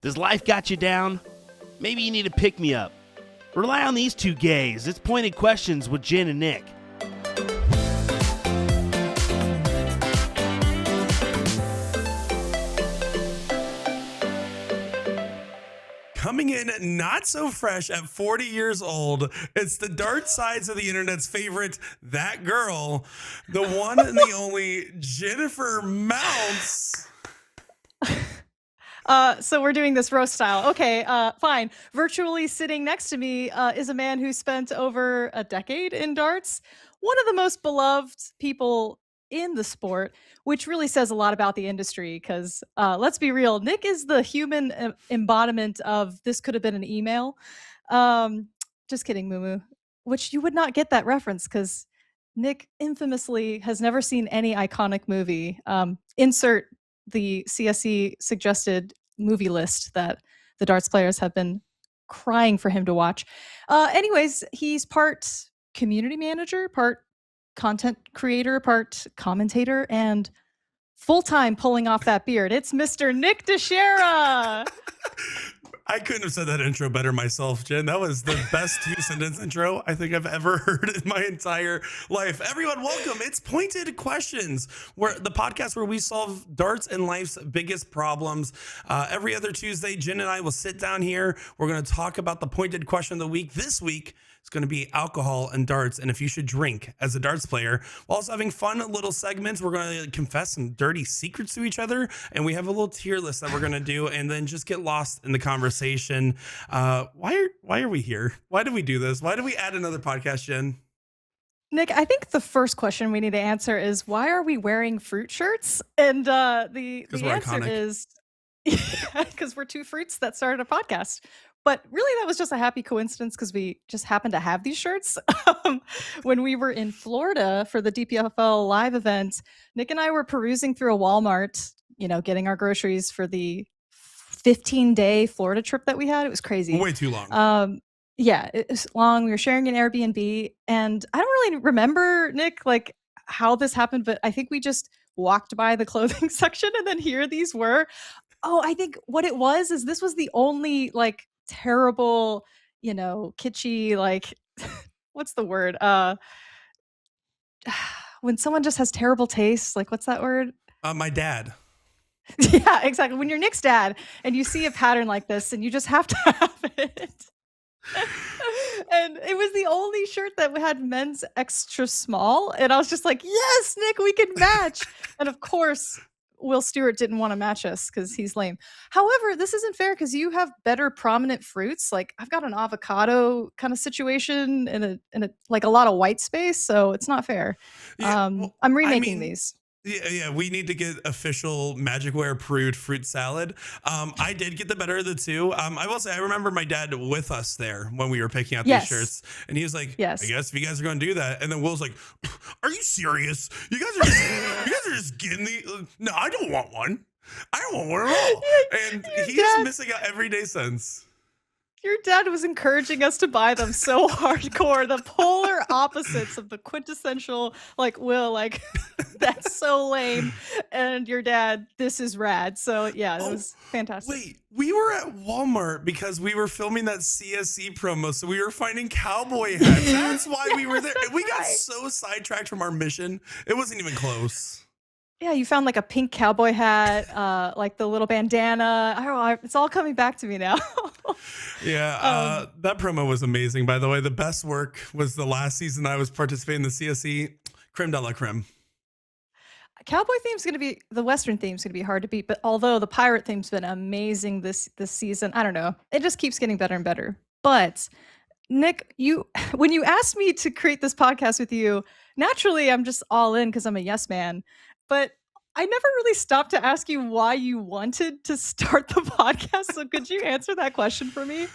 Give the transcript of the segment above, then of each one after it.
Does life got you down? Maybe you need to pick me up. Rely on these two gays. It's Pointed Questions with Jen and Nick. Coming in not so fresh at 40 years old, it's the dark sides of the internet's favorite, that girl, the one and the only Jennifer Mounts. So we're doing this roast style. Okay, fine. Virtually sitting next to me is a man who spent over a decade in darts, one of the most beloved people in the sport, which really says a lot about the industry because let's be real, Nick is the human embodiment of this could have been an email. Just kidding, Moo, which you would not get that reference because Nick infamously has never seen any iconic movie. Insert the CSE suggested movie list that the darts players have been crying for him to watch. Anyways, he's part community manager, part content creator, part commentator, and full-time pulling off that beard. It's Mr. Nick DiChiria. I couldn't have said that intro better myself, Jen. That was the best two-sentence intro I think I've ever heard in my entire life. Everyone, welcome. It's Pointed Questions, where the podcast where we solve darts and life's biggest problems. Every other Tuesday, Jen and I will sit down here. We're going to talk about the pointed question of the week. This week, it's going to be alcohol and darts, and if you should drink as a darts player. We're also having fun little segments. We're going to confess some dirty secrets to each other, and we have a little tier list that we're going to do, and then just get lost in the conversation. Why are we here? Why do we do this? Why do we add another podcast, Jen? Nick, I think the first question we need to answer is why are we wearing fruit shirts? And the answer iconic. is because we're two fruits that started a podcast. But really, that was just a happy coincidence because we just happened to have these shirts. When we were in Florida for the DPFL live event, Nick and I were perusing through a Walmart, getting our groceries for the 15-day Florida trip that we had. It was crazy. Way too long. Yeah, it was long. We were sharing an Airbnb, and I don't really remember, Nick, like how this happened, but I think we just walked by the clothing section, and then here these were. Oh, I think what it was is this was the only terrible, kitschy, what's the word? When someone just has terrible taste, what's that word? My dad. Yeah, exactly. When you're Nick's dad and you see a pattern like this and you just have to have it. And it was the only shirt that had men's extra small. And I was just like, yes, Nick, we can match. And of course, Will Stewart didn't want to match us because he's lame. However, this isn't fair because you have better prominent fruits. I've got an avocado kind of situation and a lot of white space, so it's not fair. Yeah, I'm remaking these. Yeah, we need to get official Magicware approved fruit salad. I did get the better of the two. I will say I remember my dad with us there when we were picking out these shirts, and he was like, Yes. I guess if you guys are going to do that. And then Will's like, are you serious? You guys are just getting the no, I don't want one. I don't want one at all. And he's missing out every day since. Your dad was encouraging us to buy them so hardcore, the polar opposites of the quintessential, Will, that's so lame. And your dad, this is rad. So yeah, it was fantastic. Wait, we were at Walmart because we were filming that CSE promo. So we were finding cowboy hats. That's why we were there. We got so sidetracked from our mission. It wasn't even close. Yeah, you found a pink cowboy hat, the little bandana. I don't know, it's all coming back to me now. Yeah, that promo was amazing. By the way, the best work was the last season I was participating in the CSE. Creme de la creme. Cowboy theme's going to be, the Western theme's going to be hard to beat, but although the pirate theme's been amazing this season, I don't know. It just keeps getting better and better. But Nick, when you asked me to create this podcast with you, naturally I'm just all in because I'm a yes man. But I never really stopped to ask you why you wanted to start the podcast. So could you answer that question for me?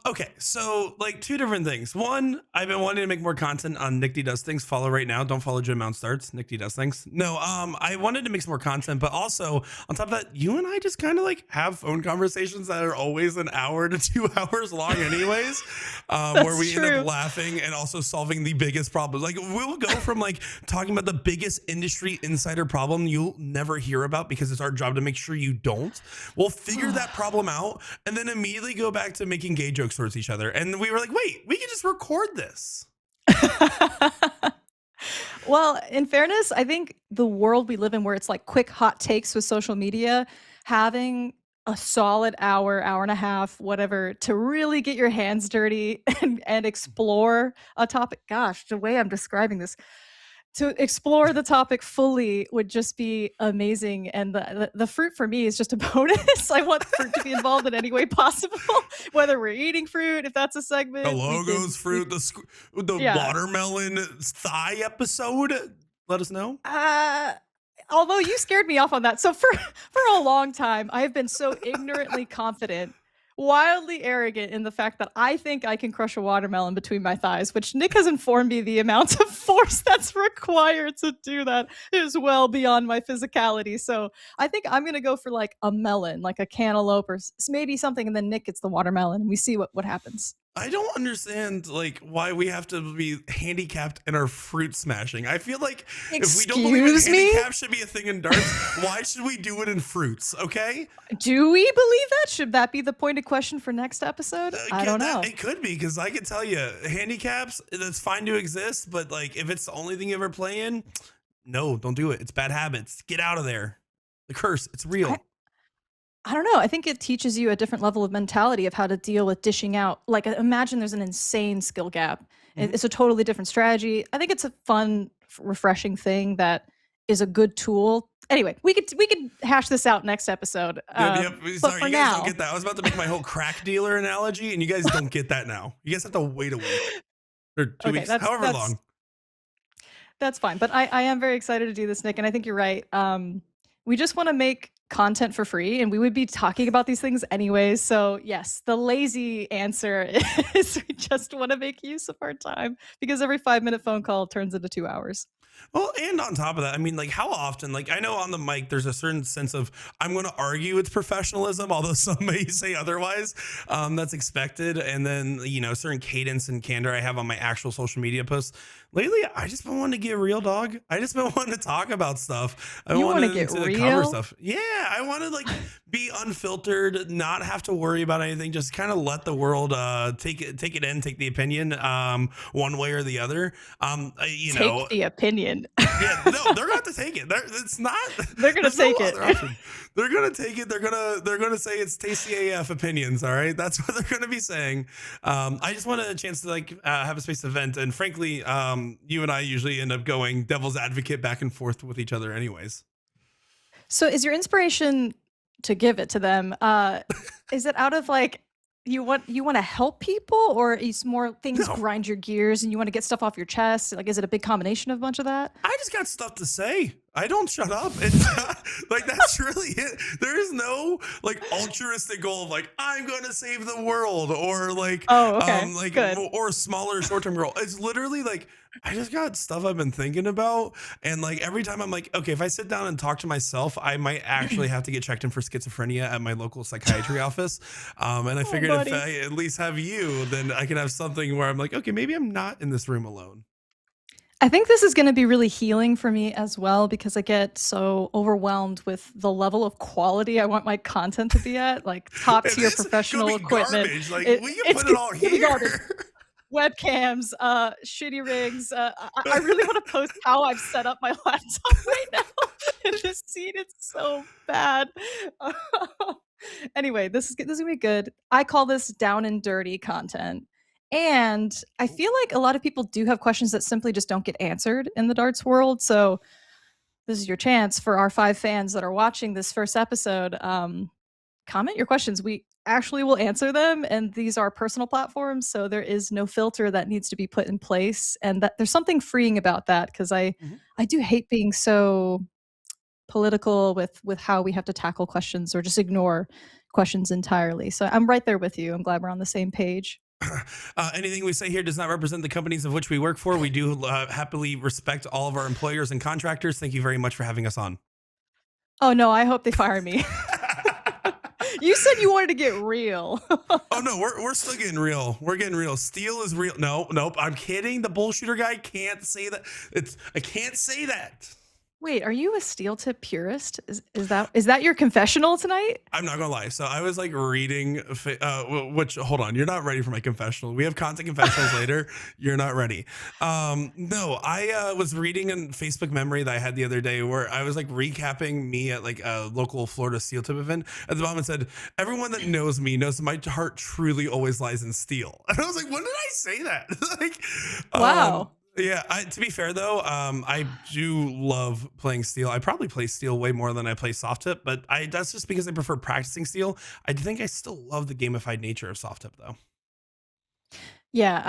Okay, so two different things. One, I've been wanting to make more content on Nick D Does Things. Follow right now. Don't follow Jen Mount Starts. Nick D Does Things. No, I wanted to make some more content, but also on top of that, you and I just kind of have phone conversations that are always an hour to 2 hours long anyways, where we end up laughing and also solving the biggest problem. We'll go from talking about the biggest industry insider problem you'll never hear about because it's our job to make sure you don't. We'll figure that problem out and then immediately go back to making gay jokes towards each other. And we were like, wait, we can just record this. Well, in fairness, I think the world we live in where it's like quick hot takes with social media, having a solid hour, hour and a half, whatever, to really get your hands dirty and explore a topic. Gosh, the way I'm describing this, to explore the topic fully would just be amazing. And the fruit for me is just a bonus. I want fruit to be involved in any way possible, whether we're eating fruit, if that's a segment. The logos fruit, the watermelon thigh episode. Let us know. Although you scared me off on that. So for a long time, I have been so ignorantly confident, wildly arrogant in the fact that I think I can crush a watermelon between my thighs, which Nick has informed me the amount of force that's required to do that is well beyond my physicality. So I think I'm going to go for like a melon, like a cantaloupe or maybe something. And then Nick gets the watermelon and we see what happens. I don't understand like why we have to be handicapped in our fruit smashing. I feel like if we don't believe that handicap should be a thing in darts, why should we do it in fruits? Okay. Do we believe that? Should that be the pointed question for next episode? I don't know. It could be because I can tell you handicaps, that's fine to exist. But like if it's the only thing you ever play in, no, don't do it. It's bad habits. Get out of there. The curse. It's real. I don't know. I think it teaches you a different level of mentality of how to deal with dishing out. Like, imagine there's an insane skill gap. It's a totally different strategy. I think it's a fun, refreshing thing that is a good tool. Anyway, we could hash this out next episode. Yep. But Sorry, for you guys now, don't get that. I was about to make my whole crack dealer analogy, and you guys don't get that now. You guys have to wait a week or 2 weeks, however long. That's fine. But I am very excited to do this, Nick, and I think you're right. We just want to make content for free, and we would be talking about these things anyways. So yes, the lazy answer is we just want to make use of our time because every 5-minute phone call turns into 2 hours. Well, and on top of that, I mean, like how often, like I know on the mic, there's a certain sense of I'm going to argue it's professionalism, although some may say otherwise. That's expected. And then, you know, certain cadence and candor I have on my actual social media posts. Lately, I just been wanting to get real, dog. I just been wanting to talk about stuff. You want to get real? Cover stuff. Yeah, I want to like be unfiltered, not have to worry about anything. Just kind of let the world take it in, take the opinion one way or the other. Take the opinion. Yeah, no, they're going to take it. It's not. They're going to take it. They're going to take it. They're going to say it's tasty AF opinions. All right, that's what they're going to be saying. I just wanted a chance to like have a space to vent, and frankly, you and I usually end up going devil's advocate back and forth with each other, anyways. So, is your inspiration to give it to them? Is it out of like you want to help people, or is more things grind your gears and you want to get stuff off your chest? Like, is it a big combination of a bunch of that? I just got stuff to say. I don't shut up. It's not, like that's really it. There is no like altruistic goal of like I'm going to save the world or like or a smaller short-term goal. It's literally like I just got stuff I've been thinking about, and like every time I'm like, okay, if I sit down and talk to myself, I might actually have to get checked in for schizophrenia at my local psychiatry office. And I figured if I at least have you, then I can have something where I'm like, okay, maybe I'm not in this room alone. I think this is going to be really healing for me as well because I get so overwhelmed with the level of quality I want my content to be at, like top tier professional equipment. Garbage. Like we can put it all here. Webcams, shitty rigs. I really want to post how I've set up my laptop right now. In this scene, it's so bad. Anyway, this is gonna be good. I call this down and dirty content. And I feel like a lot of people do have questions that simply just don't get answered in the darts world. So this is your chance for our 5 fans that are watching this first episode. Comment your questions. We actually will answer them. And these are personal platforms. So there is no filter that needs to be put in place. And that there's something freeing about that because I do hate being so political with how we have to tackle questions or just ignore questions entirely. So I'm right there with you. I'm glad we're on the same page. Anything we say here does not represent the companies of which we work for. We do happily respect all of our employers and contractors. Thank you very much for having us on. Oh, no, I hope they fire me. You said you wanted to get real. Oh, no, we're still getting real. We're getting real. Steel is real. No, nope. I'm kidding. The bullshooter guy can't say that. I can't say that. Wait, are you a steel tip purist? Is that your confessional tonight? I'm not gonna lie. So I was like reading, which hold on, you're not ready for my confessional. We have content confessionals later. You're not ready. No, I was reading a Facebook memory that I had the other day where I was like recapping me at like a local Florida steel tip event. At the bottom it said, "Everyone that knows me knows that my heart truly always lies in steel." And I was like, when did I say that? like, Wow. yeah, to be fair though, I do love playing steel. I probably play steel way more than I play soft tip, but that's just because I prefer practicing steel. I think I still love the gamified nature of soft tip though. Yeah,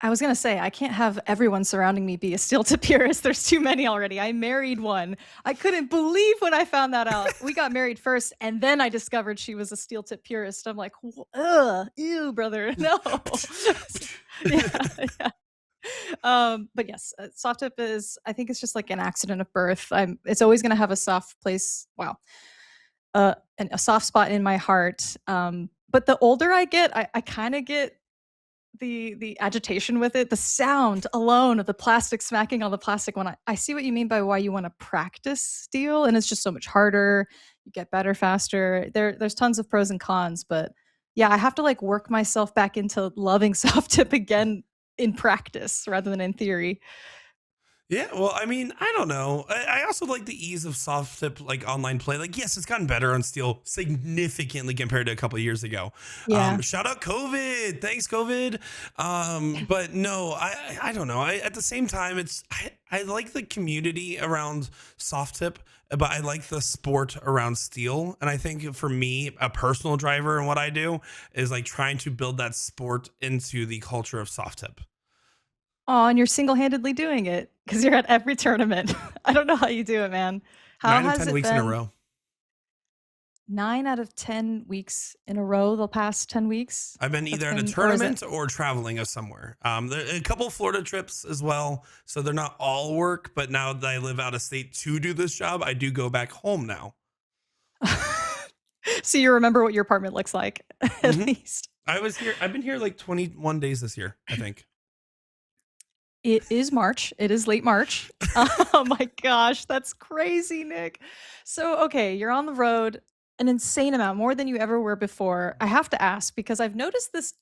I was gonna say I can't have everyone surrounding me be a steel tip purist. There's too many already. I married one. I couldn't believe when I found that out. We got married first, and then I discovered she was a steel tip purist. I'm like, ugh, ew, brother, no. yeah, yeah. But yes, soft tip is. I think it's just like an accident of birth. It's always gonna have a soft place. Wow, and a soft spot in my heart. But the older I get, I kind of get the agitation with it, the sound alone of the plastic smacking on the plastic. When I see what you mean by why you want to practice steel, and it's just so much harder. You get better faster. There's tons of pros and cons, but yeah, I have to like work myself back into loving soft tip again in practice rather than in theory. Yeah, well, I mean, I don't know. I also like the ease of soft tip like online play. Like, yes, it's gotten better on steel significantly compared to a couple of years ago. Yeah. Shout out COVID, thanks COVID. But no, I don't know. At the same time, I like the community around soft tip, but I like the sport around steel. And I think for me, a personal driver and what I do is like trying to build that sport into the culture of soft tip. Oh, and you're single-handedly doing it because you're at every tournament. I don't know how you do it, man. How Nine of has 10 it weeks in a been? row. 9 out of 10 weeks in a row the past 10 weeks? I've been That's either at a been or is it tournament or traveling of somewhere. There a couple Florida trips as well, so they're not all work. But now that I live out of state to do this job, I do go back home now. So you remember what your apartment looks like, at hmm least. I was here. I've been here like 21 days this year, I think. It is March. It is late March. Oh my gosh, that's crazy, Nick. So, okay, you're on the road an insane amount, more than you ever were before. I have to ask because I've noticed this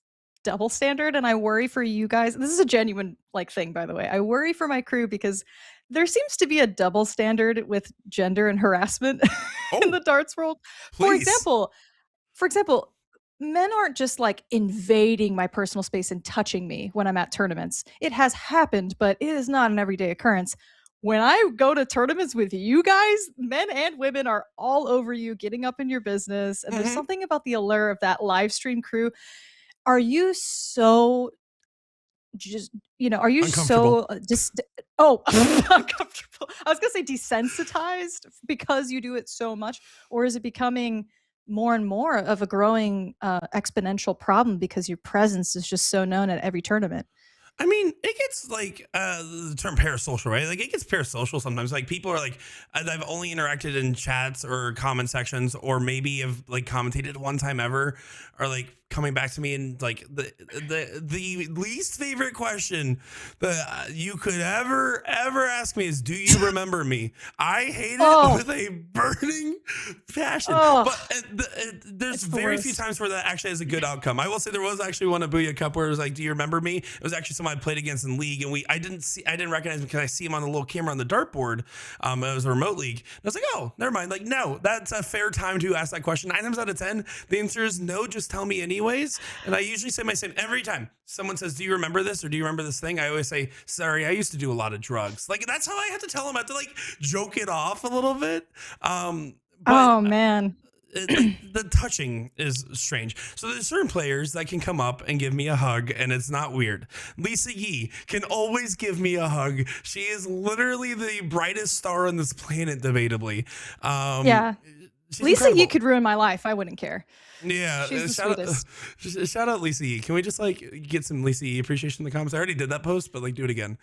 double standard and I worry for you guys. This is a genuine like thing, by the way. I worry for my crew because there seems to be a double standard with gender and harassment in Oh, the darts world. For please. example, for example, men aren't just like invading my personal space and touching me when I'm at tournaments. It has happened, but it is not an everyday occurrence. When I go to tournaments with you guys, men and women are all over you, getting up in your business. And there's hmm something about the allure of that live stream crew. Are you so just, are you so Uncomfortable. just, oh, uncomfortable? I was going to say desensitized because you do it so much, or is it becoming more and more of a growing exponential problem because your presence is just so known at every tournament? I mean, it gets like the term parasocial, right? Like it gets parasocial sometimes. Like people are like, I've only interacted in chats or comment sections, or maybe have like commentated one time ever, or like coming back to me and like the least favorite question that you could ever ask me is, "Do you remember me?" I hate it Oh, with a burning passion. oh, But there's it's the very few worst. times where that actually has a good outcome. I will say there was actually one at Booyah Cup where it was like, "Do you remember me?" It was actually someone I played against in league, and I didn't recognize him because I see him on the little camera on the dartboard. It was a remote league. And I was like, "Oh, never mind." Like, no, that's a fair time to ask that question. 9 times out of 10, the answer is no. Just tell me anyways. And I usually say my same every time someone says, "Do you remember this?" or "Do you remember this thing?" I always say, "Sorry, I used to do a lot of drugs." Like that's how I have to tell them. I have to like joke it off a little bit. But Oh man. the touching is strange. So there's certain players that can come up and give me a hug, and it's not weird. Lisa Yee can always give me a hug. She is literally the brightest star on this planet, debatably. Um, Yeah. she's Lisa, you incredible. could ruin my life. I wouldn't care. Yeah, She's the shout out, sweetest. shout out Lisa Yee. Can we just like get some Lisa Yee appreciation in the comments? I already did that post, but like do it again.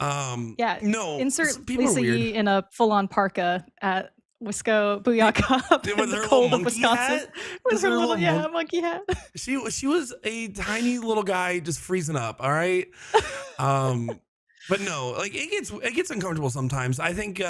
Yeah. No, Insert people are Lisa weird. Yee in a full-on parka at Wisco Booyah Cup in With the her little cold of monkey Wisconsin hat, with just her her little, little yeah, monkey. monkey hat. She was a tiny little guy just freezing up. All right. Um, But no, like it gets uncomfortable sometimes. I think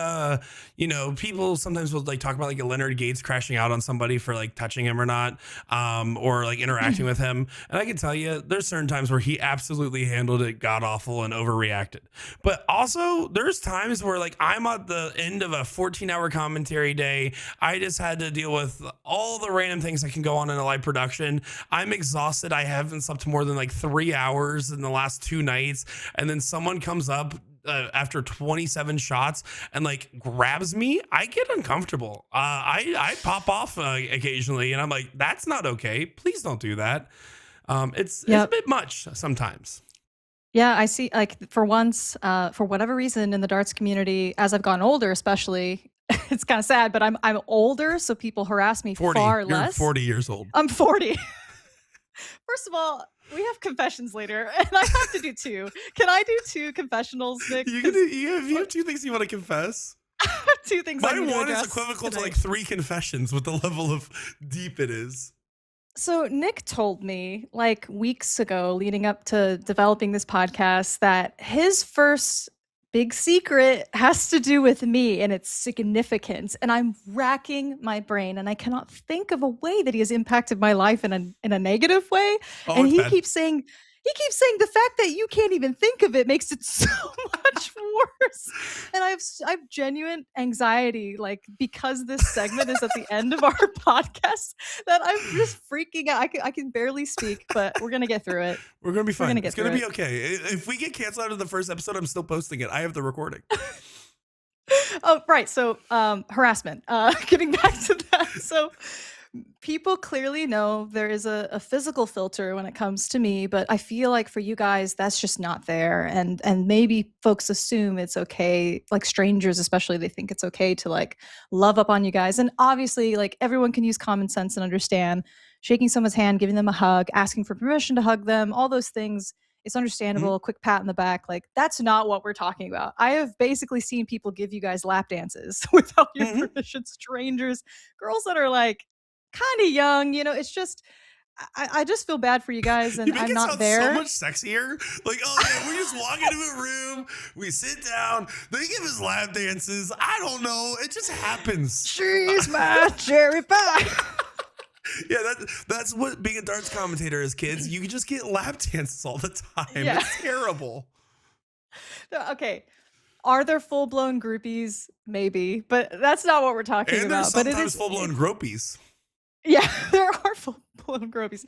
people sometimes will like talk about like a Leonard Gates crashing out on somebody for like touching him or not, or like interacting with him. And I can tell you, there's certain times where he absolutely handled it god awful and overreacted. But also, there's times where like I'm at the end of a 14-hour commentary day. I just had to deal with all the random things that can go on in a live production. I'm exhausted. I haven't slept more than like 3 hours in the last 2 nights, and then someone comes up after 27 shots and like grabs me. I get uncomfortable. I pop off occasionally, and I'm like, that's not okay. Please don't do that. It's a bit much sometimes. Yeah, I see. Like for once, for whatever reason in the darts community, as I've gotten older, especially, it's kind of sad, but I'm older, so people harass me 40. far You're less. 40 years old. I'm 40. First of all, we have confessions later, and I have to do 2. Can I do 2 confessionals, Nick? You have 2 things you want to confess. I have 2 things I My need to one address is equivocal to today. like 3 confessions with the level of deep it is. So Nick told me like weeks ago, leading up to developing this podcast, that his first big secret has to do with me and its significance. And I'm racking my brain, and I cannot think of a way that he has impacted my life in a negative way. Oh, And it's he bad. keeps saying the fact that you can't even think of it makes it so much worse. And I have genuine anxiety, like because this segment is at the end of our podcast, that I'm just freaking out. I can barely speak, but we're gonna get through it. We're gonna be fine. It's gonna through be okay. If we get canceled out of the first episode, I'm still posting it. I have the recording. Oh, right. So harassment. Getting back to that. So people clearly know there is a physical filter when it comes to me, but I feel like for you guys, that's just not there. And maybe folks assume it's okay, like strangers especially, they think it's okay to like love up on you guys. And obviously, like everyone can use common sense and understand shaking someone's hand, giving them a hug, asking for permission to hug them, all those things. It's understandable. Quick pat in the back. Like that's not what we're talking about. I have basically seen people give you guys lap dances without your permission, strangers, girls that are like kind of young, it's just I just feel bad for you guys, and You make I'm it not sound there. so much sexier. Like, oh yeah, we just walk into a room, we sit down, they give us lap dances. I don't know, it just happens. She's my cherry pie. Yeah, that's what being a darts commentator is, kids. You can just get lap dances all the time. Yeah. It's terrible. Okay. Are there full-blown groupies? Maybe, but that's not what we're talking And about. there's But it sometimes is full-blown gropies. Yeah, there are full-blown gropies.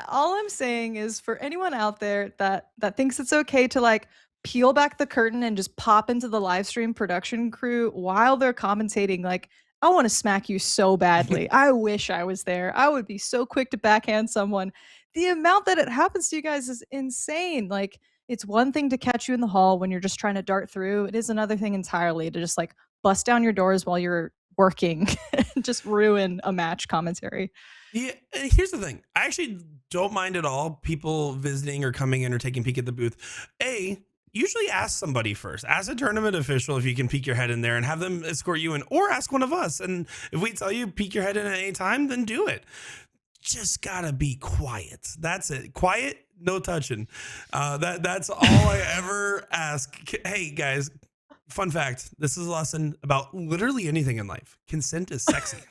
All I'm saying is for anyone out there that thinks it's okay to like peel back the curtain and just pop into the live stream production crew while they're commentating, like I want to smack you so badly. I wish I was there. I would be so quick to backhand someone. The amount that it happens to you guys is insane. Like it's one thing to catch you in the hall when you're just trying to dart through. It is another thing entirely to just like bust down your doors while you're working and just ruin a match commentary. Yeah, and here's the thing. I actually don't mind at all people visiting or coming in or taking a peek at the booth. Usually ask somebody first. Ask a tournament official if you can peek your head in there and have them escort you in, or ask one of us. And if we tell you peek your head in at any time, then do it. Just gotta be quiet. That's it. Quiet, no touching. That's all I ever ask. Hey guys, fun fact. This is a lesson about literally anything in life. Consent is sexy.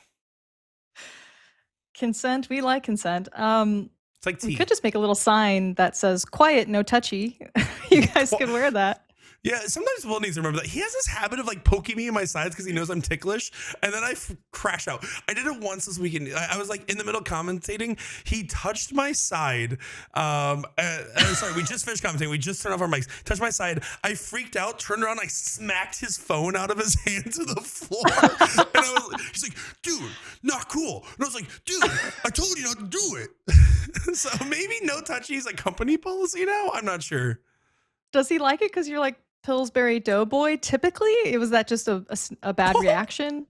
Consent. We like consent. It's like tea. We could just make a little sign that says quiet, no touchy. You guys could wear that. Yeah, sometimes Will needs to remember that. He has this habit of like poking me in my sides because he knows I'm ticklish, and then I crash out. I did it once this weekend. I was like in the middle commentating. He touched my side. Sorry, we just finished commentating. We just turned off our mics. Touched my side. I freaked out, turned around, I smacked his phone out of his hand to the floor. And he's like, dude, not cool. And I was like, dude, I told you not to do it. So maybe no touchy is a company policy now? I'm not sure. Does he like it because you're like Pillsbury Doughboy? Typically, was that just a bad reaction?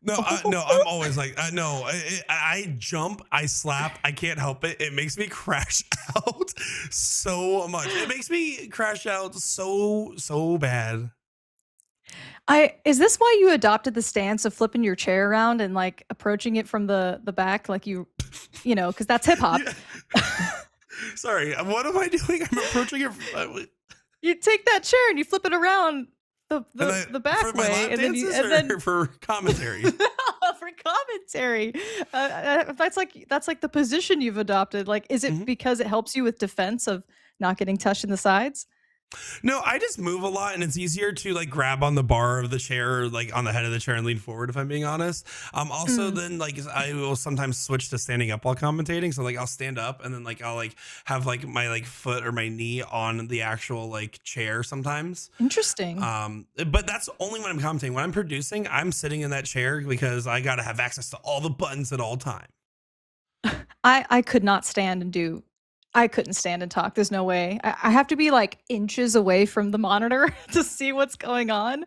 No, I'm always like, no, I jump, I slap, I can't help it. It makes me crash out so much. It makes me crash out so bad. Is this why you adopted the stance of flipping your chair around and like approaching it from the back, like because that's hip hop? Yeah. Sorry, what am I doing? I'm approaching it. You take that chair and you flip it around the And the, I, the back for my way, lap and then you dances and then or for commentary? for commentary. That's like the position you've adopted. Like, is it Mhm. because it helps you with defense of not getting touched in the sides? No, I just move a lot and it's easier to like grab on the bar of the chair or like on the head of the chair and lean forward if I'm being honest. Also Mm, then like I will sometimes switch to standing up while commentating. So like I'll stand up and then like I'll like have like my like foot or my knee on the actual like chair sometimes. interesting. But that's only when I'm commentating. When I'm producing, I'm sitting in that chair because I gotta have access to all the buttons at all time. I could not stand and do. I couldn't stand and talk. There's no way. I have to be like inches away from the monitor to see what's going on.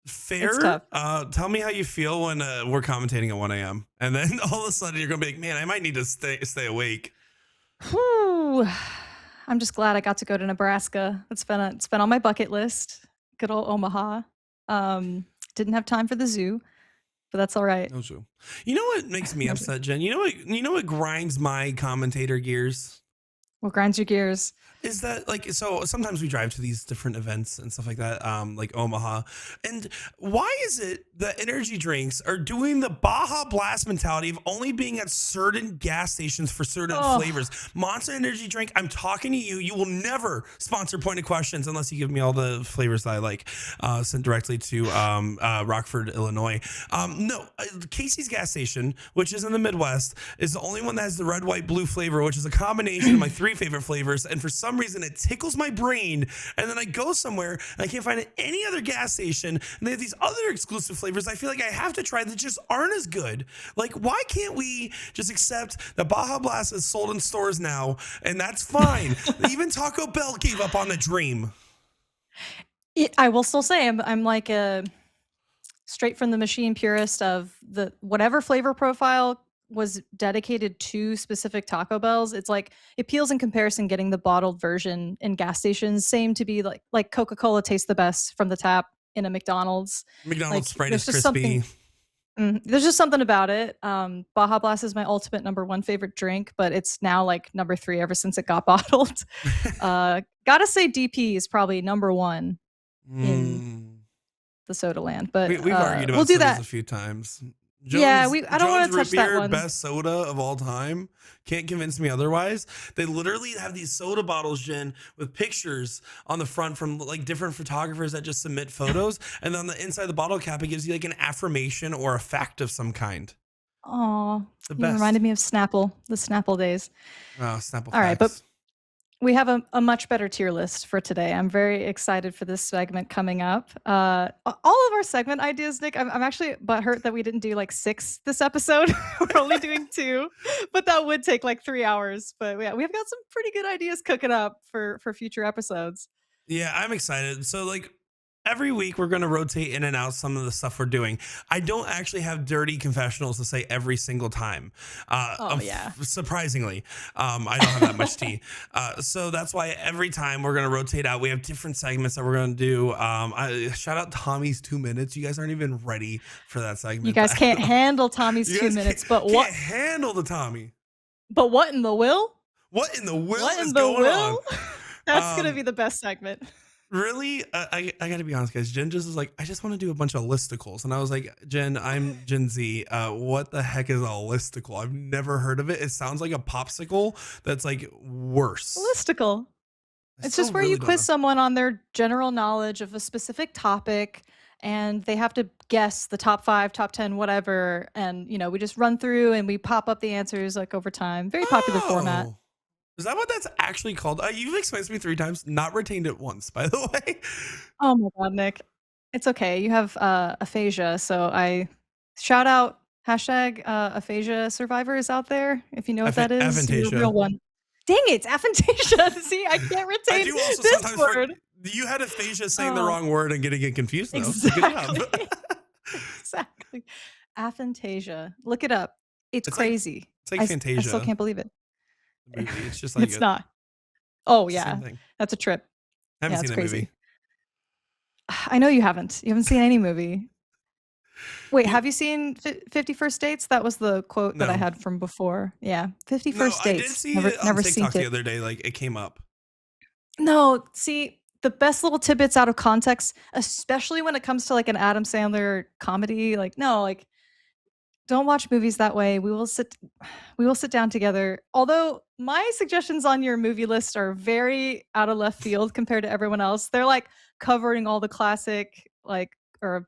It's Fair. tough. Tell me how you feel when we're commentating at 1 a.m. and then all of a sudden you're gonna be like, man, I might need to stay awake. Whew. I'm just glad I got to go to Nebraska. It's been on my bucket list. Good old Omaha. Didn't have time for the zoo, but that's all right. No true. You know what makes me No zoo. upset, Jen? You know what grinds my commentator gears? What grinds your gears? Is that like so sometimes we drive to these different events and stuff like that, like Omaha. And why is it that energy drinks are doing the Baja Blast mentality of only being at certain gas stations for certain Oh, flavors? Monster Energy Drink, I'm talking to you. You will never sponsor Point of Questions unless you give me all the flavors that I like, sent directly to Rockford, Illinois. No, Casey's gas station, which is in the Midwest, is the only one that has the red, white, blue flavor, which is a combination of my three favorite flavors. And for some reason, it tickles my brain. And then I go somewhere and I can't find it any other gas station. And they have these other exclusive flavors I feel like I have to try that just aren't as good. Like, why can't we just accept that Baja Blast is sold in stores now? And that's fine. Even Taco Bell gave up on the dream. I will still say I'm like a straight from the machine purist of the whatever flavor profile was dedicated to specific Taco Bells. It's like it peels in comparison getting the bottled version in gas stations. Same to be like Coca-Cola tastes the best from the tap in a McDonald's. McDonald's Like Sprite is there's just something crispy. there's just something about it. Baja Blast is my ultimate number one favorite drink, but it's now like number three ever since it got bottled. Gotta say DP is probably number one in Mm. the soda land, but We've argued we'll about do sodas that. a few times. Yeah, Jones I don't want Jones to Root touch that Beer, one. best soda of all time. Can't convince me otherwise. They literally have these soda bottles, Jen, with pictures on the front from like different photographers that just submit photos. And on the inside of the bottle cap, it gives you like an affirmation or a fact of some kind. Oh, The you best. reminded me of Snapple, the Snapple days. Oh, Snapple All right, but facts. we have a much better tier list for today. I'm very excited for this segment coming up. All of our segment ideas, Nick, I'm actually butthurt that we didn't do like 6 this episode. We're only doing 2, but that would take like 3 hours. But yeah, we've got some pretty good ideas cooking up for future episodes. Yeah, I'm excited. So like every week we're going to rotate in and out some of the stuff we're doing. I don't actually have dirty confessionals to say every single time. Oh yeah. Surprisingly, I don't have that much tea. So that's why every time we're going to rotate out. We have different segments that we're going to do. Shout out Tommy's 2 minutes. You guys aren't even ready for that segment. You guys can't handle Tommy's You 2 guys minutes, can't handle the Tommy. but what in the will? What in the will What is in the going on? will? That's gonna Um, be the best segment. Really, I gotta be honest, guys. Jen just was like, I just want to do a bunch of listicles, and I was like, Jen, I'm Gen Z. What the heck is a listicle? I've never heard of it. It sounds like a popsicle that's like worse. Listicle. I It's still just where really you don't quiz know. someone on their general knowledge of a specific topic and they have to guess the top 5, top 10, whatever. And, we just run through and we pop up the answers like over time. Very popular format. Oh, is that what that's actually called? You've explained to me 3 times, not retained it once, by the way. Oh my God, Nick. It's okay. You have aphasia. So I shout out hashtag aphasia survivors out there. If you know what that is, you're a real Aphantasia. one. Dang it, aphantasia. See, I can't I retain do also this sometimes word. you had aphasia saying the Oh. wrong word and getting it confused though. So good job. Exactly. Exactly. Aphantasia. Look it up. It's It's like crazy. I still Fantasia, can't believe it. the movie. It's just like It's not. Oh, it's the same yeah. thing. That's a trip. I haven't Yeah, seen it's that crazy. movie. I know you haven't. You haven't seen any movie. Wait, You have you seen 50 First Dates? That was the quote that I no. had from before. Yeah. 50 No, First I did Dates. see Never it on never seen TikTok the it. other day. Like it came up. No, see, the best little tidbits out of context, especially when it comes to like an Adam Sandler comedy. Like, no, like don't watch movies that way. We will sit down together. Although my suggestions on your movie list are very out of left field compared to everyone else. They're like covering all the classic like or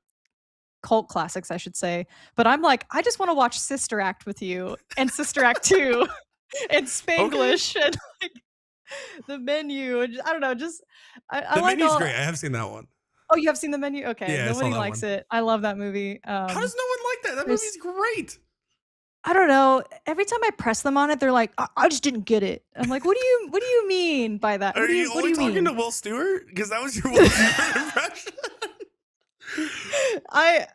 cult classics, I should say. But I'm like, I just want to watch Sister Act with you and Sister Act 2 and Spanglish and like the menu and I don't know, just I The like Menu's all. great. I have seen that one. Oh, you have seen the menu? Okay, Yeah, I saw nobody that likes one. it. I love that movie. How does no one like that? That there's- movie's great. I don't know. Every time I press them on it, they're like, I just didn't get it. I'm like, what do you mean by that? Are you What only do you talking mean? to Will Stewart? Because that was your Will Stewart impression. I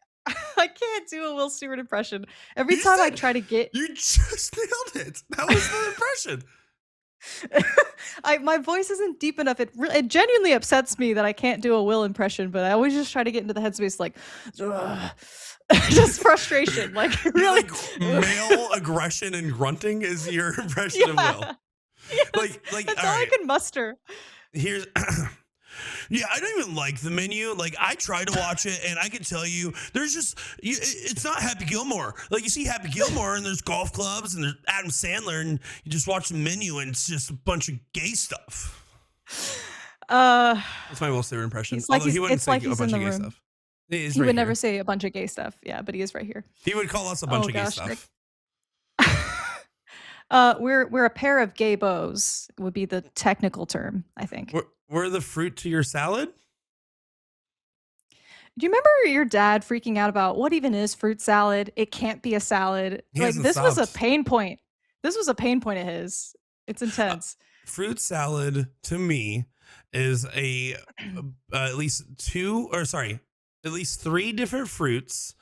can't do a Will Stewart impression. Every You time I said- try to get You just nailed it. That was the impression. my voice isn't deep enough. It genuinely upsets me that I can't do a Will impression, but I always just try to get into the headspace like "Ugh." Just frustration. Like really Like male aggression and grunting is your impression of Will. Yes, Like that's all all I right. can muster. Here's yeah, I don't even like the Menu. Like I tried to watch it and I can tell you there's just it's not Happy Gilmore. Like you see Happy Gilmore and there's golf clubs and there's Adam Sandler and you just watch the Menu and it's just a bunch of gay stuff. That's my Will Stewart impression. It's like Although he wouldn't it's say like a he's bunch in of the gay room. stuff. He's He right would never here. say a bunch of gay stuff. Yeah, but he is right here. He would call us a bunch Oh of gay gosh, stuff. Nick. We're a pair of gay bows would be the technical term, I think. We're the fruit to your salad? Do you remember your dad freaking out about what even is fruit salad? It can't be a salad. He Like hasn't this was a stopped. pain point. This was a pain point of his. It's intense. Fruit salad to me is at least at least 3 different fruits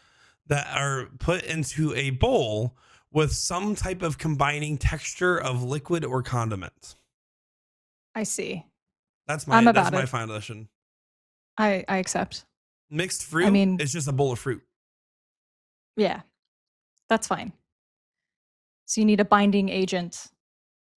that are put into a bowl with some type of combining texture of liquid or condiment. I see. That's I'm my about it. foundation. I accept. Mixed fruit mean- is just a bowl of fruit. Yeah. That's fine. So you need a binding agent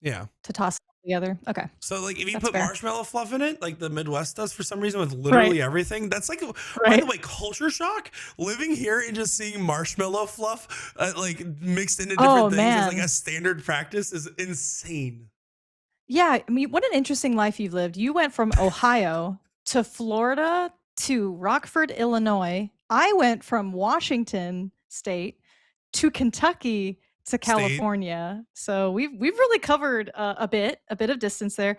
Yeah. to toss it together. Okay. So like if you That's put fair. marshmallow fluff in it, like the Midwest does for some reason with literally everything, that's like by Right. the way, culture shock. Living here and just seeing marshmallow fluff like mixed into Oh, different things as like man. a standard practice is insane. Yeah, I mean, what an interesting life you've lived. You went from Ohio to Florida to Rockford, Illinois. I went from Washington State to Kentucky to California. So we've really covered a bit of distance there.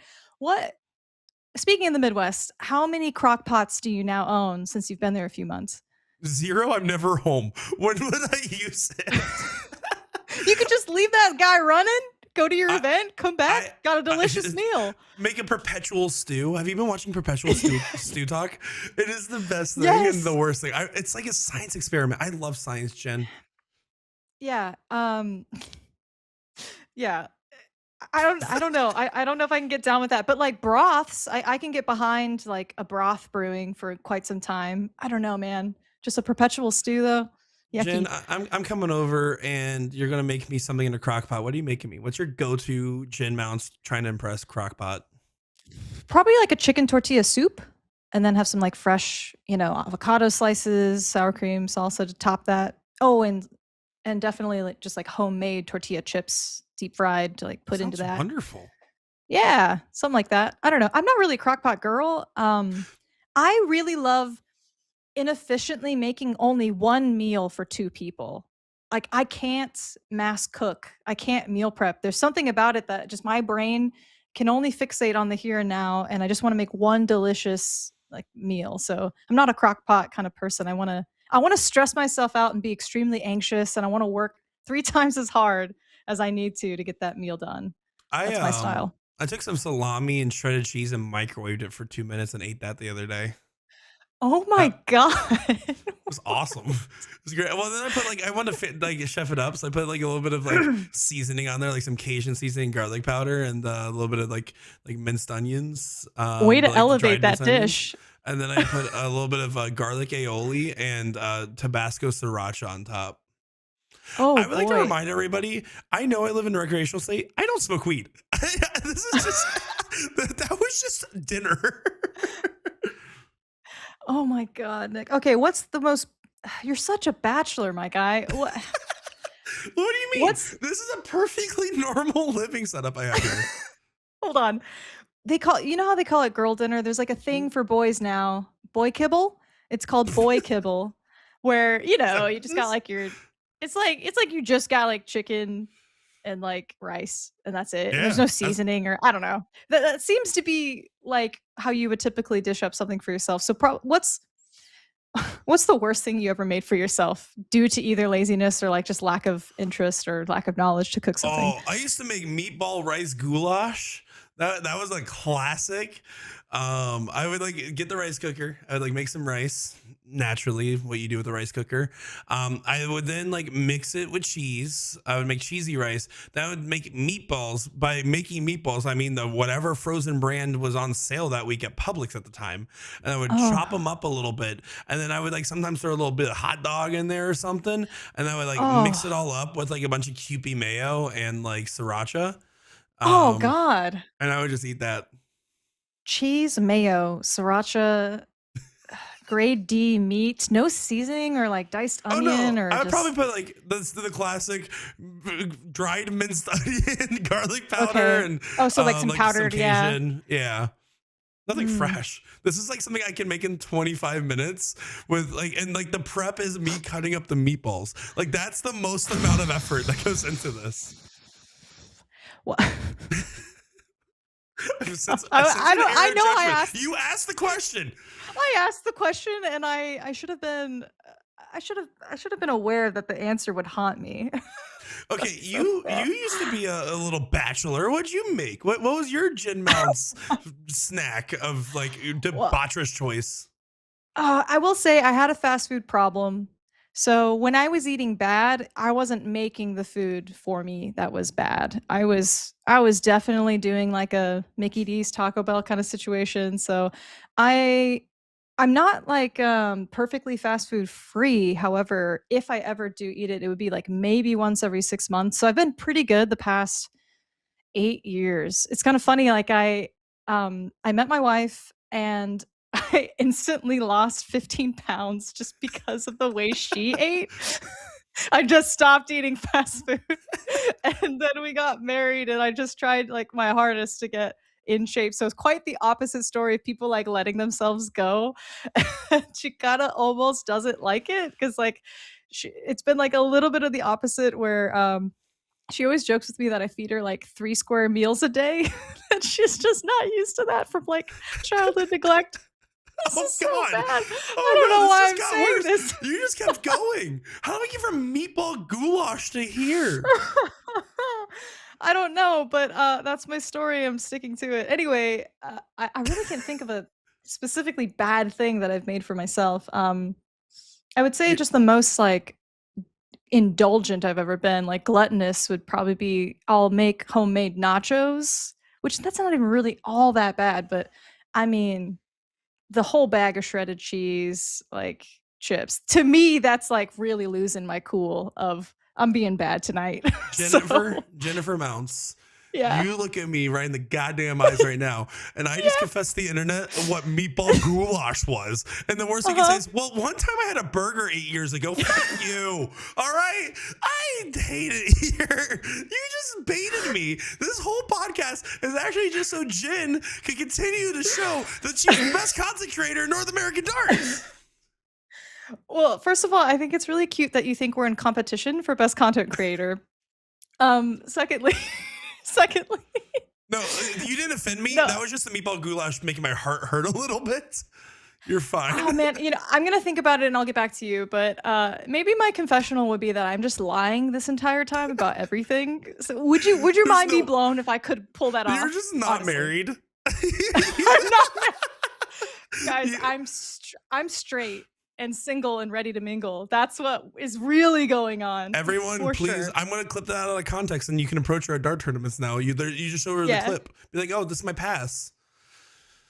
Speaking of the Midwest, how many crock pots do you now own since you've been there a few months? 0, I'm never home. When would I use it? You could just leave that guy running, go to your I- event, come back, got a delicious meal. Make a perpetual stew. Have you been watching perpetual stew talk? It is the best thing Yes. and the worst thing. It's like a science experiment. I love science, Jen. Yeah. Yeah. I don't know. I don't know if I can get down with that. But like broths, I can get behind like a broth brewing for quite some time. I don't know, man. Just a perpetual stew though. Yucky. Jen, I'm coming over and you're gonna make me something in a crock pot. What are you making me? What's your go-to Jen Mounts trying to impress crock pot? Probably like a chicken tortilla soup and then have some like fresh, avocado slices, sour cream, salsa to top that. Oh, and definitely like just like homemade tortilla chips, deep fried to like put into Sounds that. wonderful. Yeah, something like that. I don't know. I'm not really a crockpot girl. I really love inefficiently making only one meal for 2 people. Like I can't mass cook. I can't meal prep. There's something about it that just my brain can only fixate on the here and now, and I just want to make one delicious like meal. So I'm not a crockpot kind of person. I want to stress myself out and be extremely anxious, and I want to work 3 times as hard as I need to get that meal done. That's my style. I took some salami and shredded cheese and microwaved it for 2 minutes and ate that the other day. Oh my god. It was awesome. It was great. Well, then I wanted to chef it up, so I put like a little bit of like seasoning on there, like some Cajun seasoning, garlic powder, and a little bit of like minced onions. Way to like elevate dried that minced onions. dish. And then I put a little bit of garlic aioli and Tabasco siracha on top. Oh, I would like to boy. remind everybody, I know I live in a recreational state. I don't smoke weed. This is just, that was just dinner. Oh my God, Nick. Okay, what's the most? You're such a bachelor, my guy. What do you mean? What's? This is a perfectly normal living setup I have here. Hold on. They call you know how they call it girl dinner? There's like a thing for boys now. Boy kibble? It's called boy kibble, where Is that you just got this? like your. It's like you just got like chicken and like rice and that's it. And there's Yeah, no that's seasoning or I don't know. That seems to be like how you would typically dish up something for yourself. So what's the worst thing you ever made for yourself due to either laziness or like just lack of interest or lack of knowledge to cook something? Oh, I used to make meatball rice goulash. That was a classic. I would like get the rice cooker. I would like make some rice, naturally, what you do with a rice cooker. I would then like mix it with cheese. I would make cheesy rice. That would make meatballs. By making meatballs, I mean the whatever frozen brand was on sale that week at Publix at the time. And I would chop Oh, them up a little bit. And then I would like sometimes throw a little bit of hot dog in there or something. And I would like mix it oh, all up with like a bunch of Kewpie mayo and like sriracha. oh Um, God. and I would just eat that. Cheese, mayo, sriracha, grade D meat, no seasoning or like diced Oh no, onion or I would probably just put like the classic dried minced onion, garlic powder, okay. and Oh, so like some like some powdered, yeah. Cajun. Yeah, nothing Mm. fresh. This is like something I can make in 25 minutes with like, and like the prep is me cutting up the meatballs. Like that's the most amount of effort that goes into this. Well, Since an I error know I judgment, asked you asked the question. I asked the question and I should have been I should have been aware that the answer would haunt me. Okay, That's so you sad. used to be a little bachelor. What'd you make? What was your Gin Mounts snack of like your Well, debaucherous choice? I will say I had a fast food problem. So when I was eating bad, I wasn't making the food for me that was bad. I was definitely doing like a Mickey D's Taco Bell kind of situation. So I I'm not like perfectly fast food free. However, if I ever do eat it, it would be like maybe once every 6 months. So I've been pretty good the past 8 years. It's kind of funny, like, I met my wife and I instantly lost 15 pounds just because of the way she ate. I just stopped eating fast food, and then we got married, and I just tried, like, my hardest to get in shape, so it's quite the opposite story of people, like, letting themselves go. She kinda almost doesn't like it because like, it's been, like, a little bit of the opposite where, she always jokes with me that I feed her like 3 square meals a day, and she's just not used to that from, like, childhood neglect. This Oh is so God! bad. I Oh don't no! know This why just I'm got saying worse. this. You just kept going. How do we get from meatball goulash to here? I don't know, but, that's my story, I'm sticking to it. Anyway, I really can't think of a specifically bad thing that I've made for myself. I would say You, just the most, like, indulgent I've ever been, like gluttonous would probably be I'll make homemade nachos, which that's not even really all that bad, but I mean, the whole bag of shredded cheese, like chips. To me, that's like really losing my cool of I'm being bad tonight. So, Jennifer Mounts. yeah. You look at me right in the goddamn eyes right now, and I just Yeah. confessed to the internet what meatball goulash was. And the worst you can say Uh-huh. is, well, one time I had a burger 8 years ago. Fuck you. All right. I hate it here. You just baited me. This whole podcast is actually just so Jen can continue to show that she's the best content creator in North American darts. Well, first of all, I think it's really cute that you think we're in competition for best content creator. Secondly, secondly, No, you didn't offend me. no. That was just the meatball goulash making my heart hurt a little bit. You're fine. Oh man, I'm gonna think about it and I'll get back to you. But maybe my confessional would be that I'm just lying this entire time about everything. So would your There's mind be no, blown if I could pull that you're off? just not Honestly, married. I'm not, guys. You- I'm straight and single and ready to mingle. That's what is really going on everyone, for please. sure. I'm going to clip that out of context and you can approach her at dart tournaments now. You just show her the Yeah, clip. Be like, oh, this is my pass.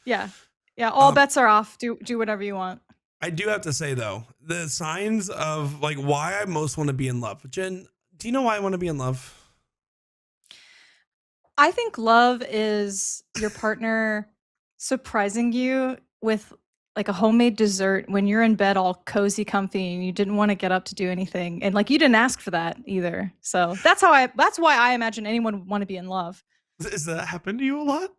yeah, yeah. All Um, bets are off. Do whatever you want. I do have to say, though, the signs of like why I most want to be in love. Jen, do you know why I want to be in love? I think love is your partner surprising you with like a homemade dessert when you're in bed all cozy, comfy, and you didn't want to get up to do anything, and like you didn't ask for that either. So that's why I imagine anyone would want to be in love. Does that happen to you a lot?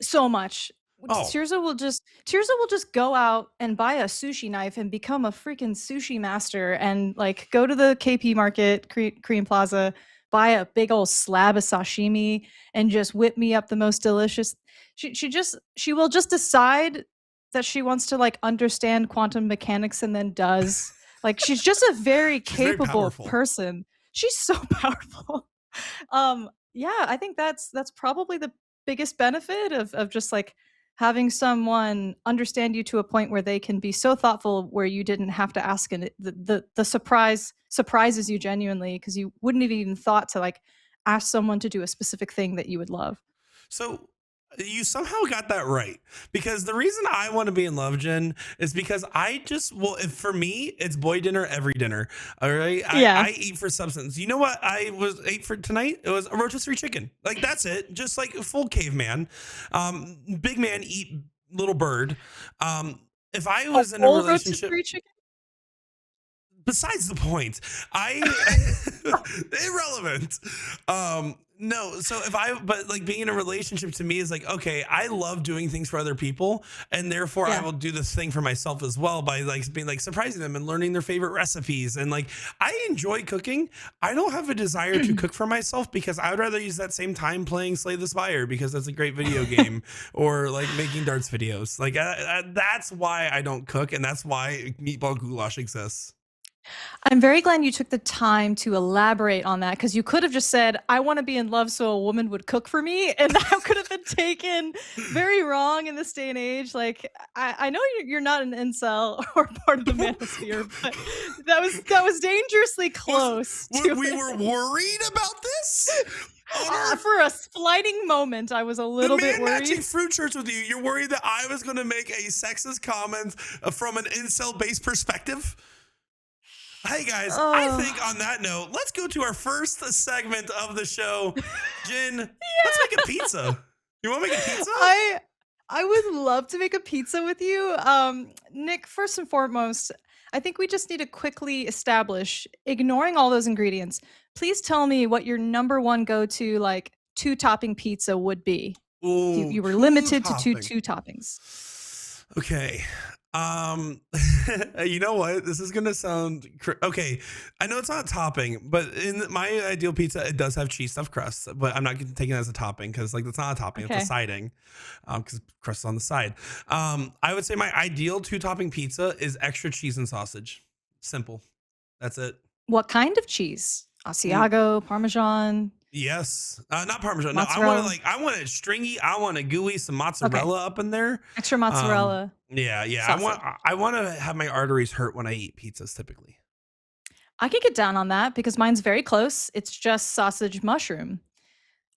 So much. Oh, Tirza will just go out and buy a sushi knife and become a freaking sushi master, and like go to the KP Market, Korean Plaza, buy a big old slab of sashimi and just whip me up the most delicious. She will just decide that she wants to like understand quantum mechanics and then does. Like she's just a very she's very capable powerful. person. She's so powerful. Yeah, I think that's probably the biggest benefit of just like having someone understand you to a point where they can be so thoughtful where you didn't have to ask, and the surprises you genuinely because you wouldn't have even thought to like ask someone to do a specific thing that you would love. So you somehow got that right, because the reason I want to be in love, Jen, is because if for me, it's boy dinner every dinner. All right. Yeah. I eat for substance. You know what ate for tonight? It was a rotisserie chicken. Like that's it. Just like full caveman. Big man eat little bird. If I was in a whole relationship, rotisserie chicken? besides the point, I irrelevant. No, so but like being in a relationship to me is like, okay, I love doing things for other people, and therefore I Yeah. will do this thing for myself as well by like being like surprising them and learning their favorite recipes. And like I enjoy cooking. I don't have a desire to cook for myself because I would rather use that same time playing Slay the Spire because that's a great video game, or like making darts videos. Like that's why I don't cook, and that's why meatball goulash exists. I'm very glad you took the time to elaborate on that because you could have just said, I want to be in love so a woman would cook for me. And that could have been taken very wrong in this day and age. Like, I know you're not an incel or part of the manosphere, but that was dangerously close to We it. were worried about this. For a flighting moment, I was a little bit Matching worried. fruit shirts with you. You're worried that I was going to make a sexist comment from an incel-based perspective? Hey guys, I Oh, think on that note, let's go to our first segment of the show. Jen, let's yeah. make a pizza. You want to make a pizza? I would love to make a pizza with you. Nick, first and foremost, I think we just need to quickly establish, ignoring all those ingredients, please tell me what your number one go-to like two topping pizza would be. If Ooh, you were two limited to topping. two toppings. Okay. You know what? This is gonna sound okay. I know it's not a topping, but in my ideal pizza, it does have cheese stuffed crust. But I'm not taking it as a topping because like it's not a topping; it's a Okay. siding. Because crust is on the side. I would say my ideal two topping pizza is extra cheese and sausage. Simple. That's it. What kind of cheese? Asiago, Parmesan, Yes. Not Parmesan. No, mozzarella? I want it stringy. I want it gooey, some Okay. mozzarella up in there. Extra Um, mozzarella yeah. sausage. I want to have my arteries hurt when I eat pizzas typically. I could get down on that because mine's very close. It's just sausage mushroom.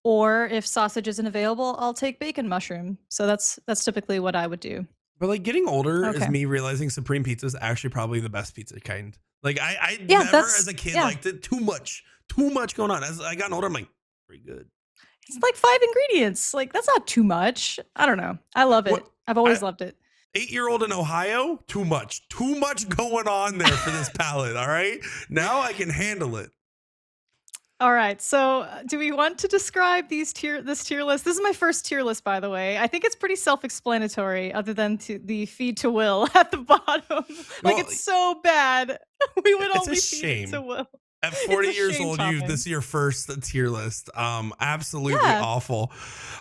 Or if sausage isn't available, I'll take bacon mushroom. So that's typically what I would do. But like getting older is Okay. me realizing Supreme Pizza is actually probably the best pizza kind. Like I Yeah, never that's as a kid yeah. liked it too much going on. As I got older, I'm like, pretty good. It's like 5 ingredients. Like that's not too much. I don't know. I love it. What I've I always loved it. 8-year-old in Ohio, too much going on there for this palate. All right, now I can handle it. All right. So, do we want to describe this tier list? This is my first tier list, by the way. I think it's pretty self-explanatory, other than the feed to Will at the bottom. Like Well, it's so bad. We would it's a only feed it to shame. Will. At It's 40 a years shame old, topping. this is your first tier list. Absolutely Yeah. awful.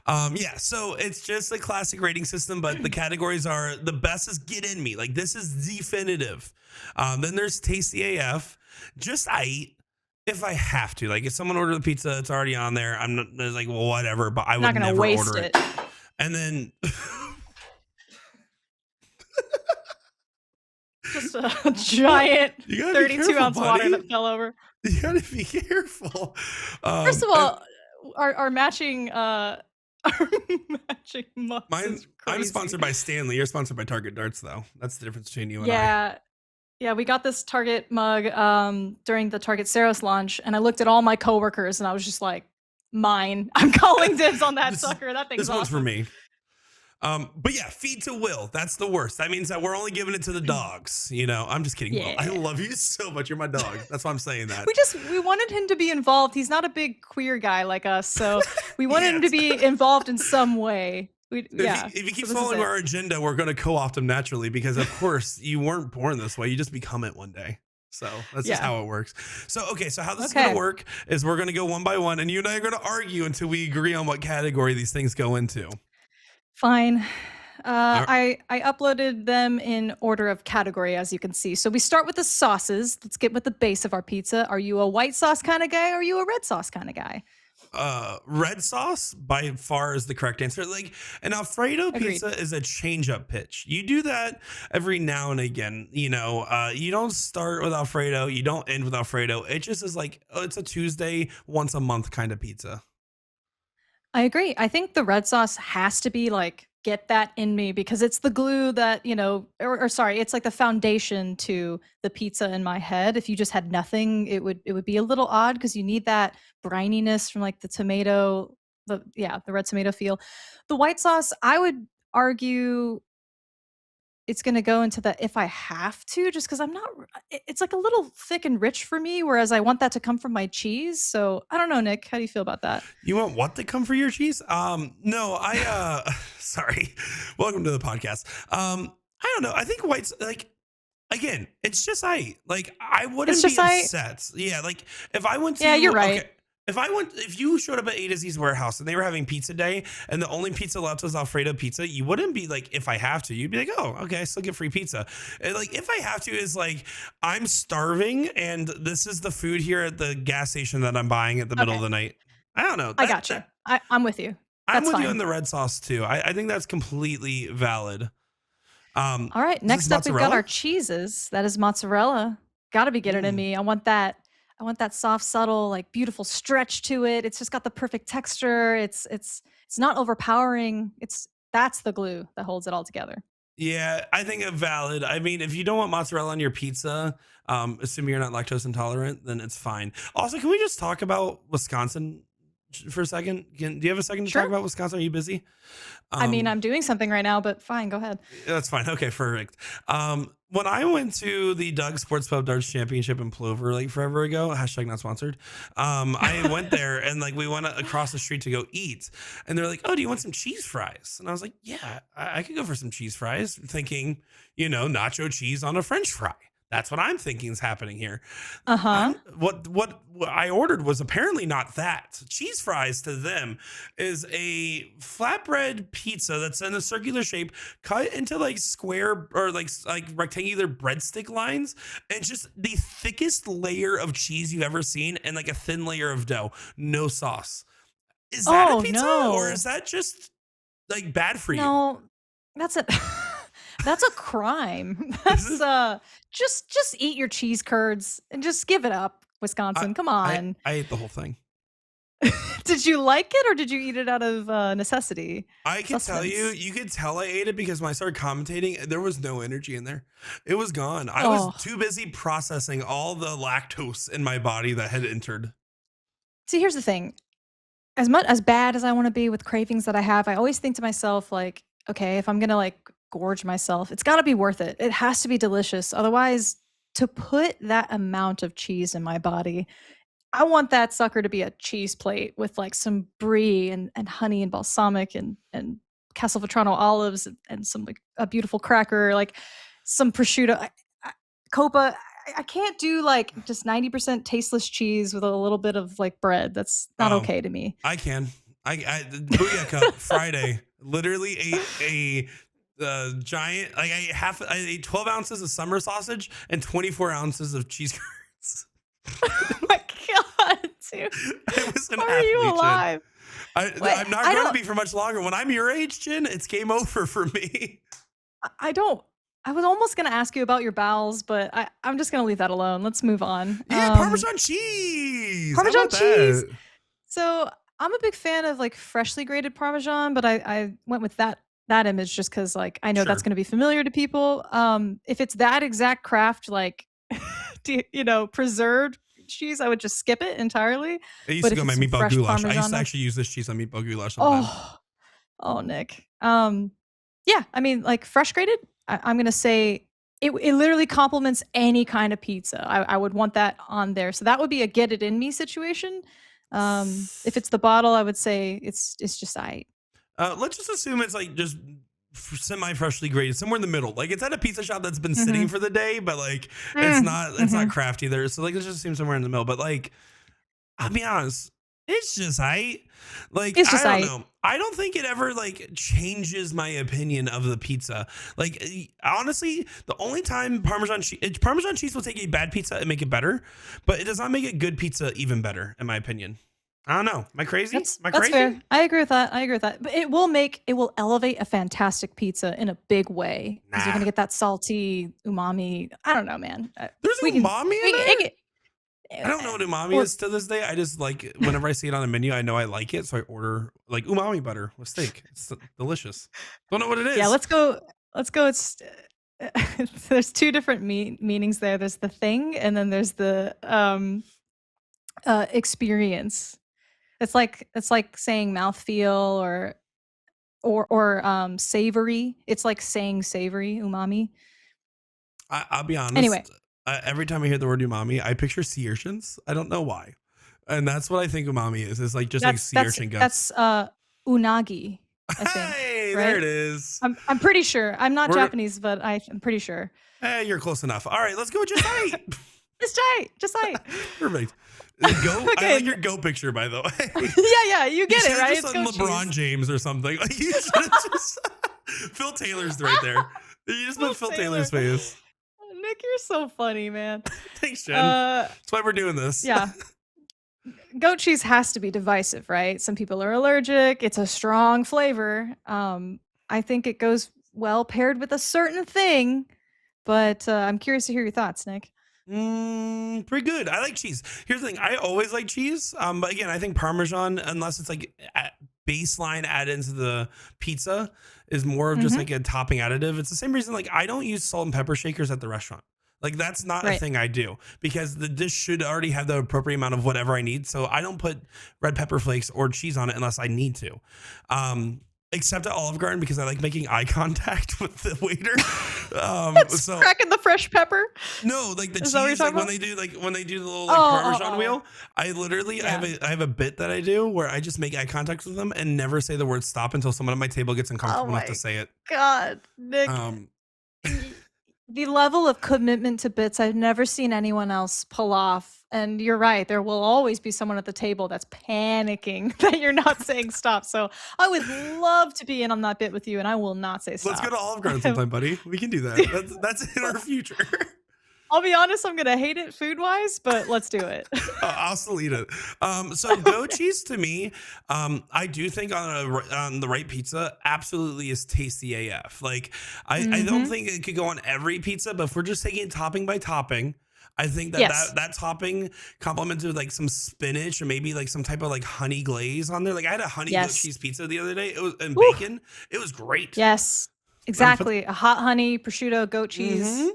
Yeah, so it's just a classic rating system, but the categories are the best is get in me. Like this is definitive. Then there's tasty AF. Just I eat if I have to. Like if someone ordered the pizza, it's already on there. I'm not it's like, well, whatever, but I I'm not would gonna never waste order it. it. And then Just a giant you gotta be 32 careful, ounce water buddy. that fell over. You gotta be careful. First of And all, our matching our matching mugs mine, is I'm crazy. sponsored by Stanley. You're sponsored by Target Darts, though. That's the difference between you and I. Yeah. Yeah, we got this Target mug during the Target Saros launch, and I looked at all my coworkers and I was just like, mine. I'm calling dibs on that This, sucker. That this thing's one's for awesome. me. But yeah, feed to will. That's the worst. That means that we're only giving it to the dogs. You know, I'm just kidding. Will, I Yeah. love you so much. You're my dog. That's why I'm saying that. We wanted him to be involved. He's not a big queer guy like us, so we wanted him to Yes. be involved in some way. Yeah. If he So keeps this is following it. our agenda, we're going to co-opt him naturally because, of course, you weren't born this way. You just become it one day. So that's just Yeah. how it works. So, okay. So how this is going Okay. to work is we're going to go one by one, and you and I are going to argue until we agree on what category these things go into. Fine. All right. I uploaded them in order of category, as you can see. So we start with the sauces. Let's get with the base of our pizza. Are you a white sauce kind of guy? Or are you a red sauce kind of guy? Red sauce by far is the correct answer. Like an Alfredo Agreed. pizza is a change up pitch. You do that every now and again. You know, you don't start with Alfredo, you don't end with Alfredo. It just is like, oh, it's a Tuesday, once a month kind of pizza. I agree. I think the red sauce has to be like get that in me because it's the glue that, or sorry, it's like the foundation to the pizza in my head. If you just had nothing, it would be a little odd because you need that brininess from like the tomato, the red tomato feel. The white sauce, I would argue it's gonna go into the if I have to, just because I'm not. It's like a little thick and rich for me, whereas I want that to come from my cheese. So I don't know, Nick. How do you feel about that? You want what to come for your cheese? No, sorry. Welcome to the podcast. I don't know. I think white's like, again, it's just I wouldn't It's be just I. upset. Yeah, like if I went to Yeah, you're right. okay, if you showed up at A to Z's warehouse and they were having pizza day and the only pizza left was Alfredo pizza, you wouldn't be like, if I have to, you'd be like, oh, okay, I still get free pizza. And like if I have to is like I'm starving and this is the food here at the gas station that I'm buying at the middle of Okay, the night. I don't know. I got you. I'm with you. I'm That's with you on fine. the red sauce too. I think that's completely valid. All right. Is this Next up, we've got our mozzarella? cheeses. That is mozzarella. Got to be getting in Mm. me. I want that. I want that soft, subtle, like beautiful stretch to it. It's just got the perfect texture. It's not overpowering. That's the glue that holds it all together. Yeah, I think it's valid. I mean, if you don't want mozzarella on your pizza, assuming you're not lactose intolerant, then it's fine. Also, can we just talk about Wisconsin for a second? Do you have a second to talk Sure. about Wisconsin? Are you busy? I mean, Um, I'm doing something right now, but fine, go ahead. That's fine. Okay, perfect. When I went to the Doug Sports Pub Darts Championship in Plover like forever ago, hashtag not sponsored. I went there and like we went across the street to go eat, and they're like, "Oh, do you want some cheese fries?" And I was like, "Yeah, I could go for some cheese fries." Thinking, nacho cheese on a French fry. That's what I'm thinking is happening here. Uh huh. What I ordered was apparently not that. Cheese fries to them is a flatbread pizza that's in a circular shape, cut into like square or like rectangular breadstick lines, and just the thickest layer of cheese you've ever seen, and like a thin layer of dough, no sauce. Is that a Oh pizza, or is no, that just like bad for you? no, that's a that's a crime. Is That's it? just eat your cheese curds and just give it up, I Wisconsin. Come I on. I ate the whole thing. Did you like it or did you eat it out of necessity, I can tell you, sustenance? you could tell I ate it because when I started commentating, there was no energy in there. It was gone. I was Oh, too busy processing all the lactose in my body that had entered. see, here's the thing. As bad as I want to be with cravings that I have, I always think to myself, like, okay, if I'm gonna like gorge myself, it's got to be worth it. It has to be delicious. Otherwise, to put that amount of cheese in my body, I want that sucker to be a cheese plate with like some brie and honey and balsamic and Castelvetrano olives and some like a beautiful cracker, like some prosciutto. I, Copa. I can't do like just 90% tasteless cheese with a little bit of like bread. That's not Oh, okay to me. I can. The Booyah Cup Friday literally ate a giant, like I ate 12 ounces of summer sausage and 24 ounces of cheese curds. Oh my god, dude. I was an How are you athlete, Jen. alive? Wait, I'm not I going to don't be for much longer. When I'm your age, Jen, it's game over for me. I don't I was almost gonna ask you about your bowels, but I'm just gonna leave that alone. Let's move on. Yeah, Parmesan cheese. How Parmesan about cheese. that? So I'm a big fan of like freshly grated Parmesan, but I went with that image just because like I know that's Sure. gonna be familiar to people. If it's that exact craft, like preserved cheese, I would just skip it entirely. It used But to if go in it's my some meatball fresh goulash. I used to Parmesan, actually use this cheese on meatball goulash sometimes. oh, oh, Nick. Yeah, I mean, like fresh grated, I'm gonna say it literally complements any kind of pizza. I would want that on there. So that would be a get it in me situation. If it's the bottle, I would say it's just I. Let's just assume it's like just semi-freshly grated, somewhere in the middle. Like it's at a pizza shop that's been sitting Mm-hmm. for the day, but like it's Mm-hmm. not crafty there. So like let's just assume somewhere in the middle. But like I'll be honest, it's just like It's I just don't I. know. I don't think it ever like changes my opinion of the pizza. Like honestly, the only time Parmesan cheese will take a bad pizza and make it better, but it does not make a good pizza even better, in my opinion. I don't know. Am I crazy? Am I That's crazy? fair. I agree with that. I agree with that. But it will elevate a fantastic pizza in a big way because you're Nah. gonna get that salty umami. I don't know, man. There's We can umami in we there? can, I don't know what umami well, is to this day. I just like whenever I see it on a menu, I know I like it, so I order like umami butter with steak. It's delicious. Don't know what it yeah. is. Let's go. Let's go. There's two different meanings there. There's the thing, and then there's the experience. It's like saying mouthfeel or savory. It's like saying savory, umami. I'll be Anyway, honest. Every time I hear the word umami, I picture sea urchins. I don't know why, and that's what I think umami is. It's like just like that's sea that's urchin guts. that's unagi, I think, Hey, there right? it is. I'm pretty sure. I'm not We're Japanese, but I'm pretty sure. hey, you're close enough. All right, let's go with just right. Just right. Perfect. Go. I like Okay. your go picture, by the way. Yeah, you You get should it, have right? just It's done goat LeBron cheese. James or something. Like you should have just Phil Taylor's right there. You just put Phil Taylor. Taylor's face. Nick, you're so funny, man. Thanks, Jen. Uh, That's why we're doing this. yeah. Goat cheese has to be divisive, right? Some people are allergic. It's a strong flavor. I think it goes well paired with a certain thing, but I'm curious to hear your thoughts, Nick. Pretty good. I like cheese. Here's the thing. I always like cheese. But again, I think Parmesan, unless it's like baseline added into the pizza, is more of just Hmm. like a topping additive. It's the same reason like I don't use salt and pepper shakers at the restaurant. Like that's not a Right. thing I do because the dish should already have the appropriate amount of whatever I need. So I don't put red pepper flakes or cheese on it unless I need to. Except at Olive Garden because I like making eye contact with the waiter. It's So cracking the fresh pepper. no, like the Is that what you're cheese, like talking when they do the little like Oh, Parmesan wheel, I literally Yeah. I have a bit that I do where I just make eye contact with them and never say the word stop until someone at my table gets Oh uncomfortable enough to my say it. God, Nick. Um, y- the level of commitment to bits I've never seen anyone else pull off. And you're right, there will always be someone at the table that's panicking that you're not saying stop. So I would love to be in on that bit with you, and I will not say let's go stop. to Olive Garden sometime, buddy. We can do that. That's in our future. I'll be honest, I'm gonna hate it food wise, but let's do it. I'll still eat it. So goat cheese to me, I do think on the right pizza, absolutely is tasty AF. Like I don't Hmm. think it could go on every pizza, but if we're just taking it topping by topping, I think that Yes. that topping complemented with like some spinach or maybe like some type of like honey glaze on there. Like I had a honey goat Yes. cheese pizza the other day. It was and Woo. bacon. It was great. Yes. For Exactly. A hot honey, prosciutto, goat cheese,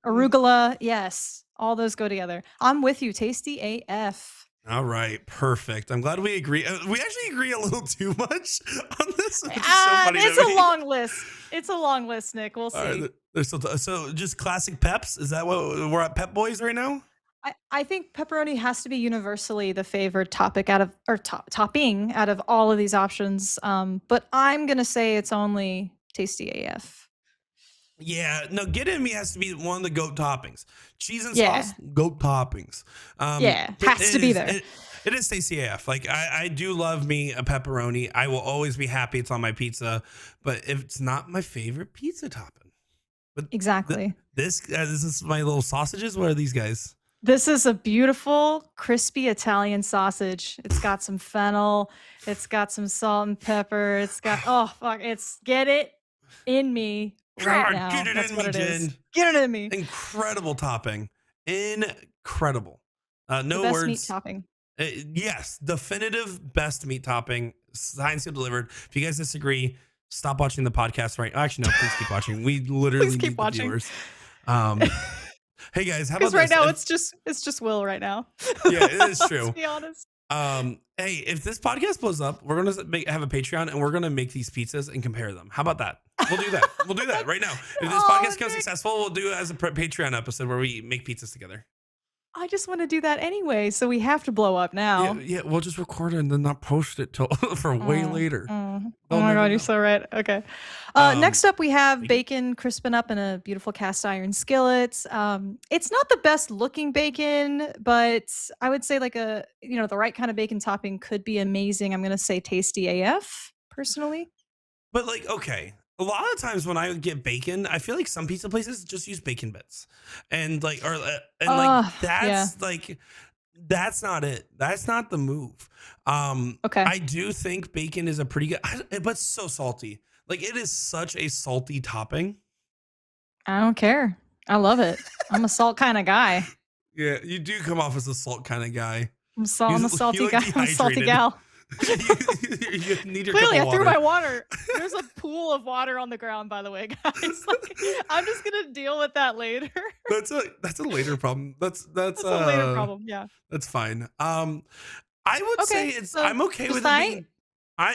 arugula. Yes. All those go together. I'm with you. Tasty AF. All right, perfect. I'm glad we agree. We actually agree a little too much on this, which is so funny It's to a me. long list. It's a long list, Nick. We'll All right, see. there's still so just classic peps. Is that what we're at? Pep Boys right now? I think pepperoni has to be universally the favored topic out of or topping out of all of these options. But I'm gonna say it's only tasty AF. Yeah, no. Get in me has to be one of the goat toppings. Cheese and Yeah. sauce, goat toppings. Yeah, But has to be there. It is tasty AF. Like I do love me a pepperoni. I will always be happy it's on my pizza, but if it's not my favorite pizza topping. But Exactly. this is my little sausages. What are these guys? This is a beautiful, crispy Italian sausage. It's got some fennel. It's got some salt and pepper. It's got oh fuck! It's get it in me right God, now. get it That's in what me, it is. Jen. Get it in me. Incredible topping. Incredible. The No best words. meat topping. Yes, definitive best meat topping. Science Seal delivered. If you guys disagree, stop watching the podcast right. Actually, no, please keep watching. We literally Please keep need watching. the viewers. Hey guys, how about Because right this? now If- it's just Will right now. Yeah, it is true. Let's be honest. Hey, if this podcast blows up, we're gonna have a Patreon and we're gonna make these pizzas and compare them. How about that? We'll do that. We'll do that right now. If this podcast becomes successful, we'll do it as a Patreon episode where we make pizzas together. I just want to do that anyway, so we have to blow up now. Yeah, we'll just record it and then not post it till for way later. Oh my God, you're so right. Okay. Next up, we have bacon crisping up in a beautiful cast iron skillet. It's not the best looking bacon, but I would say like the right kind of bacon topping could be amazing. I'm going to say tasty AF personally. But like, okay. A lot of times when I get bacon, I feel like some pizza places just use bacon bits, and like, that's not it. That's not the move. Okay. I do think bacon is a pretty good, but so salty. Like it is such a salty topping. I don't care. I love it. I'm a salt kind of guy. Yeah, you do come off as a salt kind of guy. I'm a salty guy. I'm a salty gal. You need your Clearly, I threw my water. There's a pool of water on the ground, by the way, guys. Like, I'm just gonna deal with that later. That's a later problem. That's a later problem. Yeah, that's fine. I would say I'm okay with it being. I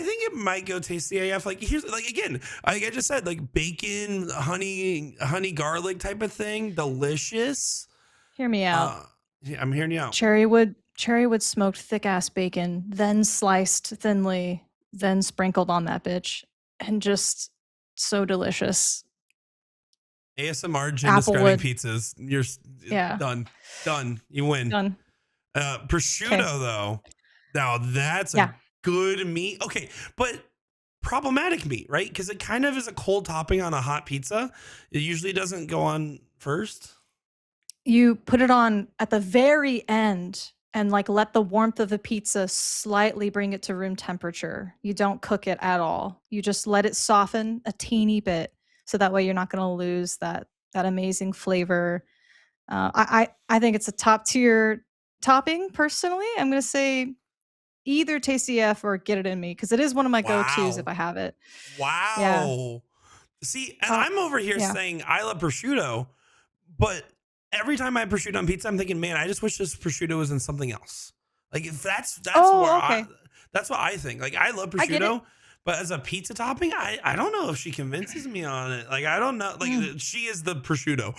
think it might go tasty AF. Like here's like again, like I just said, like bacon, honey garlic type of thing, delicious. Hear me out. Yeah, I'm hearing you out. Cherrywood smoked thick ass bacon, then sliced thinly, then sprinkled on that bitch, and just so delicious. ASMR Jen describing pizzas. You're done. You win. Done. Prosciutto though. Now that's a good meat. Okay, but problematic meat, right? Because it kind of is a cold topping on a hot pizza. It usually doesn't go on first. You put it on at the very end and like let the warmth of the pizza slightly bring it to room temperature. You don't cook it at all. You just let it soften a teeny bit, so that way you're not going to lose that amazing flavor. I think it's a top tier topping. Personally, I'm going to say either Tasty F or Get It In Me, because it is one of my go-tos if I have it. Wow. Yeah. See, and I'm over here saying I love prosciutto, but every time I have prosciutto on pizza, I'm thinking, man, I just wish this prosciutto was in something else. Like if that's that's what I think. Like I love prosciutto, but as a pizza topping, I don't know if she convinces me on it. Like I don't know. Like she is the prosciutto.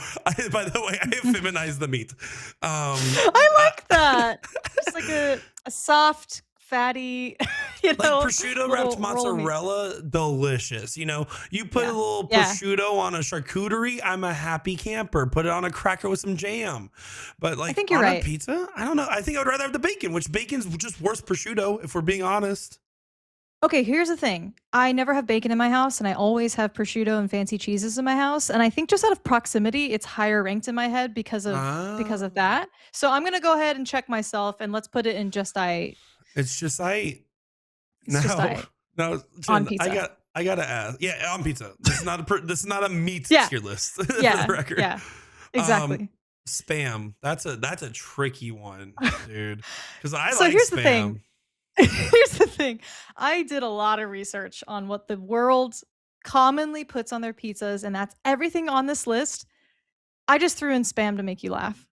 By the way, I have feminized the meat. I like that. It's like a soft, fatty, like prosciutto wrapped mozzarella, delicious. You know, you put a little prosciutto on a charcuterie, I'm a happy camper. Put it on a cracker with some jam. But like I think you're on right. a pizza, I don't know. I think I would rather have the bacon, which bacon's just worse prosciutto, if we're being honest. Okay, here's the thing. I never have bacon in my house, and I always have prosciutto and fancy cheeses in my house. And I think just out of proximity, it's higher ranked in my head because of that. So I'm gonna go ahead and check myself, and let's put it in just I. It's just I. No, Jen, on pizza. I gotta ask. Yeah, on pizza. This is not a meat tier list. For the record. Yeah, exactly. Spam. That's a tricky one, dude. Because I so like here's spam. The thing. Here's the thing. I did a lot of research on what the world commonly puts on their pizzas, and that's everything on this list. I just threw in spam to make you laugh.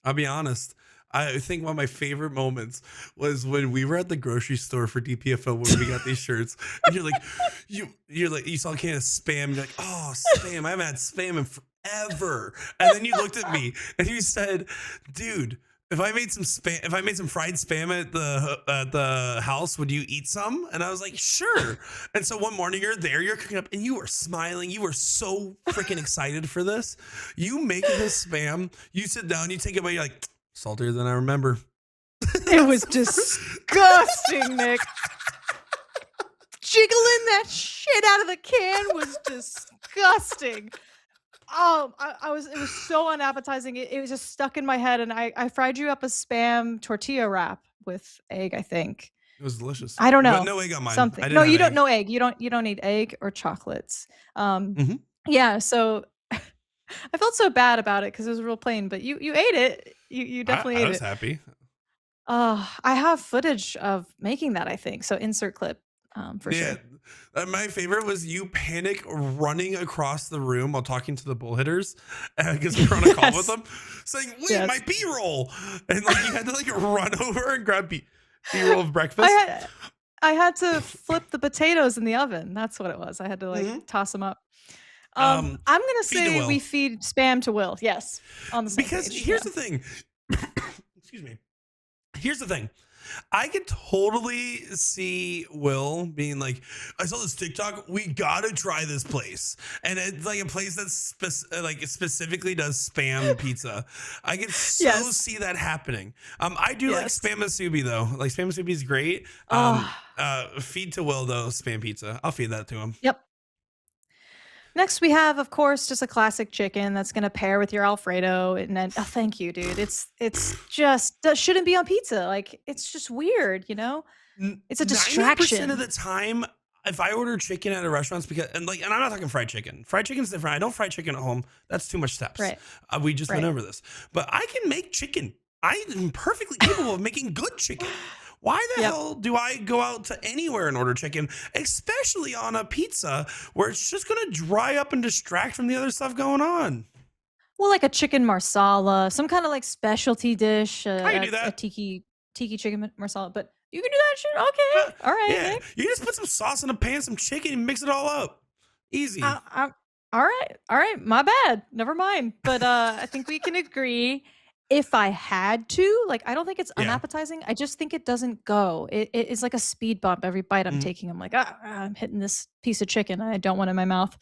I'll be honest. I think one of my favorite moments was when we were at the grocery store for DPFO when we got these shirts, and you're like, you saw a can of spam, you're like, oh, spam, I haven't had spam in forever. And then you looked at me and you said, dude, if I made some fried spam at the house, would you eat some? And I was like, sure. And so one morning you're cooking up and you were smiling. You were so freaking excited for this. You make this spam, you sit down, you take it away, you're like, saltier than I remember. It was disgusting, Nick. Jiggling that shit out of the can was disgusting. It was so unappetizing. It was just stuck in my head, and I fried you up a spam tortilla wrap with egg, I think. It was delicious. I don't know. But no egg on mine. Something. No, you don't know egg. You don't need egg or chocolates. Yeah, so I felt so bad about it because it was real plain, but you ate it. You definitely ate it. I was happy. I have footage of making that, I think. So insert clip for sure. My favorite was you panic running across the room while talking to the bull hitters because we were on a call with them, saying, "Wait, my B-roll!" And like you had to like run over and grab B-roll of breakfast. I had to flip the potatoes in the oven. That's what it was. I had to like Mhm. toss them up. Um, I'm gonna feed to say we Will. feed spam to Will. Yes, on the same Because page. here's Yeah. the thing. Excuse me. Here's the thing. I could totally see Will being like, I saw this TikTok. We gotta try this place, and it's like a place that like specifically does spam pizza. I could so Yes. see that happening. I do like Yes. spam musubi though. Like spam musubi is great. Oh, Feed to Will though spam pizza. I'll feed that to him. yep. Next, we have, of course, just a classic chicken that's gonna pair with your Alfredo. And then, oh, thank you, dude. It's just that shouldn't be on pizza. Like, it's just weird, you know? It's a 90% of distraction. the time, if I order chicken at a restaurant, it's because and I'm not talking fried chicken. Fried chicken's different. I don't fry chicken at home. That's too much steps. Right. We just went Right. over this, but I can make chicken. I am perfectly capable of making good chicken. Why the Yep. hell do I go out to anywhere and order chicken, especially on a pizza where it's just going to dry up and distract from the other stuff going on? Well, like a chicken marsala, some kind of like specialty dish, I can do a that. tiki chicken marsala. But you can do that shit. Uh, Okay. All right, yeah, Nick. you just put some sauce in a pan, some chicken, and mix it all up. Easy. All right. All right. My bad. Never mind. But I think we can agree. If I had to, like, I don't think it's Yeah. unappetizing. I just think it doesn't go. It is like a speed bump every bite I'm Mhm. taking. I'm like, I'm hitting this piece of chicken I don't want in my mouth.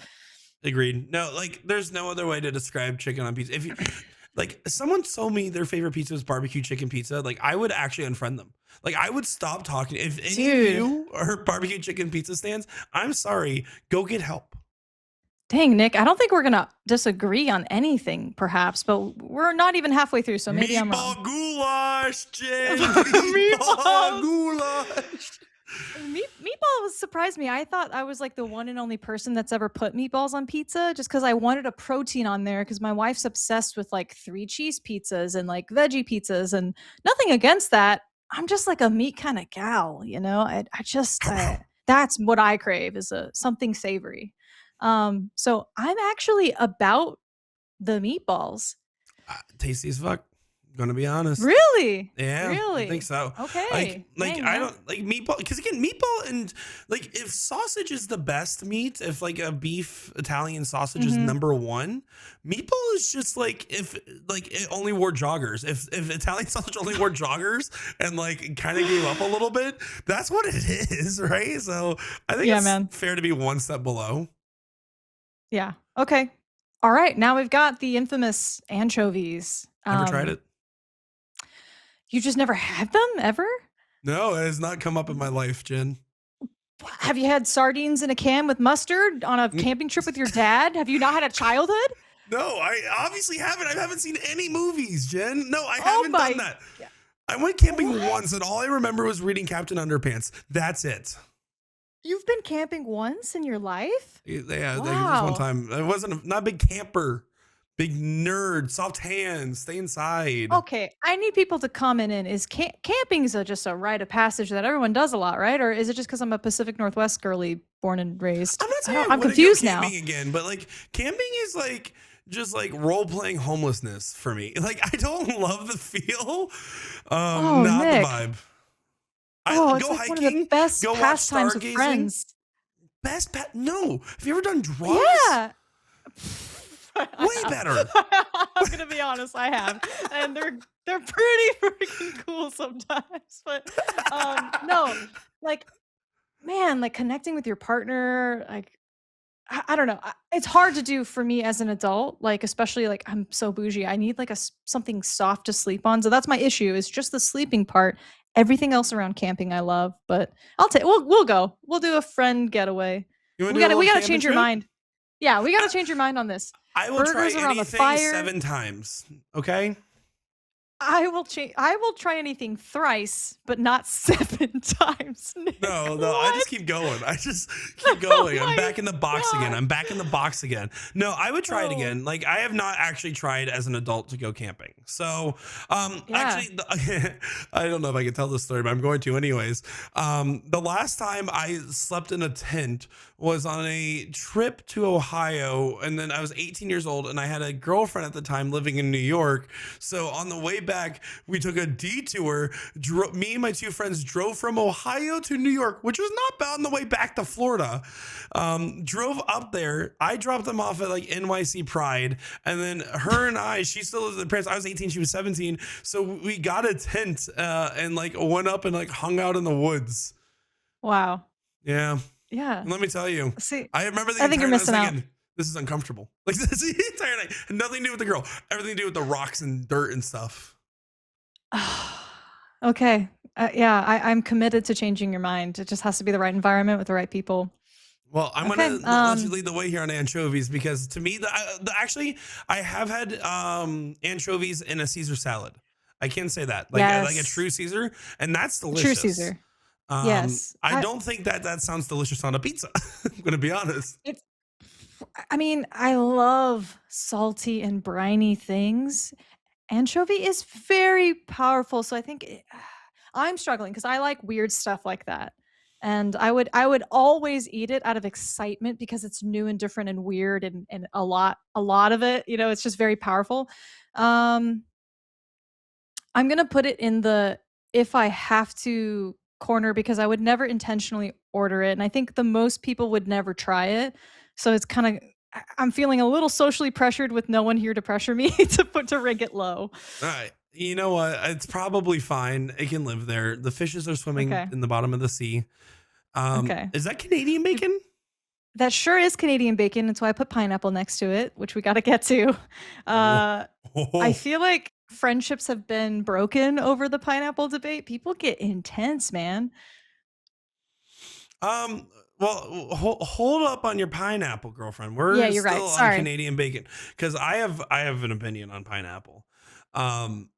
Agreed. No, like there's no other way to describe chicken on pizza. If you like someone told me their favorite pizza was barbecue chicken pizza, like I would actually unfriend them. Like I would stop talking. If any of Dude. you are barbecue chicken pizza stands, I'm sorry, go get help. Dang, Nick, I don't think we're going to disagree on anything, perhaps, but we're not even halfway through, so maybe I'm wrong. Meatball goulash, Jen. Meatballs. Meatball goulash. Meatball surprised me. I thought I was like the one and only person that's ever put meatballs on pizza just because I wanted a protein on there because my wife's obsessed with like 3 cheese pizzas and like veggie pizzas and nothing against that. I'm just like a meat kind of gal, you know? That's what I crave is something savory. So I'm actually about the meatballs. Tasty as fuck. Gonna be honest. Really? Yeah, Really? I think so. Okay. Like Dang, I man. don't like meatball because again, meatball and like if sausage is the best meat, if like a beef Italian sausage is Mhm. number one, meatball is just like if like it only wore joggers. If Italian sausage only wore joggers and like kind of gave up a little bit, that's what it is, right? So I think Yeah, it's man. fair to be one step below. Yeah. Okay. All right. Now we've got the infamous anchovies. Never tried it. You just never had them ever? No, it has not come up in my life, Jen. Have you had sardines in a can with mustard on a camping trip with your dad? Have you not had a childhood? No, I obviously haven't. I haven't seen any movies, Jen. No, I Oh haven't my done that. God. I went camping What? once, and all I remember was reading Captain Underpants. That's it. You've been camping once in your life? Yeah, like, just Wow. one time. I wasn't not a big camper, big nerd, soft hands, stay inside. Okay, I need people to comment in. Is camping is just a rite of passage that everyone does a lot, right? Or is it just because I'm a Pacific Northwest girly, born and raised? I'm not saying I'm I wouldn't confused go now. camping again, but like camping is like just like role playing homelessness for me. Like I don't love the feel, Oh, not Nick. the vibe. Oh, it's go like one hiking, of the best go watch pastimes with stargazing. friends. Best pet? No. Have you ever done drugs? Yeah. Way better. I'm gonna be honest, I have, and they're pretty freaking cool sometimes. But no, like, man, like connecting with your partner, like I don't know, it's hard to do for me as an adult. Like, especially like I'm so bougie, I need like something soft to sleep on. So that's my issue is just the sleeping part. Everything else around camping, I love, but I'll take. We'll go. We'll do a friend getaway. You wanna We do a gotta little change camping your trip? mind. Yeah, we gotta change your mind on this. I will try Burgers around the anything fire. 7 times. Okay. I will change. I will try anything thrice, but not 7 times. Nick. No, I What? just keep going. I just keep going. Oh I'm my back in the box again. God. I'm back in the box again. No, I would try it Oh. again. Like I have not actually tried as an adult to go camping. So, Yeah. actually, I don't know if I can tell this story, but I'm going to anyways. The last time I slept in a tent was on a trip to Ohio, and then I was 18 years old, and I had a girlfriend at the time living in New York. So on the way back back, we took a detour. Me and my two friends drove from Ohio to New York, which was not bad on the way back to Florida. Drove up there. I dropped them off at like NYC Pride. And then her and she still lives with her parents. I was 18, she was 17. So we got a tent and like went up and like hung out in the woods. Wow. Yeah. Yeah. And let me tell you, See, I remember I think you're missing out. this is uncomfortable. Like this the entire night. Nothing to do with the girl. Everything to do with the rocks and dirt and stuff. Okay. Yeah, I'm committed to changing your mind. It just has to be the right environment with the right people. Well, I'm Okay. gonna let you lead the way here on anchovies because to me, actually, I have had anchovies in a Caesar salad. I can say that, like a Yes. true Caesar, and that's delicious. True Caesar. Yes. I don't think that sounds delicious on a pizza. I'm gonna be honest. It's, I mean, I love salty and briny things. Anchovy is very powerful, so I think I'm struggling because I like weird stuff like that. And I would always eat it out of excitement because it's new and different and weird and a lot of it, it's just very powerful. Um I'm gonna put it in the if I have to corner because I would never intentionally order it, and I think the most people would never try it. So it's kind of I'm feeling a little socially pressured with no one here to pressure me to rank it low. All right. You know what? It's probably fine. It can live there. The fishes are swimming Okay. in the bottom of the sea. Okay. Is that Canadian bacon? That sure is Canadian bacon. That's why I put pineapple next to it, which we got to get to. I Oh. feel like friendships have been broken over the pineapple debate. People get intense, man. Well, hold up on your pineapple, girlfriend. Yeah, We're you're right. still on Sorry. Canadian bacon because I have an opinion on pineapple. Um,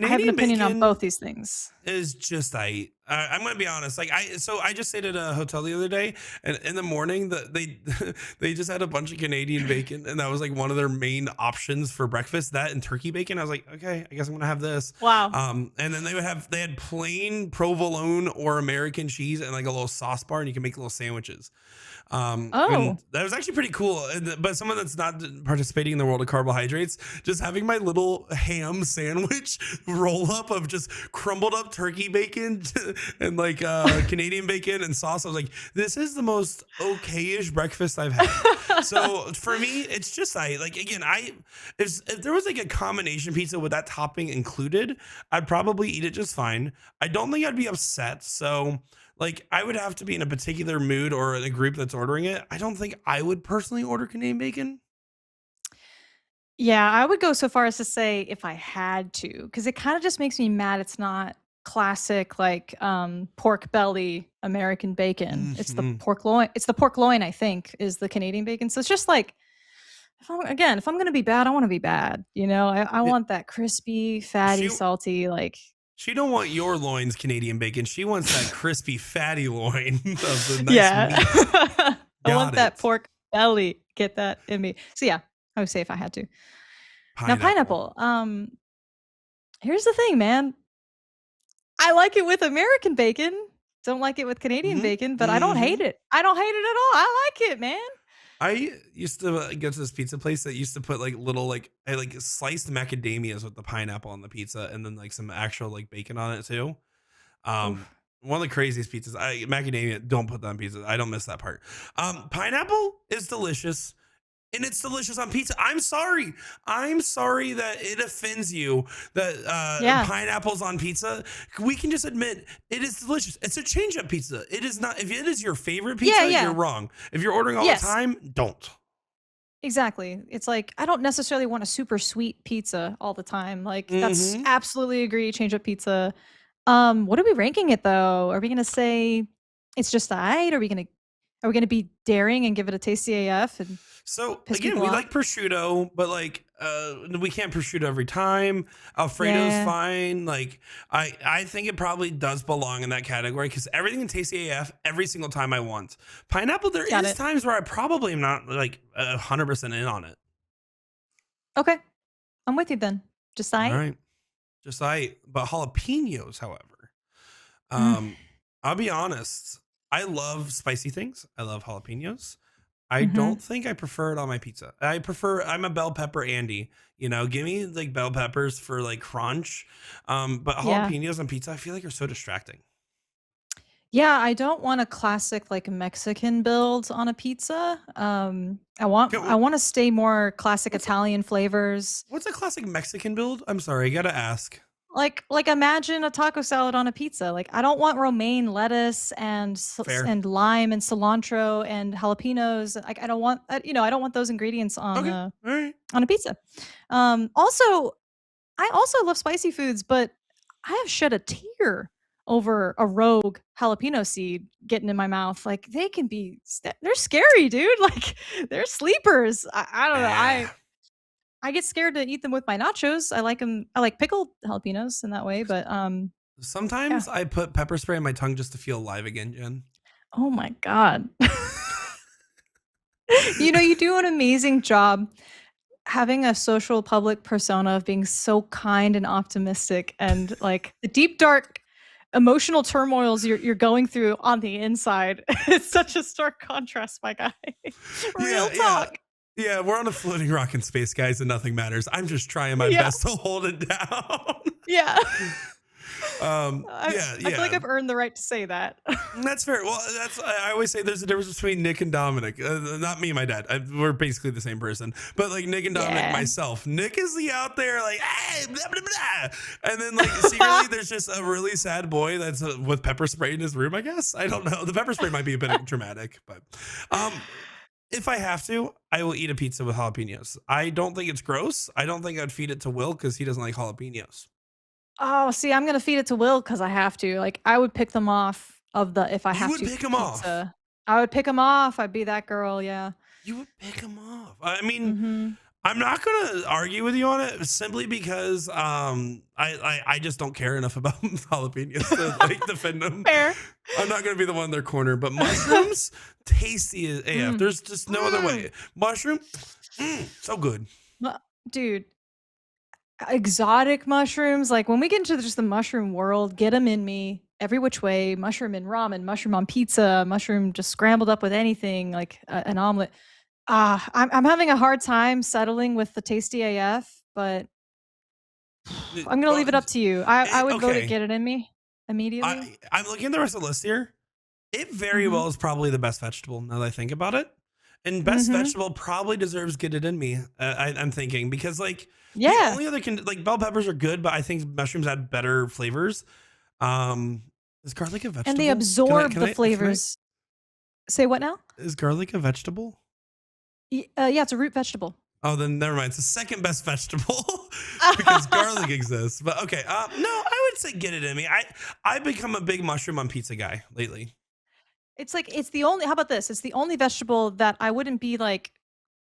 I have an Canadian opinion on bacon both these things. is just I'm gonna be honest. Like I just stayed at a hotel the other day, and in the morning they they just had a bunch of Canadian bacon, and that was like one of their main options for breakfast. That and turkey bacon. I was like, okay, I guess I'm gonna have this. Wow. And then they had plain provolone or American cheese and like a little sauce bar, and you can make little sandwiches. And Oh. that was actually pretty cool. But someone that's not participating in the world of carbohydrates, just having my little ham sandwich roll up of just crumbled up turkey bacon and like Canadian bacon and sauce. I was like, this is the most okay-ish breakfast I've had. So for me, it's just again, if there was like a combination pizza with that topping included, I'd probably eat it just fine. I don't think I'd be upset. So like I would have to be in a particular mood or in a group that's ordering it. I don't think I would personally order Canadian bacon. Yeah, I would go so far as to say if I had to, because it kind of just makes me mad it's not classic like pork belly American bacon. It's the Mhm. pork loin. It's the pork loin, I think, is the Canadian bacon. So it's just like if I'm gonna be bad, I want to be bad. I Yeah, want that crispy, fatty, She salty, like she don't want your loins Canadian bacon. She wants that crispy fatty loin of the nice yeah. meat. I want Got that it. pork belly. Get that in me. So yeah, I would say if I had to. Now Pineapple. pineapple. Here's the thing, man. I like it with American bacon. Don't like it with Canadian hmm bacon, but I don't hate hmm it. I don't hate it at all. I like it, man. I used to go to this pizza place that used to put like little like sliced macadamias with the pineapple on the pizza and then like some actual like bacon on it too. Um, Oof. one of the craziest pizzas. Macadamia, don't put that on pizza. I don't miss that part. Pineapple is delicious. And it's delicious on pizza. I'm sorry. I'm sorry that it offends you that Yeah. pineapple's on pizza. We can just admit it is delicious. It's a change up pizza. It is not. If it is your favorite Yeah, pizza, you're yeah. wrong. If you're ordering all the Yes. time, don't. Exactly. It's like I don't necessarily want a super sweet pizza all the time. Like that's hmm absolutely agree. Change up pizza. What are we ranking it though? Are we gonna say it's just alright? Are we gonna be daring and give it a tasty AF and So piss again, people we off? like prosciutto, but like we can't prosciutto every time. Alfredo's Yeah. fine. Like I think it probably does belong in that category because everything in tasty AF every single time I want. Pineapple, there Got is it. times where I probably am not like 100% in on it. Okay. I'm with you then. Just All alright? right, but jalapenos, however, Mm. I'll be honest. I love spicy things. I love jalapenos. I Mhm. don't think I prefer it on my pizza. I'm a bell pepper Andy. Give me like bell peppers for like crunch. But Yeah. jalapenos on pizza, I feel like are so distracting. Yeah, I don't want a classic, like, Mexican build on a pizza. I want Okay, I wanna stay more classic What's Italian flavors. what's a classic Mexican build? I'm sorry, I gotta ask. Like, imagine a taco salad on a pizza. Like, I don't want romaine lettuce and Fair. and lime and cilantro and jalapenos. Like, I don't want I don't want those ingredients Okay. All right. on a pizza. Also, I also love spicy foods, but I have shed a tear over a rogue jalapeno seed getting in my mouth. Like, they can be they're scary, dude. Like, they're sleepers. I don't know. Yeah. I get scared to eat them with my nachos. I like them. I like pickled jalapenos in that way, but yeah. Sometimes I put pepper spray on my tongue just to feel alive again, Jen. Oh my god. You do an amazing job having a social public persona of being so kind and optimistic, and like the deep dark emotional turmoils you're going through on the inside. It's such a stark contrast, my guy. Yeah, Real yeah. talk. Yeah, we're on a floating rock in space, guys, and nothing matters. I'm just trying my Yeah. best to hold it down. Yeah. Yeah, I feel like yeah. I've earned the right to say that. That's fair. Well, I always say there's a difference between Nick and Dominic. Not me and my dad. We're basically the same person. But like Nick and Dominic, Yeah. myself. Nick is the out there like, hey, blah, blah, blah. And then like secretly there's just a really sad boy that's with pepper spray in his room, I guess. I don't know. The pepper spray might be a bit dramatic, but um, if I have to, I will eat a pizza with jalapenos. I don't think it's gross. I don't think I'd feed it to Will because he doesn't like jalapenos. Oh, see, I'm gonna feed it to Will because I have to. Like, I would pick them off of the if I You have would to pick him off. pizza. I would pick them off. I'd be that girl. Yeah. You would pick him off. I mean, Hmm. I'm not gonna argue with you on it simply because I just don't care enough about jalapenos to like defend them. Fair. I'm not gonna be the one in their corner, but mushrooms, tasty as AF. Mm. There's just no other way. Mushroom, so good. Mu- Dude, exotic mushrooms. Like, when we get into just the mushroom world, get them in me every which way. Mushroom in ramen, mushroom on pizza, mushroom just scrambled up with anything, like an omelet. I'm having a hard time settling with the tasty AF, but I'm gonna Well, leave it up to you. I would vote it okay. get it in me immediately. I'm looking at the rest of the list here. It very Mhm. well is probably the best vegetable now that I think about it. And best Mhm. vegetable probably deserves get it in me. I'm thinking because like the Yeah, only other like bell peppers are good, but I think mushrooms add better flavors. Um, is garlic a and they vegetable? absorb the Can I? flavors. Say what now? Is garlic a vegetable? Yeah, it's a root vegetable. Oh, then never mind. It's the second best vegetable because garlic exists. But okay, no, I would say get it in me. I become a big mushroom on pizza guy lately. It's like it's the only how about this? It's the only vegetable that I wouldn't be like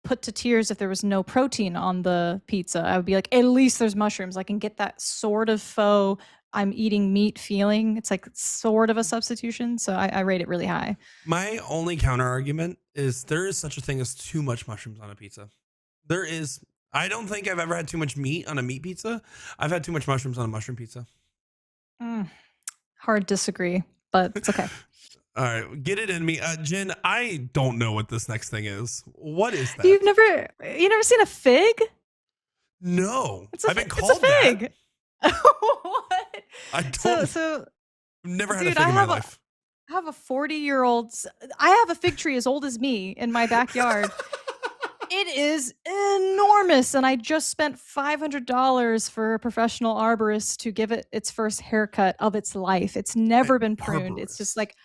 put to tears if there was no protein on the pizza. I would be like, at least there's mushrooms. I can get that sort of faux I'm eating meat feeling. It's like sort of a substitution. So I rate it really high. My only counter argument is there is such a thing as too much mushrooms on a pizza. There is. I don't think I've ever had too much meat on a meat pizza. I've had too much mushrooms on a mushroom pizza. Mm, hard disagree, but it's okay. All right, get it in me, Jen. I don't know what this next thing is. What is that? You never seen a fig? No, It's a I've been it's a called that. fig. What? I don't. So I've never had a dude, fig in my life. I have a 40-year-old. I have a fig tree as old as me in my backyard. It is enormous, and I just spent $500 for a professional arborist to give it its first haircut of its life. It's never been pruned. It's just Arborist. like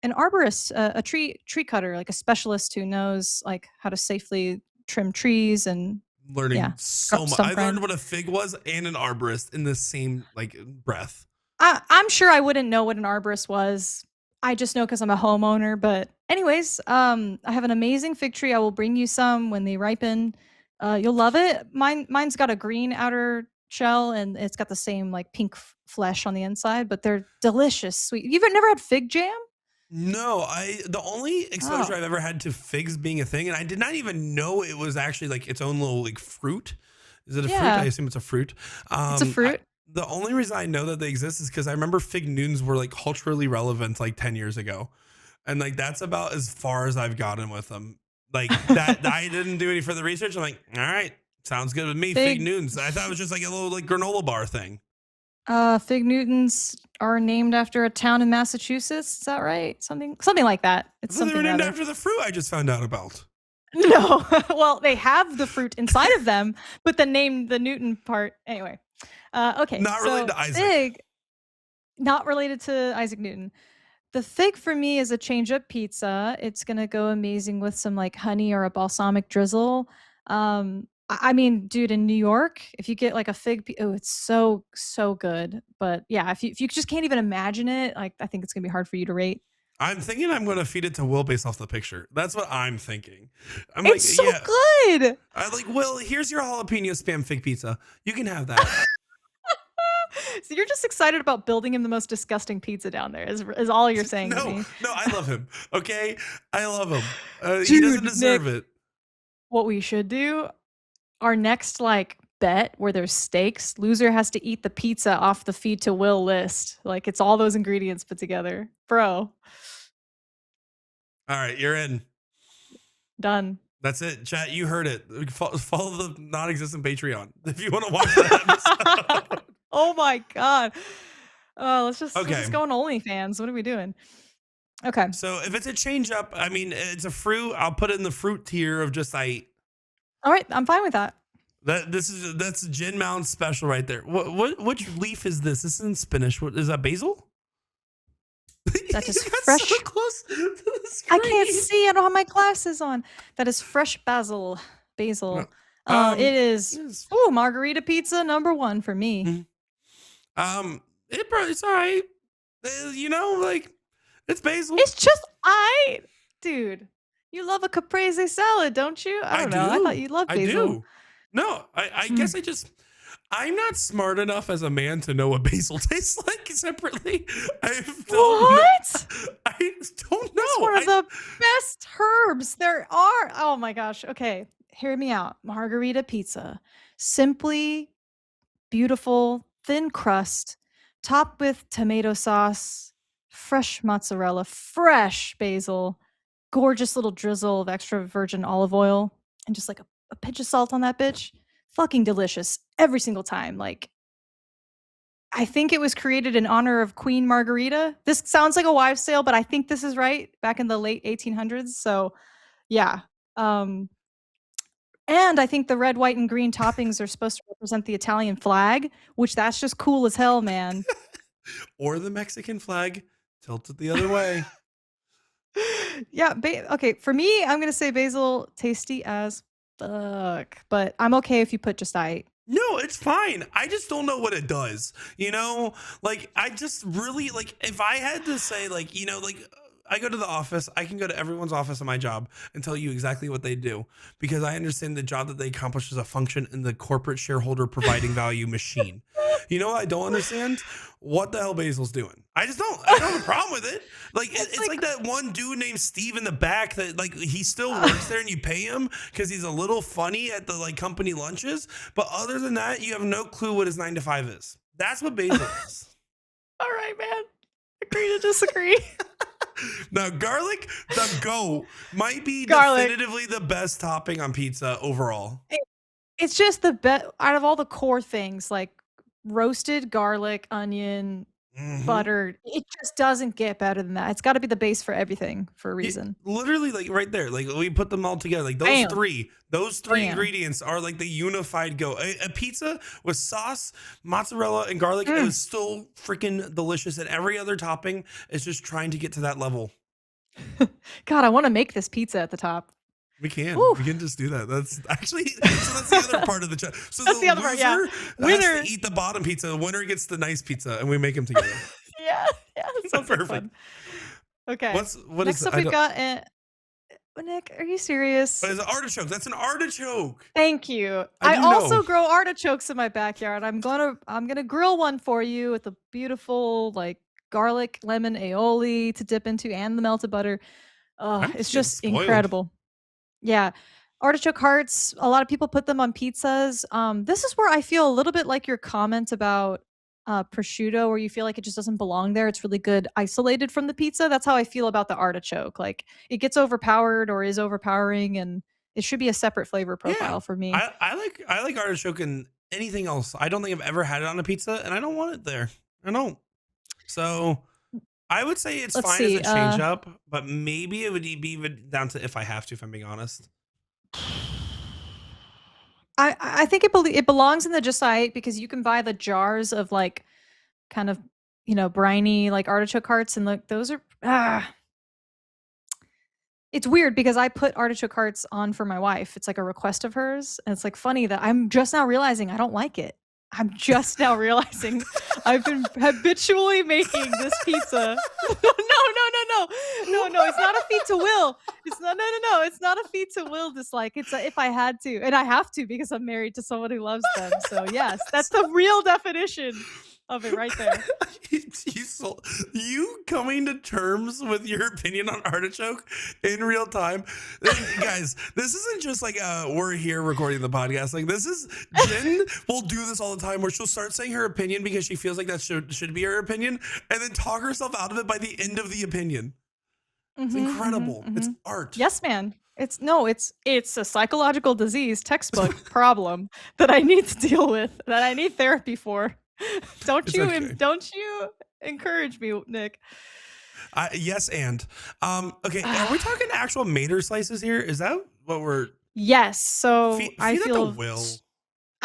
an arborist, a tree cutter, like a specialist who knows like how to safely trim trees and Learning yeah, so much. stump I grind. learned what a fig was and an arborist in the same like breath. I'm sure I wouldn't know what an arborist was. I just know because I'm a homeowner. But anyways, I have an amazing fig tree. I will bring you some when they ripen. You'll love it. Mine's got a green outer shell and it's got the same like pink flesh on the inside, but they're delicious, sweet. You've never had fig jam? No, the only exposure Oh, I've ever had to figs being a thing, and I did not even know it was actually like its own little like fruit. Is it a fruit? I yeah, assume it's a fruit. it's a fruit. The only reason I know that they exist is because I remember fig noons were like culturally relevant like 10 years ago. And like that's about as far as I've gotten with them. Like that, I didn't do any further research. I'm like, all right, sounds good with me. Fig Newtons. I thought it was just like a little like granola bar thing. Fig Newtons are named after a town in Massachusetts. Is that right? Something like that. It's I thought they something were named rather. after the fruit I just found out about. No, well, they have the fruit inside of them, but the Newton part. Anyway, okay. Not related to Isaac. Fig, not related to Isaac Newton. The fig for me is a change-up pizza. It's gonna go amazing with some like honey or a balsamic drizzle. I mean, dude, in New York, if you get like a fig, oh, it's so good. But yeah, if you just can't even imagine it, like I think it's gonna be hard for you to rate. I'm thinking I'm going to feed it to Will based off the picture. That's what I'm thinking. I'm It's like, so good. I like, Will, here's your jalapeno spam fig pizza. You can have that. So you're just excited about building him the most disgusting pizza down there, is all you're saying to me. No, I love him. Okay, I love him. He Dude, doesn't deserve Nick, it. what we should do, our next like bet where there's stakes, loser has to eat the pizza off the feed to Will list. Like it's all those ingredients put together. Bro. All right, you're in. Done. That's it. Chat, you heard it. Follow the non-existent Patreon if you want to watch that episode. Oh my God. Let's just Okay. go on OnlyFans. What are we doing? Okay. So if it's a change up, I mean, it's a fruit. I'll put it in the fruit tier of just I eat. All right. I'm fine with that. That's Jen Mounds special right there. Which leaf is this? This isn't spinach. What is that? Basil? That is You got fresh. so close to the I screen. can't see. I don't have my glasses on. That is fresh basil. No. It is. Yes. Ooh, margarita pizza #1 for me. It's all right. You know, like it's basil. It's just dude. You love a caprese salad, don't you? I don't know. I thought you loved basil. I do. No, I guess I'm not smart enough as a man to know what basil tastes like separately. I don't know. It's one of the best herbs there are. Oh my gosh. Okay, hear me out. Margarita pizza. Simply beautiful, thin crust, topped with tomato sauce, fresh mozzarella, fresh basil, gorgeous little drizzle of extra virgin olive oil, and just like a pinch of salt on that bitch. Fucking delicious every single time. Like, I think it was created in honor of Queen Margarita. This sounds like a wives' tale, but I think this is right, back in the late 1800s. So, yeah. And I think the red, white, and green toppings are supposed to represent the Italian flag, which that's just cool as hell, man. Or the Mexican flag tilted the other way. Yeah. Okay. For me, I'm going to say basil, tasty as fuck, but I'm okay if you put just No, it's fine. I just don't know what it does. You know, like I just really like if I had to say like, you know, like I go to the office, I can go to everyone's office in my job and tell you exactly what they do because I understand the job that they accomplish is a function in the corporate shareholder providing value machine. You know what I don't understand? What the hell Basil's doing? I don't have a problem with it. Like it's like that one dude named Steve in the back that like he still works there and you pay him because he's a little funny at the like company lunches. But other than that, you have no clue what his 9 to 5 is. That's what Basil is. All right, man. Agree to disagree. Now, garlic, the goat, might be definitively the best topping on pizza overall. It's just the best out of all the core things, like roasted garlic, onion, butter. It just doesn't get better than that. It's got to be the base for everything for a reason. Literally, like right there, like we put them all together. Like those three ingredients are like the unified go. A pizza with sauce, mozzarella, and garlic is still freaking delicious. And every other topping is just trying to get to that level. God, I want to make this pizza at the top. We can. Oof. We can just do that. That's actually that's the other part of the chat. So that's the other part. Yeah, winner has to eat the bottom pizza. The winner gets the nice pizza, and we make them together. yeah, that sounds perfect. Like fun. Okay. What next is up? We've got Nick. Are you serious? But it's an artichoke. That's an artichoke. Thank you. I also grow artichokes in my backyard. I'm gonna grill one for you with the beautiful like garlic lemon aioli to dip into and the melted butter. It's just incredible. Yeah. Artichoke hearts, a lot of people put them on pizzas. This is where I feel a little bit like your comment about prosciutto, where you feel like it just doesn't belong there. It's really good isolated from the pizza. That's how I feel about the artichoke. Like it gets overpowered or is overpowering, and it should be a separate flavor Yeah, profile for me. I like artichoke and anything else. I don't think I've ever had it on a pizza, and I don't want it there. I don't. So I would say it's Let's fine as see. a change up, but maybe it would be even down to if I have to, if I'm being honest. I think it belongs in the just I ate, because you can buy the jars of like kind of, briny like artichoke hearts, and like those are it's weird because I put artichoke hearts on for my wife. It's like a request of hers, and it's like funny that I'm just now realizing I don't like it. I'm just now realizing I've been habitually making this pizza. No. It's not a feat to will. It's not. No. It's not a feat to will dislike. It's if I had to, and I have to because I'm married to someone who loves them. So yes, that's the real definition of it right there. You coming to terms with your opinion on artichoke in real time. Guys, this isn't just like we're here recording the podcast. Like this is Jen will do this all the time, where she'll start saying her opinion because she feels like that should be her opinion, and then talk herself out of it by the end of the opinion. It's incredible. It's art. Yes, man. It's a psychological disease textbook problem that I need to deal with, that I need therapy for. Don't you encourage me, Nick? Yes, and okay. Are we talking actual mater slices here? Is that what we're? Yes. So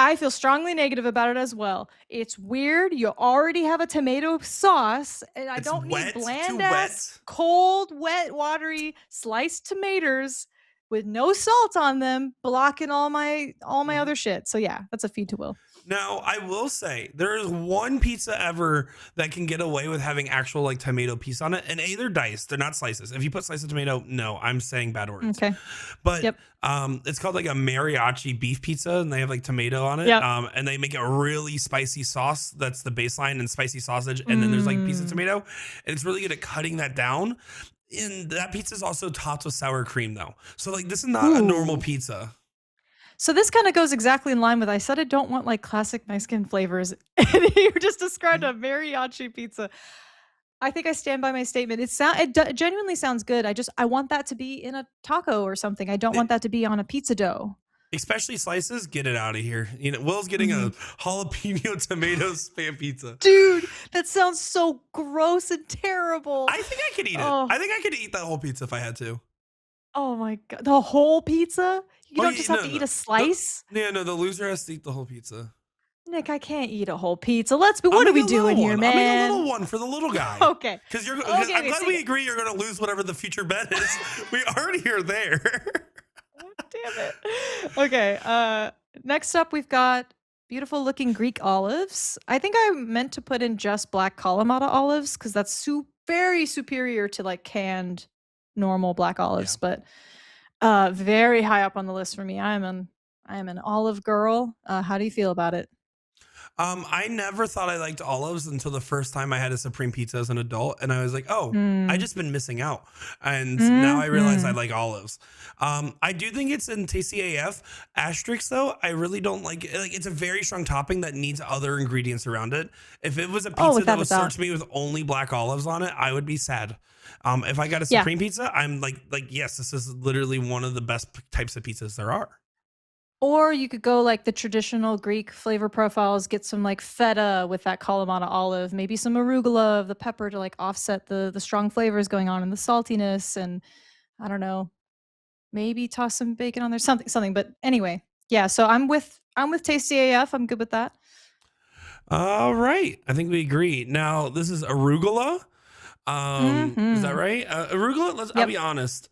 I feel strongly negative about it as well. It's weird. You already have a tomato sauce, and I don't need bland ass, cold, wet, watery sliced tomatoes with no salt on them, blocking all my other shit. So yeah, that's a feed to will. Now, I will say there is one pizza ever that can get away with having actual like tomato piece on it, and they're diced. They're not slices. If you put slice of tomato, no, I'm saying bad words. Okay. But it's called like a mariachi beef pizza, and they have like tomato on it. And they make a really spicy sauce that's the baseline, and spicy sausage, and then there's like a piece of tomato, and it's really good at cutting that down. And that pizza is also topped with sour cream though. So like this is not a normal pizza. So this kind of goes exactly in line with, I said I don't want like classic Mexican flavors, and you just described a mariachi pizza. I think I stand by my statement. It genuinely sounds good. I want that to be in a taco or something. I don't want that to be on a pizza dough. Especially slices, get it out of here. You know, Will's getting a jalapeno tomato spam pizza. Dude, that sounds so gross and terrible. I think I could eat it. I think I could eat that whole pizza if I had to. Oh my God. The whole pizza? You don't just have to eat a slice? The loser has to eat the whole pizza. Nick, I can't eat a whole pizza. What are we doing here, man? I'll make a little one for the little guy. Okay. Because I'm glad we agree you're going to lose whatever the future bet is. We already are there. Damn it. Okay. Next up, we've got beautiful looking Greek olives. I think I meant to put in just black Kalamata olives because that's very superior to like canned normal black olives, but very high up on the list for me. I am an olive girl. How do you feel about it? I never thought I liked olives until the first time I had a Supreme Pizza as an adult, and I was like, "Oh, I just been missing out." And now I realize I like olives. I do think it's in tasty AF. Asterisk though, I really don't like it. Like it's a very strong topping that needs other ingredients around it. If it was a pizza that was served to me with only black olives on it, I would be sad. If I got a Supreme Pizza, I'm like yes, this is literally one of the best types of pizzas there are. Or you could go like the traditional Greek flavor profiles, get some like feta with that Kalamata olive, maybe some arugula of the pepper to like offset the strong flavors going on and the saltiness, and I don't know, maybe toss some bacon on there, something. But anyway, yeah. So I'm with Tasty AF. I'm good with that. All right, I think we agree. Now this is arugula. Is that right? Arugula. I'll be honest.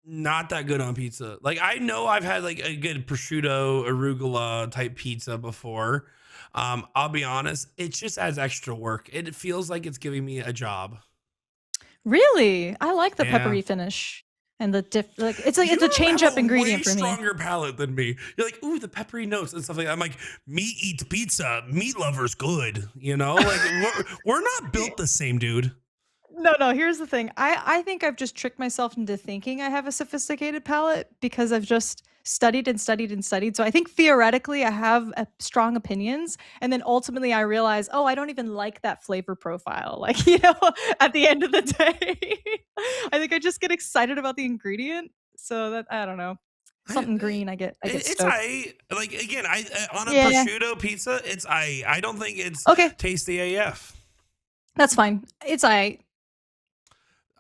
Not that good on pizza. Like I know I've had like a good prosciutto arugula type pizza before. I'll be honest, it just adds extra work. It feels like it's giving me a job. Really? I like the peppery finish and the it's a change up ingredient for me. Stronger palate than me. You're like, ooh, the peppery notes and stuff like that. I'm like, meat eats pizza. Meat lover's good. You know, like we're not built the same, dude. No. Here's the thing. I think I've just tricked myself into thinking I have a sophisticated palate because I've just studied and studied and studied. So I think theoretically I have strong opinions, and then ultimately I realize, oh, I don't even like that flavor profile. Like, at the end of the day, I think I just get excited about the ingredient. So that I don't know, something green. I get It's stoked. like again, on a Yeah. prosciutto pizza, it's I don't think it's Okay, tasty AF. that's fine. It's I.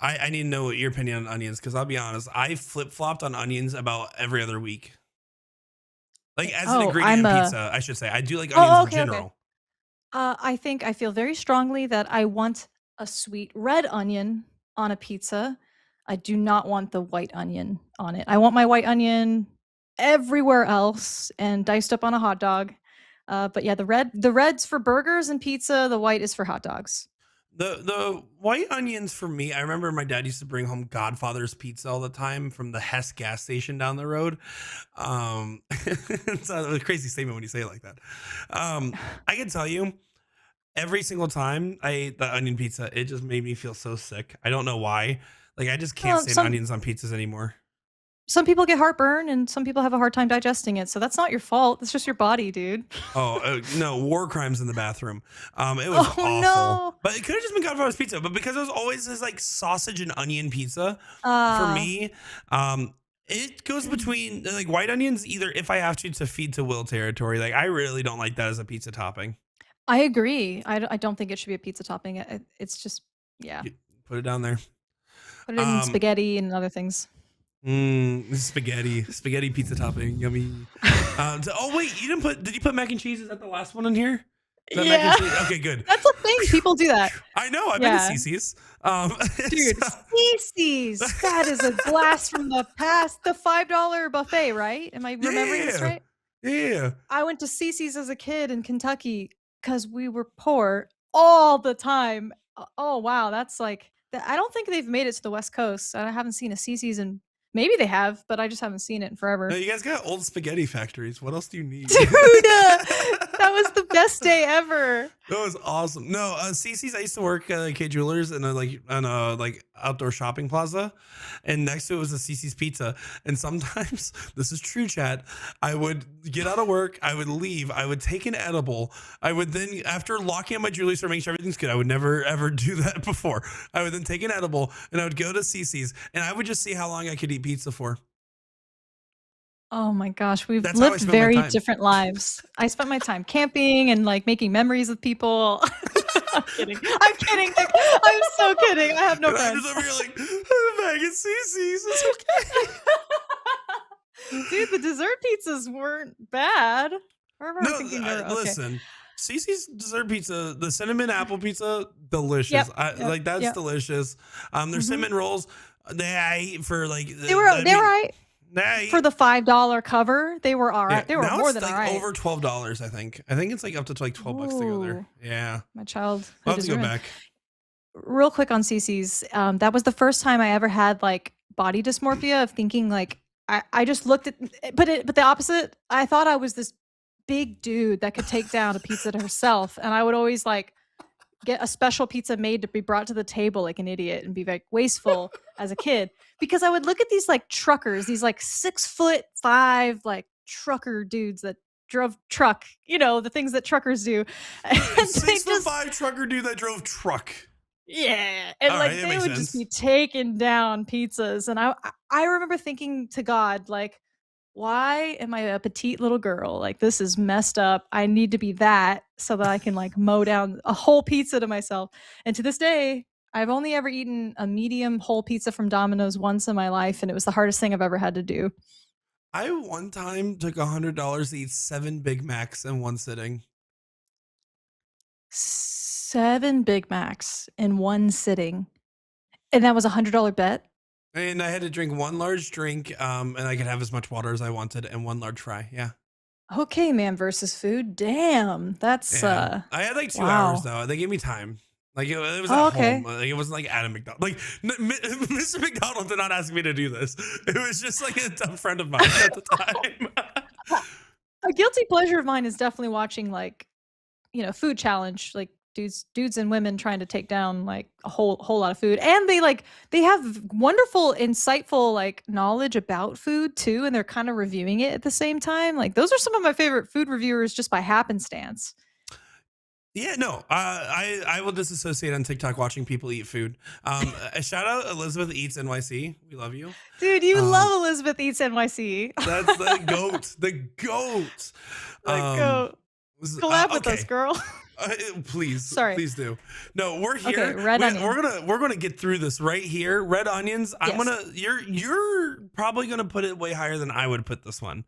I need to know what your opinion on onions, because I'll be honest, I flip flopped on onions about every other week. Like as an Oh, ingredient I'm in a. pizza, I should say. I do like onions Oh, in okay, okay. general. I think I feel very strongly that I want a sweet red onion on a pizza. I do not want the white onion on it. I want my white onion everywhere else and diced up on a hot dog. But yeah, the red's for burgers and pizza. The white is for hot dogs. The white onions for me, I remember my dad used to bring home Godfather's pizza all the time from the Hess gas station down the road. It's a crazy statement when you say it like that. I can tell you, every single time I ate the onion pizza, it just made me feel so sick. I don't know why. Like I just can't Well, stand some onions on pizzas anymore. some people get heartburn and some people have a hard time digesting it. So that's not your fault. It's just your body, dude. Oh no, war crimes in the bathroom. It was Oh awful, no. but it could have just been Godfather's pizza. But because it was always this like sausage and onion pizza, for Uh me, it goes between like white onions. Either if I have to feed to Will territory, like I really don't like that as a pizza topping. I agree. I don't think it should be a pizza topping. It's just, yeah. Put it down there. Put it in Um, spaghetti and other things. spaghetti pizza topping, yummy. Oh wait, you didn't put? Did you put mac and cheese? Is that the last one in here? Is that mac and Yeah. cheese? Okay, good. That's a thing. People do that. I know. I've been to Yeah. CC's. Dude, Cece's. That is a blast from the past. The $5 buffet, right? Am I remembering this Yeah, right? yeah. I went to Cece's as a kid in Kentucky because we were poor all the time. Oh, wow. That's like, I don't think they've made it to the West Coast. I haven't seen a Cece's and maybe they have, but I just haven't seen it in No, forever. you guys got old spaghetti factories. What else do you need? Dude, that was the best day ever. That was awesome. No, CC's. I used to work at K Jewelers in a like outdoor shopping plaza, and next to it was a CC's Pizza. And sometimes this is true, chat. I would get out of work, I would leave, I would take an edible. I would then, after locking up my jewelry store, making sure everything's good. I would never ever do that before. I would then take an edible, and I would go to CC's, and I would just see how long I could eat pizza for. Oh my gosh, we've That's how I lived spent my very time. different lives. I spent my time camping and like making memories with people. I'm kidding. I'm kidding. Nick. I'm so kidding. I have no And I'm friends. just over here like, I'm back at CC's. It's okay. Dude, the dessert pizzas weren't bad. I remember No, thinking they were okay. listen. Cece's dessert pizza, the cinnamon apple pizza, delicious. Yep. Like that's Yep. delicious. Their Mhm. cinnamon rolls, I eat for like They were all right for the $5 cover. They were all right. They were now more it's than like all right. over $12. I think it's like up to like $12 to go there. Ooh, Yeah, my childhood I'll have is to go ruined. back. Real quick on CC's, that was the first time I ever had like body dysmorphia of thinking like I just looked at but the opposite. I thought I was this big dude that could take down a pizza to herself, and I would always like get a special pizza made to be brought to the table like an idiot and be like wasteful as a kid because I would look at these like truckers, these like 6'5" like trucker dudes that drove truck, the things that truckers do, and they Six foot just five trucker dude that drove truck. yeah, and All like right, that they makes would just be sense. taking down pizzas, and I remember thinking to God like, why am I a petite little girl? Like this is messed up. I need to be that so that I can like mow down a whole pizza to myself. And to this day, I've only ever eaten a medium whole pizza from Domino's once in my life, and it was the hardest thing I've ever had to do. I one time took $100 to eat 7 Big Macs in one sitting. 7 Big Macs in one sitting, and that was $100 bet. And I had to drink one large drink, and I could have as much water as I wanted, and one large fry. Yeah, Okay, man versus food. Damn, that's yeah. I had like 2 wow. hours though. They gave me time. Like it was Oh, at okay. home. Like it wasn't like at a McDonald's. Like Mr. McDonald did not ask me to do this. It was just like a dumb friend of mine at the time. A guilty pleasure of mine is definitely watching like, food challenge, like dudes and women trying to take down like a whole lot of food, and they have wonderful, insightful like knowledge about food too, and they're kind of reviewing it at the same time. Like those are some of my favorite food reviewers just by happenstance. Yeah, no, I will disassociate on TikTok watching people eat food. A shout out Elizabeth Eats NYC. We love you. Dude, you love Elizabeth Eats NYC. That's the goat. The goat. Go collab with us, girl. Please, Sorry. please do. No, we're here. Okay, red onion. We're gonna get through this right here. Red onions. I'm Yes. gonna. You're probably gonna put it way higher than I would put this one.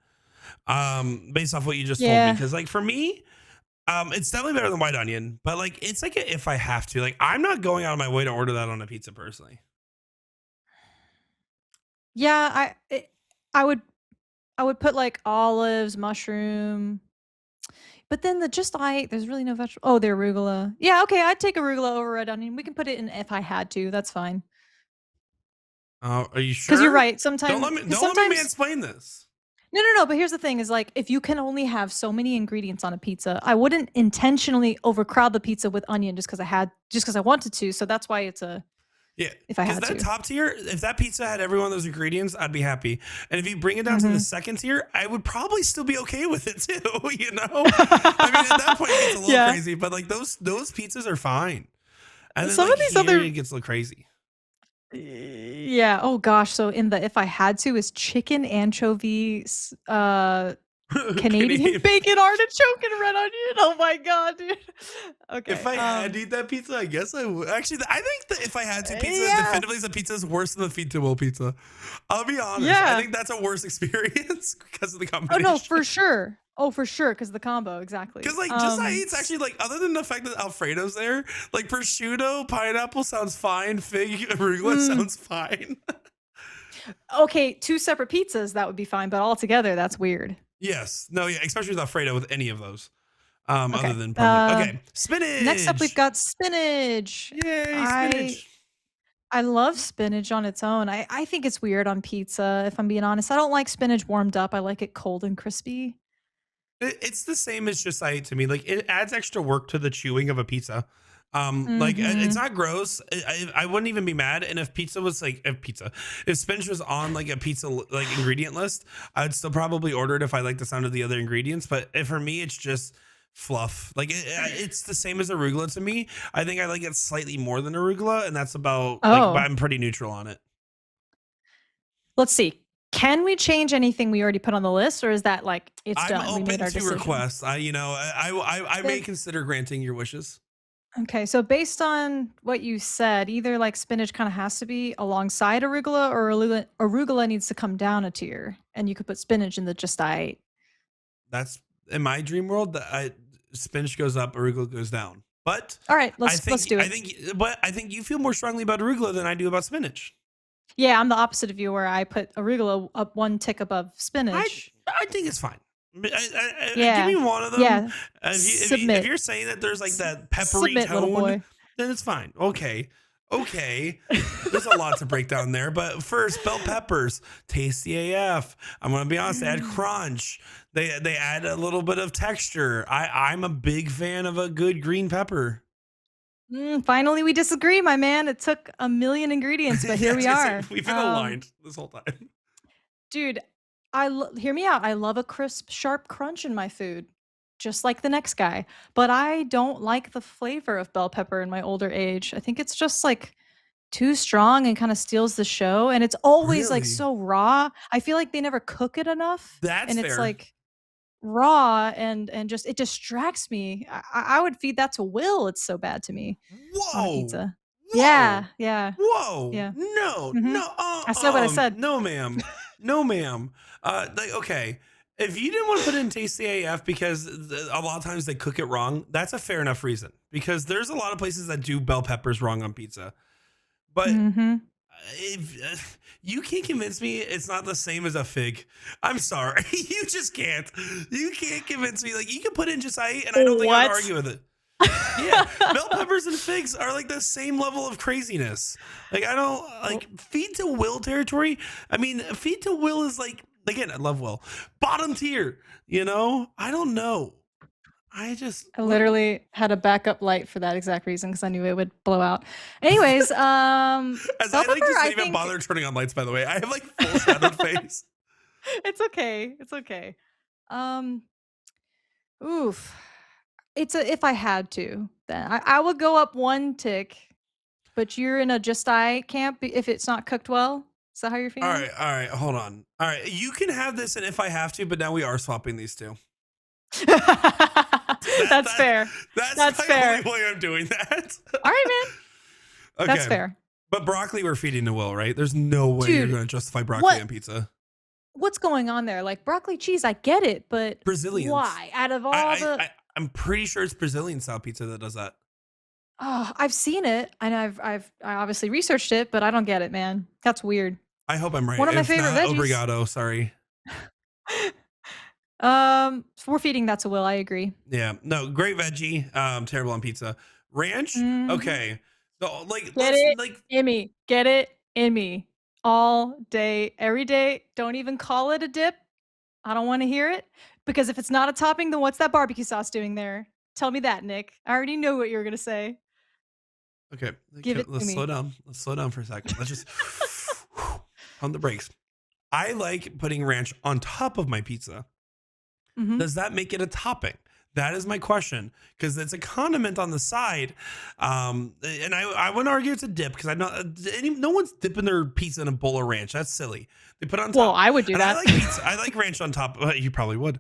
Based off what you just told me, because like for me, it's definitely better than white onion, but like it's like if I have to, like I'm not going out of my way to order that on a pizza personally. Yeah, I would put like olives, mushroom, but then there's really no vegetable. Oh, the arugula. Yeah, okay, I'd take arugula over red onion. We can put it in if I had to. That's fine. Are you sure? Because you're right. Sometimes Don't let me mansplain this. No. But here's the thing: is like if you can only have so many ingredients on a pizza, I wouldn't intentionally overcrowd the pizza with onion just because I wanted to. So that's why it's a. Yeah, if I had that to. Top tier, if that pizza had every one of those ingredients, I'd be happy. And if you bring it down to the second tier, I would probably still be okay with it too. You know, I mean, at that point it gets a little crazy, but like those pizzas are fine. And then, some of these other it gets a little crazy. Yeah. Oh gosh. So in the if I had to is chicken anchovy, Canadian bacon artichoke and red onion. Oh my god, dude. Okay. If I had to eat that pizza, I guess I would. Actually, I think that if I had to, pizza definitively is a pizza is worse than the Feed to Will pizza. I'll be honest. Yeah. I think that's a worse experience because of the combination. Oh no, for sure. Oh, for sure, because the combo, exactly. Because like just I eat's actually like other than the fact that Alfredo's there, like prosciutto, pineapple sounds fine, fig, arugula sounds fine. Okay, 2 separate pizzas, that would be fine, but all together, that's weird. Yes. No, yeah, especially with Alfredo with any of those. Other than okay. Spinach. Next up we've got spinach. Yay, spinach. I love spinach on its own. I think it's weird on pizza, if I'm being honest. I don't like spinach warmed up. I like it cold and crispy. It's the same as just to me. Like it adds extra work to the chewing of a pizza. Like it's not gross. I wouldn't even be mad. And if pizza was like if spinach was on like a pizza like ingredient list, I'd still probably order it if I like the sound of the other ingredients. But for me, it's just fluff. Like it's the same as arugula to me. I think I like it slightly more than arugula, and that's about but I'm pretty neutral on it. Let's see. Can we change anything we already put on the list, or is that like it's done? I'm open to requests. I may consider granting your wishes. Okay, so based on what you said, either like spinach kind of has to be alongside arugula, or arugula needs to come down a tier, and you could put spinach in the just I. That's in my dream world. That spinach goes up, arugula goes down. But all right, let's do it. I think you feel more strongly about arugula than I do about spinach. Yeah, I'm the opposite of you, where I put arugula up 1 tick above spinach. I think it's fine. Give me one of them. Yeah. If you're saying that there's like that peppery tone, then it's fine. Okay. There's a lot to break down there. But first, bell peppers, tasty AF. I'm gonna be honest, they add crunch. They add a little bit of texture. I'm a big fan of a good green pepper. Finally, we disagree, my man. It took a million ingredients, but here we are. We've been aligned this whole time. Dude, hear me out. I love a crisp, sharp crunch in my food, just like the next guy. But I don't like the flavor of bell pepper in my older age. I think it's just like too strong and kind of steals the show. And it's always like so raw. I feel like they never cook it enough. That's fair. It's like raw and just it distracts me. I would feed that to Will. It's so bad to me. Whoa. On a pizza. Whoa. Yeah. Whoa. Yeah. No. I said what I said. No, ma'am. No, ma'am. Okay. If you didn't want to put it in tasty AF because a lot of times they cook it wrong, that's a fair enough reason. Because there's a lot of places that do bell peppers wrong on pizza. But if you can't convince me it's not the same as a fig. I'm sorry. You just can't. You can't convince me. Like you can put in just and I don't think I'd argue with it. Yeah, bell peppers and figs are like the same level of craziness. Like I don't like Feed to Will territory. I mean, Feed to Will is like, again, I love Will, bottom tier. You know, I don't know. I literally had a backup light for that exact reason because I knew it would blow out. Anyways, As bell I like pepper, just I not even think bother turning on lights, by the way. I have like full shadowed face. it's okay. It's okay. Um, oof. It's a if I had to, then I would go up one tick, but you're in a just I camp if it's not cooked well. Is that how you're All feeling? right, all right, hold on. All right, you can have this, and if I have to, but now we are swapping these two. That That's that fair. that's That's my fair. only way I'm doing that. All right, man. That's Okay, fair. but broccoli we're feeding to Will, right? There's no way you're Dude, going to justify broccoli what on pizza. what's going on there? Like broccoli cheese, I get it, but Brazilians. why? Out of I, all I, the I I'm pretty sure it's Brazilian style pizza that does that. oh, I've seen it and I obviously researched it, but I don't get it, man. That's weird. I hope I'm right. One of my If favorite not, veggies. obrigado. Sorry. We're feeding that to Will. I agree. Yeah, no, great veggie. Terrible on pizza. Ranch. Mhm. Okay. So like, Get let's it like. in me. Get it in me. All day, every day. Don't even call it a dip. I don't want to hear it because if it's not a topping, then what's that barbecue sauce doing there? Tell me that, Nick. I already know what you were gonna say. Okay, Give it to let's slow me. down. Let's slow down for a second. Let's just on the brakes. I like putting ranch on top of my pizza. Mhm. Does that make it a topping? That is my question because it's a condiment on the side, and I wouldn't argue it's a dip because no one's dipping their pizza in a bowl of ranch. That's silly. They put it on Well, top, I would do and I that. like pizza. I like ranch on top. You probably would.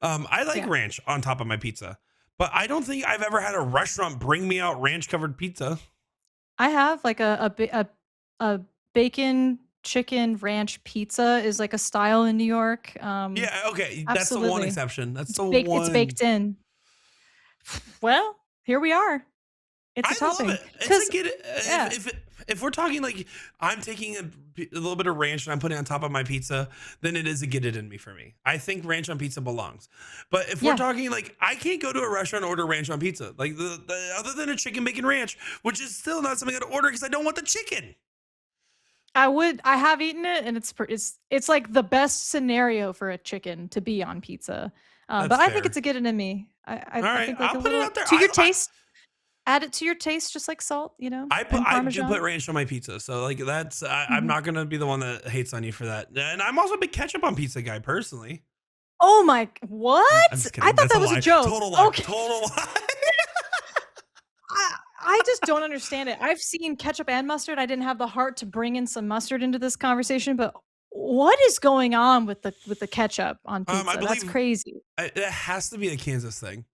I like Yeah. ranch on top of my pizza, but I don't think I've ever had a restaurant bring me out ranch covered pizza. I have like a bacon chicken ranch pizza is like a style in New York. Yeah, okay, that's the one Absolutely. exception. That's the It's one. baked in. Well, here we are. It's a I love topping. it. It's Cause like yeah. if we're talking like I'm taking a little bit of ranch and I'm putting it on top of my pizza, then it is a get it in me for me. I think ranch on pizza belongs. But if we're Yeah. talking like I can't go to a restaurant and order ranch on pizza, like the other than a chicken bacon ranch, which is still not something I'd order because I don't want the chicken. I have eaten it and it's like the best scenario for a chicken to be on pizza. That's But I think fair. it's a get it in me. All I right, think like I'll a put it little out there. to your taste. Add it to your taste, just like salt, and I do put Parmesan. ranch on my pizza, so like I'm Mhm. not gonna be the one that hates on you for that. And I'm also a big ketchup on pizza guy personally. Oh my I'm what? just I kidding. thought That's a that was a lie. joke. Total lie. Okay. Total lie. I just don't understand it. I've seen ketchup and mustard. I didn't have the heart to bring in some mustard into this conversation, but what is going on with the ketchup on I pizza? That's believe crazy. it has to be a Kansas thing.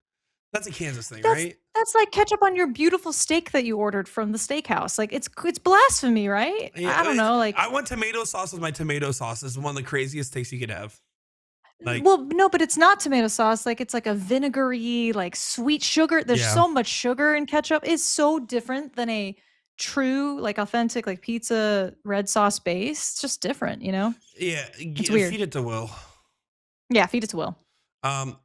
That's a Kansas thing, That's right? that's like ketchup on your beautiful steak that you ordered from the steakhouse. Like it's blasphemy, right? Yeah, I don't know. Like I want tomato sauce with my tomato sauce. Is one of the craziest tastes you could have. Like, well, no, but it's not tomato sauce. Like it's like a vinegary, like sweet sugar. There's yeah, so much sugar in ketchup. It's so different than a true, like authentic, like pizza red sauce base. It's just different. yeah. It's weird. Feed it to Will. Yeah, feed it to Will. Um,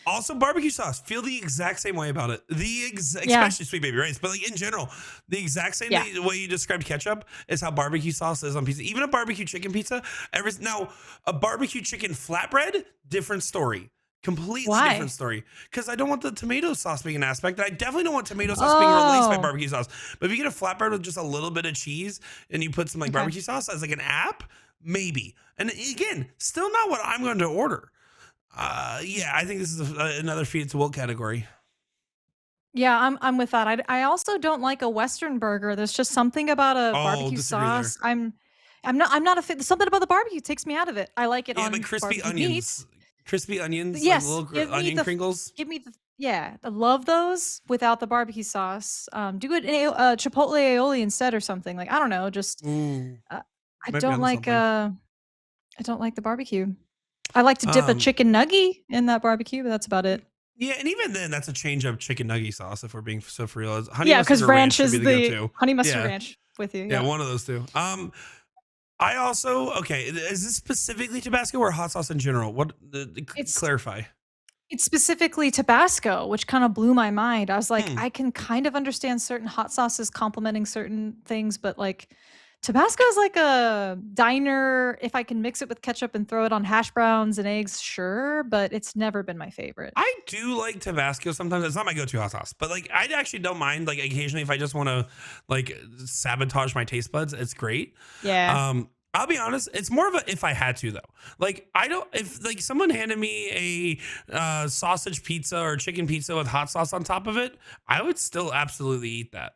Also barbecue sauce. Feel the exact same way about it. Yeah, Especially sweet baby rice, but like in general, the exact same yeah. way you described ketchup is how barbecue sauce is on pizza. Even a barbecue chicken pizza. Now, a barbecue chicken flatbread, different story. Completely different Why? story. Because I don't want the tomato sauce being an aspect. And I definitely don't want tomato sauce being replaced by Oh, barbecue sauce. But if you get a flatbread with just a little bit of cheese and you put some like okay. barbecue sauce as like an app, maybe. And again, still not what I'm going to order. Yeah, I think this is another feed it to Will category. Yeah, I'm with that. I also don't like a Western burger. There's just something about a Oh, barbecue disagree there. sauce. I'm not a fan. Something about the barbecue takes me out of it. I like it Yeah, but on barbecued meat. crispy onions, like Yes, little onion Kringles. give me the yeah, I love those without the barbecue sauce. Do it in chipotle aioli instead or something. Like I don't know, just Ooh, uh, I might be don't onto like something. I don't like the barbecue. I like to dip a Um, chicken nugget in that barbecue, but that's about it. yeah, and even then, that's a change of chicken nugget sauce. If we're being so for real, honey Yeah, mustard because or ranch ranch should be is the the go-to. honey mustard Yeah, ranch with you. yeah, Yep. one of those two. I also okay. Is this specifically Tabasco or hot sauce in general? What It's clarify? It's specifically Tabasco, which kind of blew my mind. I was like, Hmm. I can kind of understand certain hot sauces complementing certain things, but like Tabasco is like a diner. If I can mix it with ketchup and throw it on hash browns and eggs, sure, but it's never been my favorite. I do like Tabasco sometimes. It's not my go-to hot sauce, but like I actually don't mind. Like occasionally, if I just want to like sabotage my taste buds, it's great. Yeah. I'll be honest, it's more of a if I had to though. Like I don't if like someone handed me a sausage pizza or chicken pizza with hot sauce on top of it, I would still absolutely eat that.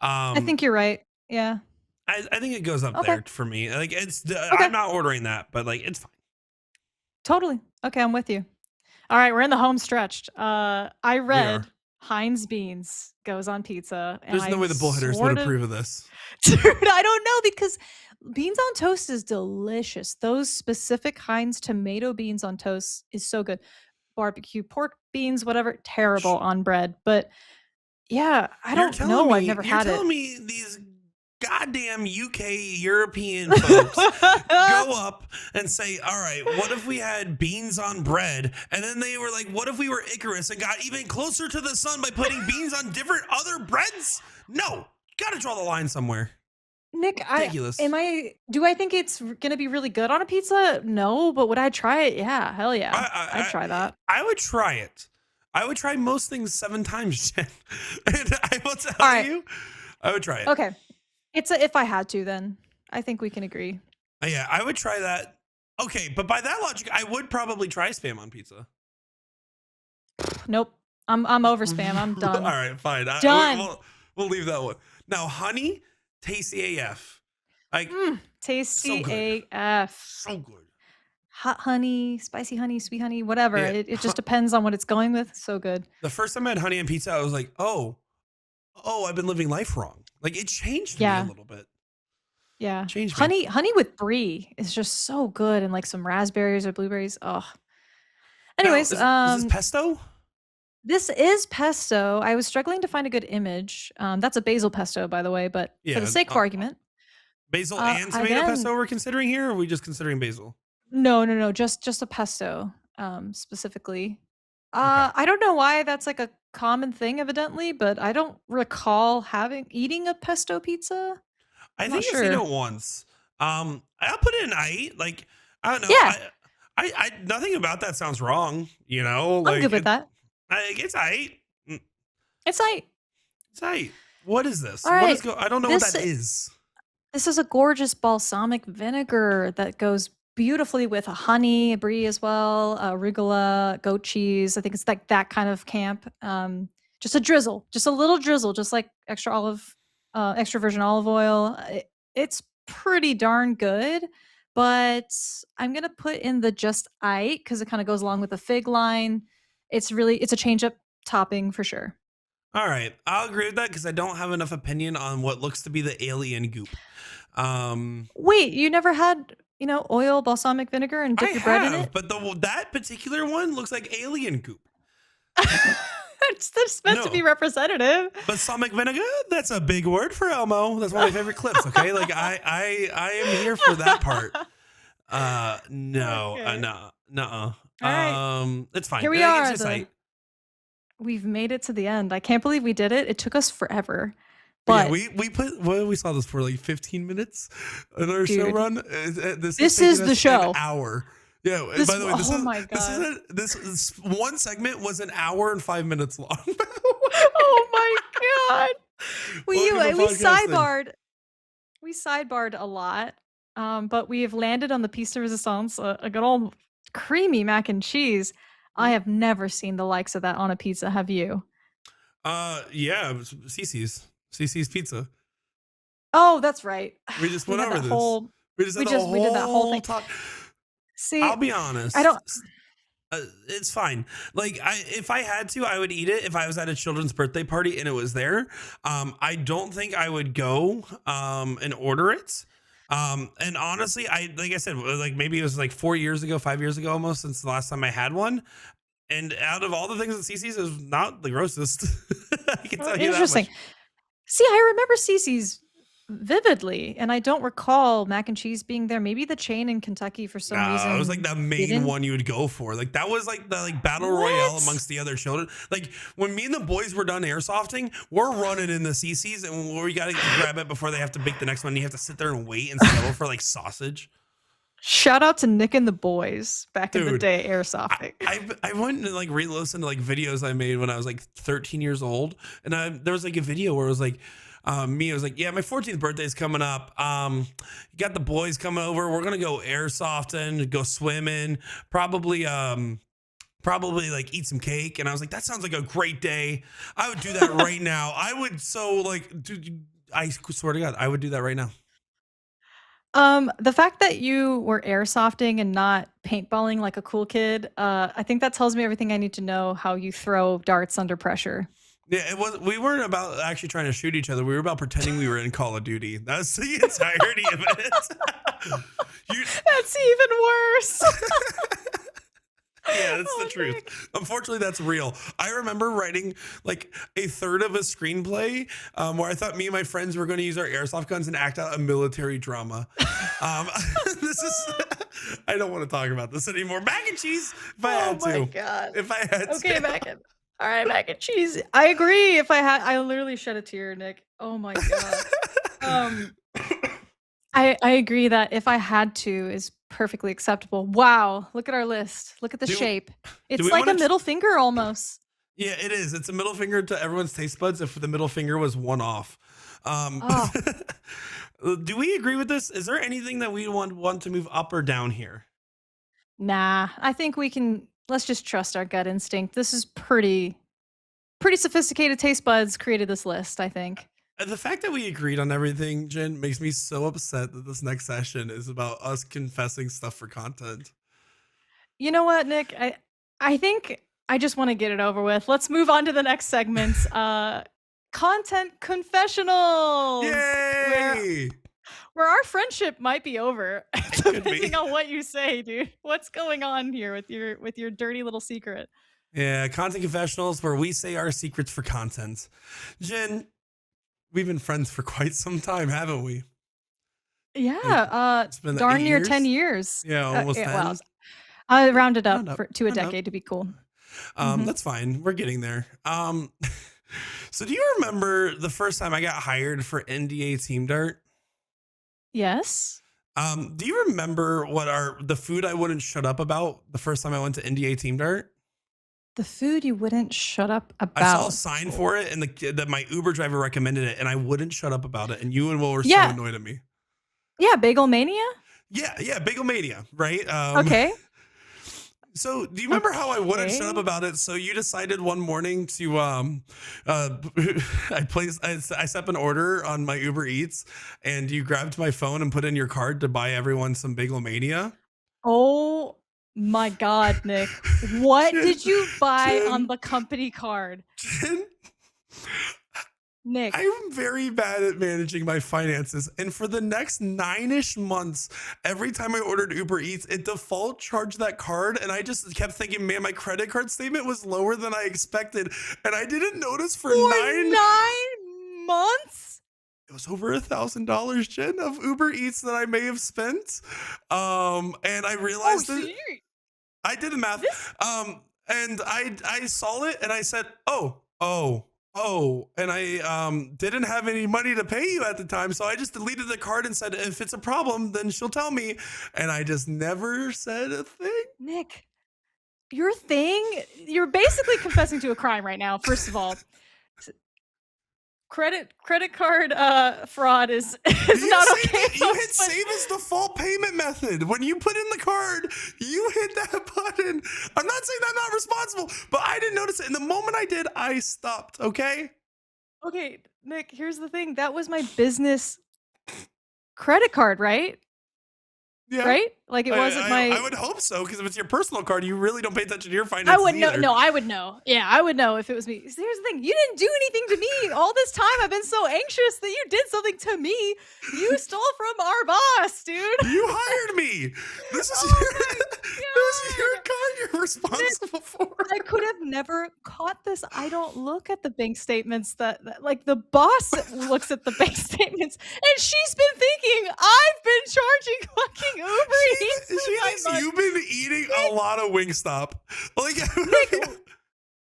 I think you're right. Yeah. I think it goes up Okay. there for me. Like it's Okay. I'm not ordering that, but like it's fine. Totally. Okay, I'm with you. All right, we're in the home stretch. I We are. read Heinz beans goes on pizza, and There's no I way the bullhitters sort would of, approve of this. dude, I don't know because beans on toast is delicious. Those specific Heinz tomato beans on toast is so good. Barbecue pork beans, whatever, terrible on bread. But yeah, I don't know. I've never You're had telling it. me these goddamn UK European folks go up and say, all right, what if we had beans on bread? And then they were like, what if we were Icarus and got even closer to the sun by putting beans on different other breads? No, gotta draw the line somewhere. Nick, Ridiculous. do I think it's gonna be really good on a pizza? No, but would I try it? Yeah, hell yeah. I'd try that. I would try it. I would try most things 7 times, Jen. And I will tell All right. you, I would try it. Okay. It's a if I had to, then I think we can agree. Yeah, I would try that. Okay, but by that logic, I would probably try Spam on pizza. Nope. I'm over Spam. I'm done. All right, fine. Done. We'll leave that one. Now, honey, tasty AF. Like Tasty so good. AF. So good. Hot honey, spicy honey, sweet honey, whatever. Yeah. It just depends on what it's going with. So good. The first time I had honey and pizza, I was like, oh, I've been living life wrong. Like it changed me a little bit. Yeah. Changed me. Honey with brie is just so good, and like some raspberries or blueberries. Oh. Anyways, now, is this pesto? This is pesto. I was struggling to find a good image. That's a basil pesto, by the way, but for the sake of argument. Basil and tomato pesto we're considering here, or are we just considering basil? No. Just a pesto, specifically. I don't know why that's like a common thing, evidently, but I don't recall eating a pesto pizza. I think I've seen it once. I'll put it in I like I don't know. Yeah. I nothing about that sounds wrong, you know? Like I'm good with that. It's I. It's I. It's I. What is this? All right. I don't know what that is. This is a gorgeous balsamic vinegar that goes beautifully with a honey, brie as well, arugula, goat cheese. I think it's like that kind of camp. Just a drizzle, just a little drizzle, just like extra virgin olive oil. It's pretty darn good, but I'm gonna put in the just I because it kind of goes along with the fig line. It's a change up topping for sure. All right, I'll agree with that because I don't have enough opinion on what looks to be the alien goop. Wait, you never had oil, balsamic vinegar, and dip your bread in it? But that particular one looks like alien goop. That's meant to be representative. Balsamic vinegar? That's a big word for Elmo. That's one of my favorite clips. Okay, like I am here for that part. No, Okay. no. All right. It's fine. Here we are. We've made it to the end. I can't believe we did it. It took us forever. But yeah, we saw this for like 15 minutes in our show run. This is the show. An hour. Yeah. By the way, this one segment was an hour and 5 minutes long. Oh my god. We sidebarred. We sidebarred a lot, but we have landed on the piece de resistance, a good old creamy mac and cheese. I have never seen the likes of that on a pizza. Have you? Yeah, Cece's Pizza. Oh, that's right. We just went over this. We did that whole thing. See, I'll be honest. It's fine. Like, if I had to, I would eat it if I was at a children's birthday party and it was there. I don't think I would go and order it. And honestly, like I said, like maybe it was like 5 years ago almost since the last time I had one. And out of all the things at Cece's, it was not the grossest. I can tell you interesting. that much. See, I remember Cece's vividly, and I don't recall mac and cheese being there. Maybe the chain in Kentucky for some No, it was like reason the main didn't. one you would go for. Like that was like the battle royale What? amongst the other children. Like when me and the boys were done airsofting, we're running in the CC's and we gotta grab it before they have to bake the next one. You have to sit there and wait and settle for like sausage. Shout out to Nick and the boys back in the Dude, day airsofting. I went and like re-listened to like videos I made when I was like 13 years old, and there was like a video where it was like me, I was like, yeah, my 14th birthday is coming up. You got the boys coming over. We're gonna go airsofting, go swimming, probably like eat some cake. And I was like, that sounds like a great day. I would do that right now. I would dude, I swear to God, I would do that right now. The fact that you were airsofting and not paintballing like a cool kid, I think that tells me everything I need to know how you throw darts under pressure. Yeah, it was. We weren't about actually trying to shoot each other. We were about pretending we were in Call of Duty. That's the entirety of it. That's even worse. Yeah, that's the Oh, truth. Nick. Unfortunately, that's real. I remember writing like a third of a screenplay where I thought me and my friends were going to use our airsoft guns and act out a military drama. This is. I don't want to talk about this anymore. Mac and cheese. If I had to. Oh my God. If I had Okay, to. all right, mac and cheese. I agree. If I literally shed a tear, Nick. Oh my God. I agree that if I had to is perfectly acceptable. Wow, look at our list. Look at the shape. It's we like a wanna middle finger almost. Yeah, it is. It's a middle finger to everyone's taste buds if the middle finger was one off. Oh. Do we agree with this? Is there anything that we want to move up or down here? Nah, I think let's just trust our gut instinct. This is pretty sophisticated taste buds created this list, I think. The fact that we agreed on everything, Jen, makes me so upset that this next session is about us confessing stuff for content. You know what, Nick? I think I just want to get it over with. Let's move on to the next segment. Content confessionals. Yay! Where our friendship might be over, depending on what you say, dude. What's going on here with your dirty little secret? Yeah, content confessionals where we say our secrets for content. Jen, we've been friends for quite some time, haven't we? Yeah, It's been darn 8 near years? 10 years. Yeah, almost 10. Well, I rounded up Round up, to a round up. decade to be cool. That's fine. We're getting there. So do you remember the first time I got hired for NDA Team Dart? Yes. Do you remember the food I wouldn't shut up about the first time I went to NDA Team Dart? The food you wouldn't shut up about. I saw a sign for it, and that my Uber driver recommended it, and I wouldn't shut up about it. And you and Will were so annoyed at me. Yeah, Bagel Mania? Yeah, Bagel Mania, right? Okay. So do you remember how I wouldn't shut up about it? So you decided one morning to I set up an order on my Uber Eats, and you grabbed my phone and put in your card to buy everyone some Bagel Mania. Oh my God, Nick. What did you buy on the company card? Jen, Nick. I'm very bad at managing my finances. And for the next 9-ish months, every time I ordered Uber Eats, it default charged that card. And I just kept thinking, man, my credit card statement was lower than I expected. And I didn't notice for 9 months? It was over $1,000, Jen, of Uber Eats that I may have spent. And I realized I did the math. And I saw it and I said, oh, and I didn't have any money to pay you at the time. So I just deleted the card and said, if it's a problem, then she'll tell me. And I just never said a thing. Nick, you're basically confessing to a crime right now, first of all. Credit card fraud is not okay. You hit save as default payment method. When you put in the card, you hit that button. I'm not saying I'm not responsible, but I didn't notice it. And the moment I did, I stopped, okay? Okay, Nick, here's the thing. That was my business credit card, right? Yeah. Right? Like it wasn't I would hope so, because if it's your personal card, you really don't pay attention to your finances. I would know. No, I would know. Yeah, I would know if it was me. Here's the thing. You didn't do anything to me all this time. I've been so anxious that you did something to me. You stole from our boss, dude. You hired me. This is was your card you're responsible for. I could have never caught this. I don't look at the bank statements that like the boss looks at the bank statements, and she's been thinking I've been charging fucking Uber Eats. She thinks you've been eating a lot of Wingstop. Like, Nick,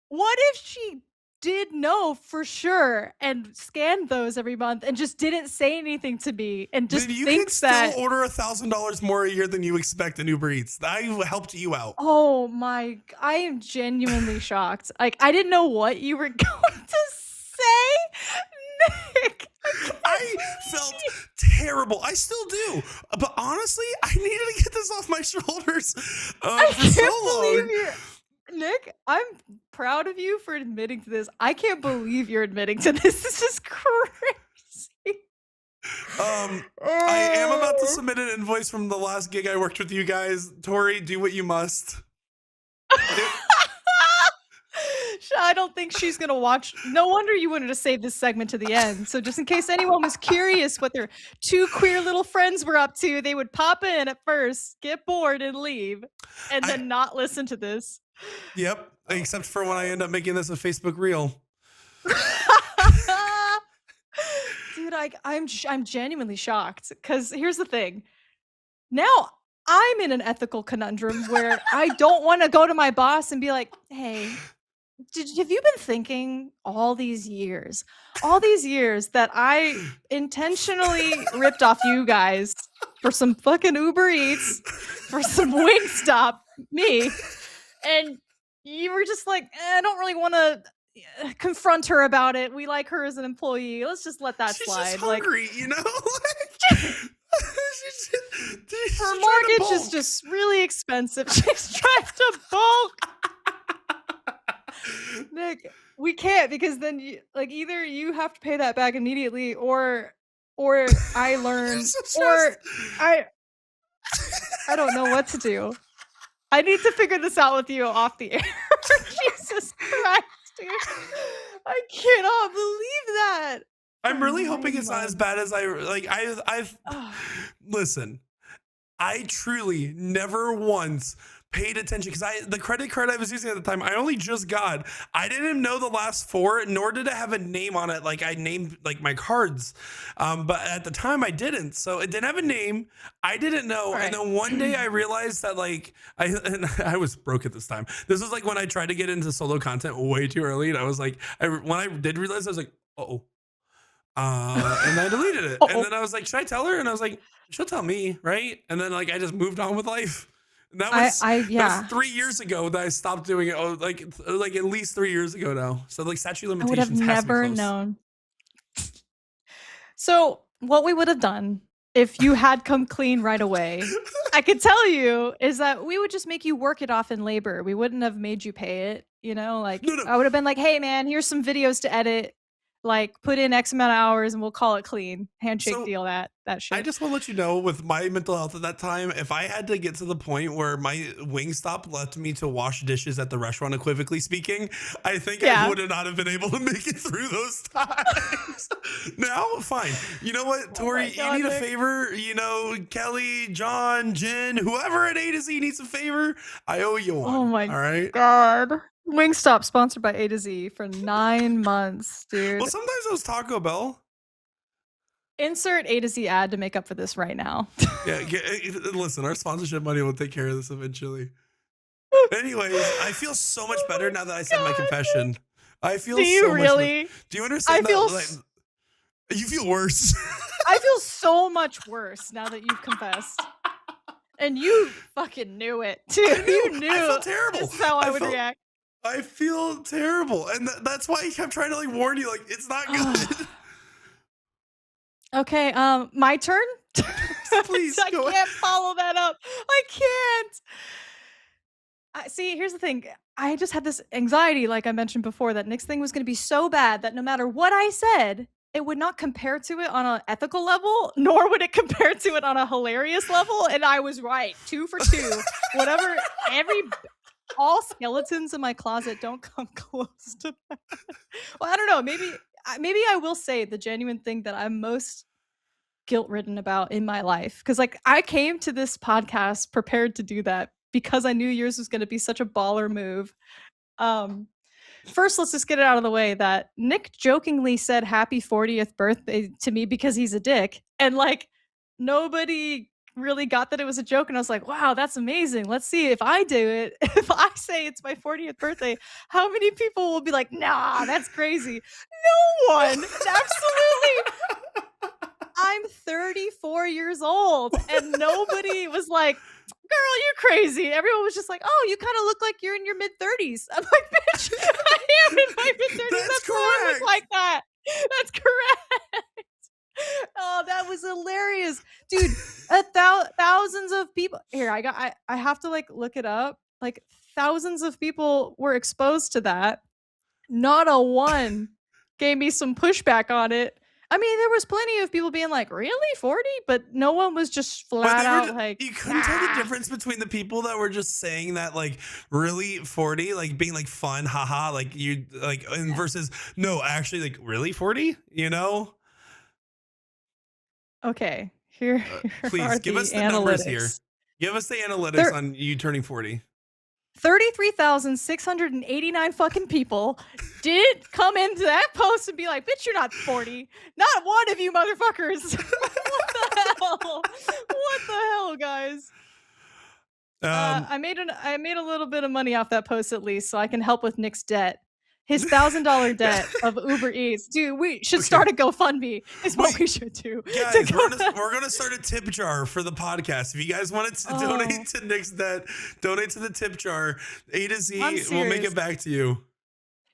what if she did know for sure and scanned those every month and just didn't say anything to me and just then you can thinks still that order $1,000 more a year than you expect in Uber Eats. I helped you out. oh my, I am genuinely shocked. Like I didn't know what you were going to say, Nick. I felt terrible. I still do. But honestly, I needed to get this off my shoulders I for so can't believe long. you're Nick, I'm proud of you for admitting to this. I can't believe you're admitting to this. This is crazy. I am about to submit an invoice from the last gig I worked with you guys. Tori, do what you must. I don't think she's gonna watch. No wonder you wanted to save this segment to the end. So just in case anyone was curious what their two queer little friends were up to, they would pop in at first, get bored, and leave, and then not listen to this. Yep, except for when I end up making this a Facebook reel. Dude, I'm genuinely shocked because here's the thing. Now I'm in an ethical conundrum where I don't want to go to my boss and be like, "Hey, have you been thinking all these years that I intentionally ripped off you guys for some fucking Uber Eats, for some Wingstop, me, and you were just like, I don't really want to confront her about it. We like her as an employee. Let's just let that She's slide." just Like, hungry, you know? She's her trying to mortgage is bulk. just really expensive. She's trying to bulk. Nick, we can't because then either you have to pay that back immediately or I learn so or stressed. I don't know what to do. I need to figure this out with you off the air. Jesus Christ, dude. I cannot believe that. I'm really Oh hoping my it's not as God. bad as I've Ugh. listen. I truly never once paid attention because the credit card I was using at the time, I only just got. I didn't know the last four, nor did it have a name on it. Like I named like my cards, but at the time I didn't. So it didn't have a name. I didn't know. Right. And then one day I realized that like I was broke at this time. This was like when I tried to get into solo content way too early, and I was like, when I did realize, I was like, oh. And I deleted it. And then I was like, should I tell her? And I was like, she'll tell me, right? And then like I just moved on with life. And that was yeah. 3 years ago that I stopped doing it. Oh, like at least 3 years ago now. So like statute of I would have limitations has to be never close. known. So what we would have done if you had come clean right away, I could tell you, is that we would just make you work it off in labor. We wouldn't have made you pay it. You know, like No. I would have been like, hey man, here's some videos to edit. Like put in X amount of hours and we'll call it clean. Handshake So, deal that shit. I just want to let you know, with my mental health at that time, if I had to get to the point where my Wingstop left me to wash dishes at the restaurant, equivocally speaking, I think I would not have been able to make it through those times. Now, fine. You know what, Tori? God, you need a Nick. favor. You know, Kelly, John, Jen, whoever at A to Z needs a favor, I owe you one. Oh my all right? God. Wingstop sponsored by A to Z for 9 months, dude. Well, sometimes it was Taco Bell. Insert A to Z ad to make up for this right now. Yeah, listen, our sponsorship money will take care of this eventually. Anyways, I feel so much better now that I said my confession. I feel Do you so much really? better. Do you understand I feel that? Like, you feel worse. I feel so much worse now that you've confessed. And you fucking knew it too. You knew. I felt terrible. This is how I would react. I feel terrible. And that's why I kept trying to like warn you, like, it's not good. Okay, my turn? Please, I go can't ahead. follow that up. I can't. See, here's the thing. I just had this anxiety, like I mentioned before, that Nick's thing was going to be so bad that no matter what I said, it would not compare to it on an ethical level, nor would it compare to it on a hilarious level. And I was right. 2 for 2. Whatever, all skeletons in my closet don't come close to that. Well, I don't know. Maybe I will say the genuine thing that I'm most guilt-ridden about in my life, because like I came to this podcast prepared to do that because I knew yours was going to be such a baller move. First, let's just get it out of the way that Nick jokingly said happy 40th birthday to me because he's a dick. And like nobody really got that it was a joke. And I was like, wow, that's amazing. Let's see if I do it. If I say it's my 40th birthday, how many people will be like, nah, that's crazy? No one. Absolutely. I'm 34 years old and nobody was like, girl, you're crazy. Everyone was just like, oh, you kind of look like you're in your mid 30s. I'm like, bitch, I am in my mid 30s. That's why I look like that. That's correct. Oh, that was hilarious, dude. Thousands of people here. I have to like look it up. Like thousands of people were exposed to that. Not a one gave me some pushback on it. I mean, there was plenty of people being like, really 40? But no one was just flat out like, you couldn't tell the difference between the people that were just saying that like really 40, like being like fun, haha, like you like, and versus no, actually like really 40, you know? Okay, here Please give us the analytics. numbers here. Give us the analytics on you turning 40. 33,689 fucking people did come into that post and be like, bitch, you're not 40. Not one of you motherfuckers. What the hell? What the hell, guys? I made a little bit of money off that post at least, so I can help with Nick's debt. His $1,000 debt of Uber Eats. Dude, we should start a GoFundMe is what we should do. Guys, we're gonna start a tip jar for the podcast. If you guys want to donate to Nick's debt, donate to the tip jar. A to Z, we'll make it back to you.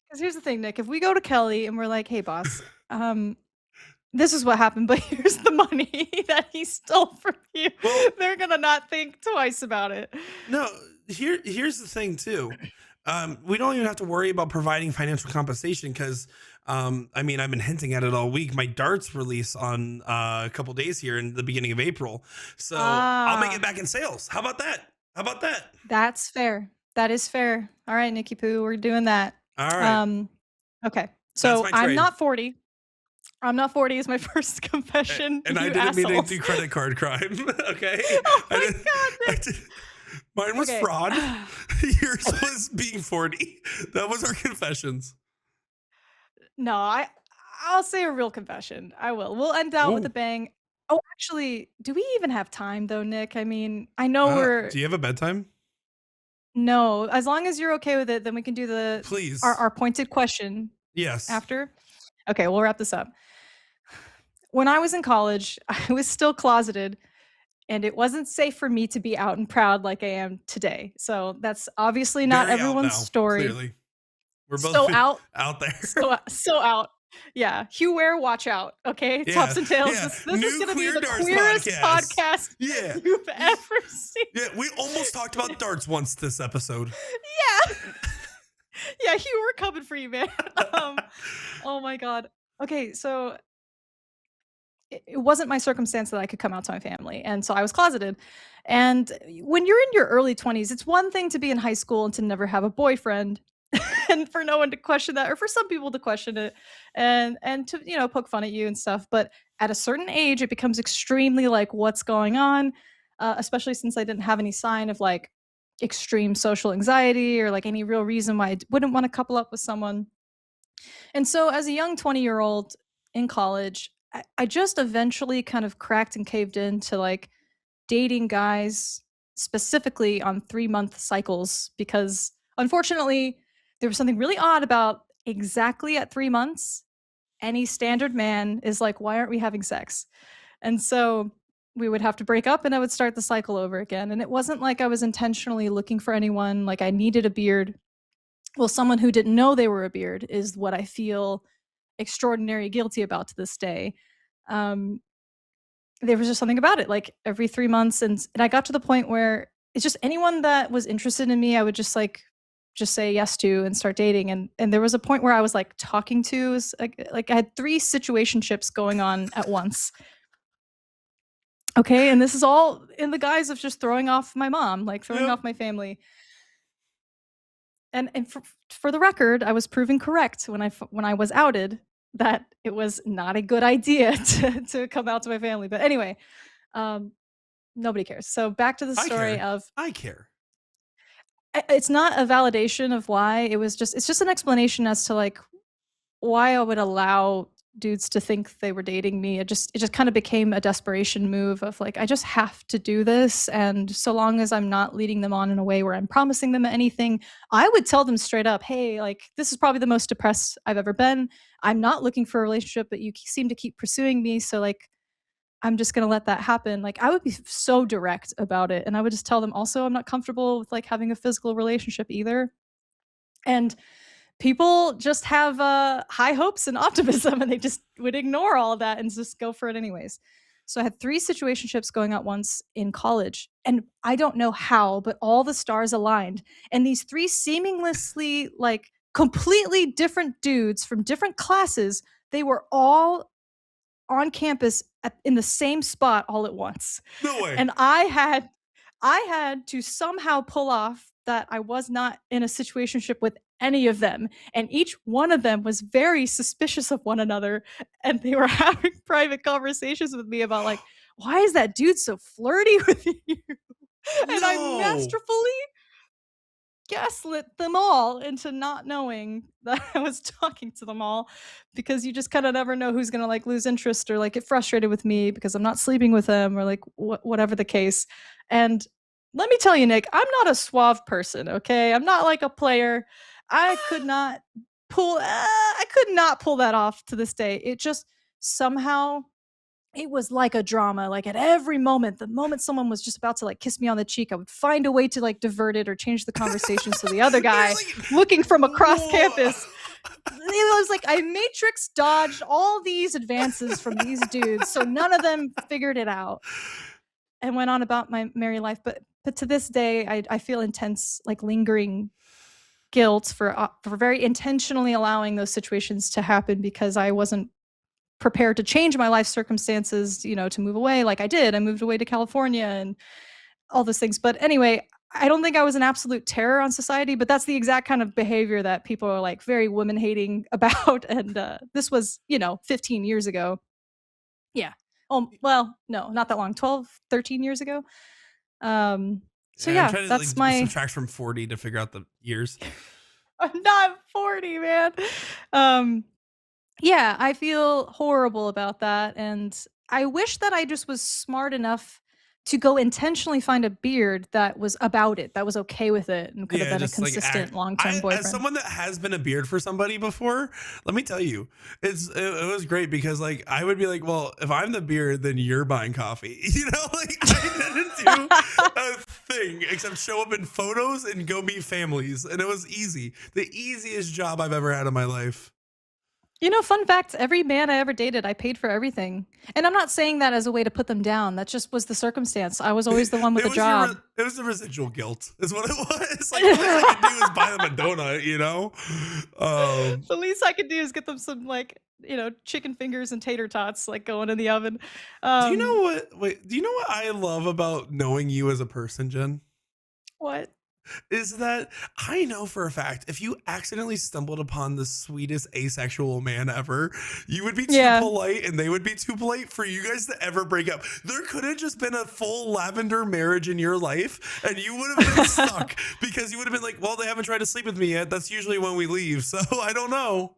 Because here's the thing, Nick. If we go to Kelly and we're like, hey, boss, this is what happened, but here's the money that he stole from you. Well, they're gonna not think twice about it. No, here's the thing too. We don't even have to worry about providing financial compensation because, I mean, I've been hinting at it all week. My darts release on a couple days here in the beginning of April. So I'll make it back in sales. How about that? That's fair. That is fair. All right, Nicky Poo, we're doing that. All right. Okay. So I'm not 40. I'm not 40 is my first confession. And I didn't mean to do credit card crime. Okay. Oh my God. Mine was fraud. Yours was being 40. That was our confessions. No, I'll say a real confession. I will. We'll end out with a bang. Oh, actually, do we even have time though, Nick? I mean, I know do you have a bedtime? No, as long as you're okay with it, then we can do our pointed question. Yes. After. Okay, we'll wrap this up. When I was in college, I was still closeted. And it wasn't safe for me to be out and proud like I am today. So that's obviously not everyone's story. Clearly. We're both so out there. So out. Yeah. Hugh Ware, watch out. Okay. Yeah. Tops and tails. Yeah. This is going to be the queerest podcast you've ever seen. Yeah. We almost talked about darts once this episode. Yeah. Yeah. Hugh, we're coming for you, man. Oh my God. Okay. So it wasn't my circumstance that I could come out to my family. And so I was closeted. And when you're in your early 20s, it's one thing to be in high school and to never have a boyfriend and for no one to question that, or for some people to question it and to, poke fun at you and stuff. But at a certain age, it becomes extremely like, what's going on? Especially since I didn't have any sign of like extreme social anxiety or like any real reason why I wouldn't want to couple up with someone. And so as a young 20-year-old in college, I just eventually kind of cracked and caved into like dating guys specifically on 3-month cycles because unfortunately there was something really odd about exactly at 3 months. Any standard man is like, why aren't we having sex? And so we would have to break up and I would start the cycle over again. And it wasn't like I was intentionally looking for anyone, like I needed a beard. Well, someone who didn't know they were a beard is what I feel extraordinary guilty about to this day. There was just something about it, like every 3 months. And I got to the point where it's just anyone that was interested in me, I would just say yes to and start dating. And there was a point where I was like talking to, like I had 3 situationships going on at once. Okay. And this is all in the guise of just throwing off my mom, like throwing off my family. And for the record, I was proven correct when I was outed that it was not a good idea to come out to my family. But anyway, nobody cares. So back to the story of I care. It's not a validation of why. It's just an explanation as to like why I would allow dudes to think they were dating me. It just kind of became a desperation move of like, I just have to do this. And so long as I'm not leading them on in a way where I'm promising them anything, I would tell them straight up, hey, like, this is probably the most depressed I've ever been. I'm not looking for a relationship, but you seem to keep pursuing me. So like, I'm just going to let that happen. Like, I would be so direct about it. And I would just tell them also, I'm not comfortable with like having a physical relationship either. And people just have high hopes and optimism, and they just would ignore all of that and just go for it anyways. So I had 3 situationships going at once in college, and I don't know how, but all the stars aligned. And these 3 seamlessly like completely different dudes from different classes, they were all on campus in the same spot all at once. No way. And I had to somehow pull off that I was not in a situationship with any of them. And each one of them was very suspicious of one another. And they were having private conversations with me about like, why is that dude so flirty with you? And I No. masterfully gaslit them all into not knowing that I was talking to them all, because you just kind of never know who's going to like lose interest or like get frustrated with me because I'm not sleeping with them or like whatever the case. And let me tell you, Nick, I'm not a suave person, okay? I'm not like a player. I could not pull that off to this day. It just somehow it was like a drama. Like at every moment, the moment someone was just about to like kiss me on the cheek, I would find a way to like divert it or change the conversation so the other guy like, looking from across whoa. campus, it was like I matrix dodged all these advances from these dudes, so none of them figured it out and went on about my merry life. But to this day, I feel intense, like lingering guilt for very intentionally allowing those situations to happen because I wasn't prepared to change my life circumstances, to move away like I did. I moved away to California and all those things. But anyway, I don't think I was an absolute terror on society, but that's the exact kind of behavior that people are like very women hating about. And this was, 15 years ago. Yeah. Oh, well, no, not that long, 12, 13 years ago. So I'm yeah, trying to that's like subtract from 40 to figure out the years. I'm not 40, man. Yeah, I feel horrible about that. And I wish that I just was smart enough to go intentionally find a beard that was about it, that was okay with it, and could have been a just like consistent long-term as boyfriend. someone that has been a beard for somebody before, let me tell you, it was great because like I would be like, well, if I'm the beard, then you're buying coffee. Like I didn't do a thing except show up in photos and go meet families, and it was easy. The easiest job I've ever had in my life. Fun fact, every man I ever dated, I paid for everything. And I'm not saying that as a way to put them down. That just was the circumstance. I was always the one with a job. It was the residual guilt is what it was. Like, all I could do is buy them a donut, The least I could do is get them some, like, chicken fingers and tater tots, like, going in the oven. Do you know what I love about knowing you as a person, Jen? What? Is that I know for a fact if you accidentally stumbled upon the sweetest asexual man ever, you would be too polite and they would be too polite for you guys to ever break up. There could have just been a full lavender marriage in your life and you would have been stuck because you would have been like, well, they haven't tried to sleep with me yet. That's usually when we leave. So I don't know.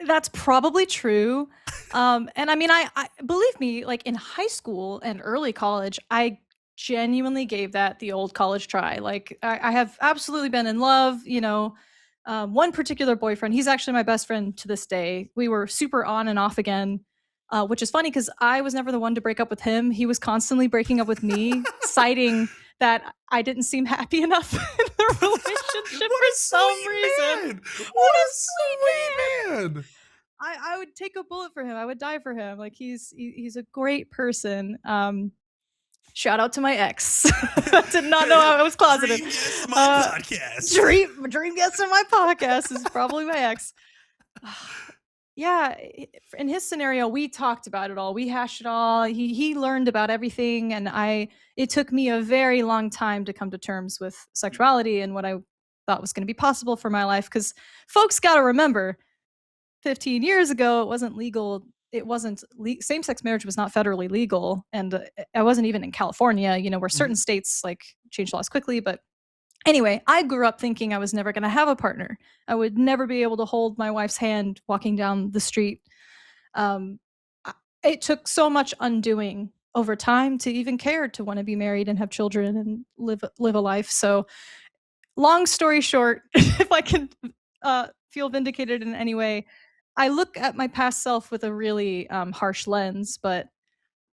That's probably true. And I mean, I believe me, like in high school and early college, I genuinely gave that the old college try. Like I have absolutely been in love, one particular boyfriend, he's actually my best friend to this day. We were super on and off again, which is funny because I was never the one to break up with him. He was constantly breaking up with me, citing that I didn't seem happy enough in the relationship for some reason. What a sweet man. I would take a bullet for him. I would die for him. Like he's a great person. Shout out to my ex. I did not know I was closeted. Dream guest my podcast. Dream guest in my podcast is probably my ex. Yeah, in his scenario, we talked about it all. We hashed it all. He learned about everything, and it took me a very long time to come to terms with sexuality and what I thought was going to be possible for my life. Because folks got to remember, 15 years ago, it wasn't legal it wasn't same-sex marriage was not federally legal, and I wasn't even in California, where certain states like change laws quickly. But anyway, I grew up thinking I was never going to have a partner. I would never be able to hold my wife's hand walking down the street. Um, it took so much undoing over time to even care to want to be married and have children and live a life. So, long story short, if I can feel vindicated in any way, I look at my past self with a really harsh lens, but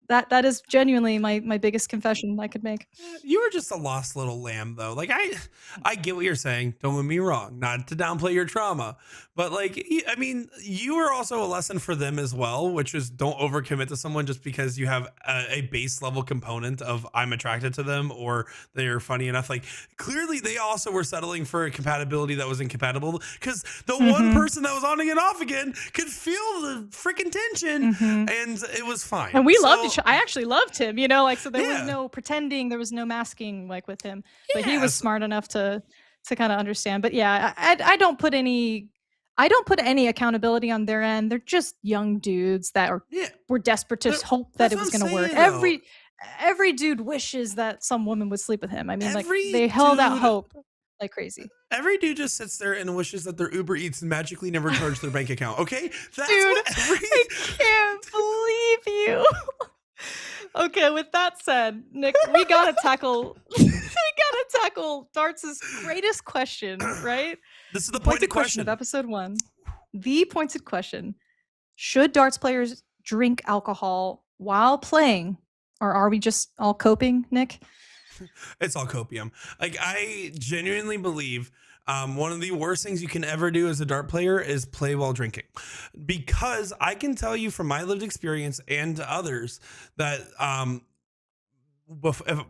that is genuinely my biggest confession I could make. You were just a lost little lamb, though. Like I get what you're saying. Don't get me wrong. Not to downplay your trauma, but like, I mean, you were also a lesson for them as well, which is don't overcommit to someone just because you have a base level component of I'm attracted to them or they're funny enough. Like clearly, they also were settling for a compatibility that was incompatible because the one person that was on and off again could feel the freaking tension, and it was fine. And we loved each other. I actually loved him, so there was Yeah. no pretending, there was no masking like with him. But he Yeah, was smart enough to kind of understand. But yeah, I don't put any accountability on their end. They're just young dudes that yeah. were desperate to hope that That's it was what I'm going to work. saying, though. Every dude wishes that some woman would sleep with him. I mean, like Every they held out dude- hope like crazy. Every dude just sits there and wishes that their Uber Eats magically never charge their bank account. Okay, that's Dude, what every. I can't believe you. Okay, with that said, Nick, we gotta tackle Darts' greatest question, right? This is the pointed question. of episode 1. The pointed question: should darts players drink alcohol while playing, or are we just all coping, Nick? It's all copium. Like I genuinely believe one of the worst things you can ever do as a dart player is play while drinking, because I can tell you from my lived experience and to others that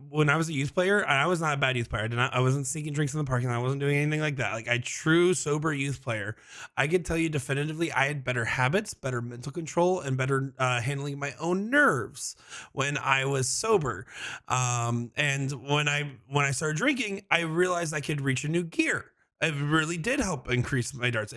when I was a youth player, and I was not a bad youth player. I wasn't sneaking drinks in the parking lot. I wasn't doing anything like that. Like a true sober youth player, I could tell you definitively I had better habits, better mental control, and better handling my own nerves when I was sober. And when I started drinking, I realized I could reach a new gear. It really did help increase my darts.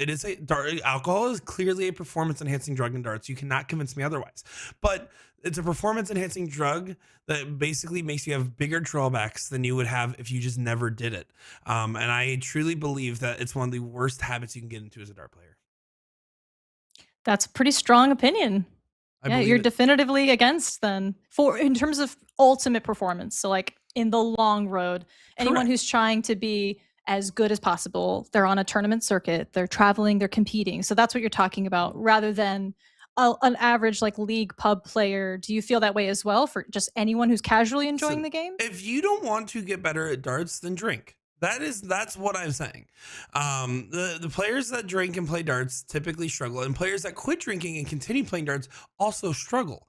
Alcohol is clearly a performance enhancing drug in darts. You cannot convince me otherwise. But it's a performance enhancing drug that basically makes you have bigger drawbacks than you would have if you just never did it. And I truly believe that it's one of the worst habits you can get into as a dart player. That's a pretty strong opinion. Yeah, you're definitively against then in terms of ultimate performance. So like in the long road, anyone Correct. who's trying to be as good as possible, they're on a tournament circuit, they're traveling, they're competing. So that's what you're talking about, rather than an average like league pub player. Do you feel that way as well for just anyone who's casually enjoying the game? If you don't want to get better at darts, then drink. That's what I'm saying. The players that drink and play darts typically struggle, and players that quit drinking and continue playing darts also struggle.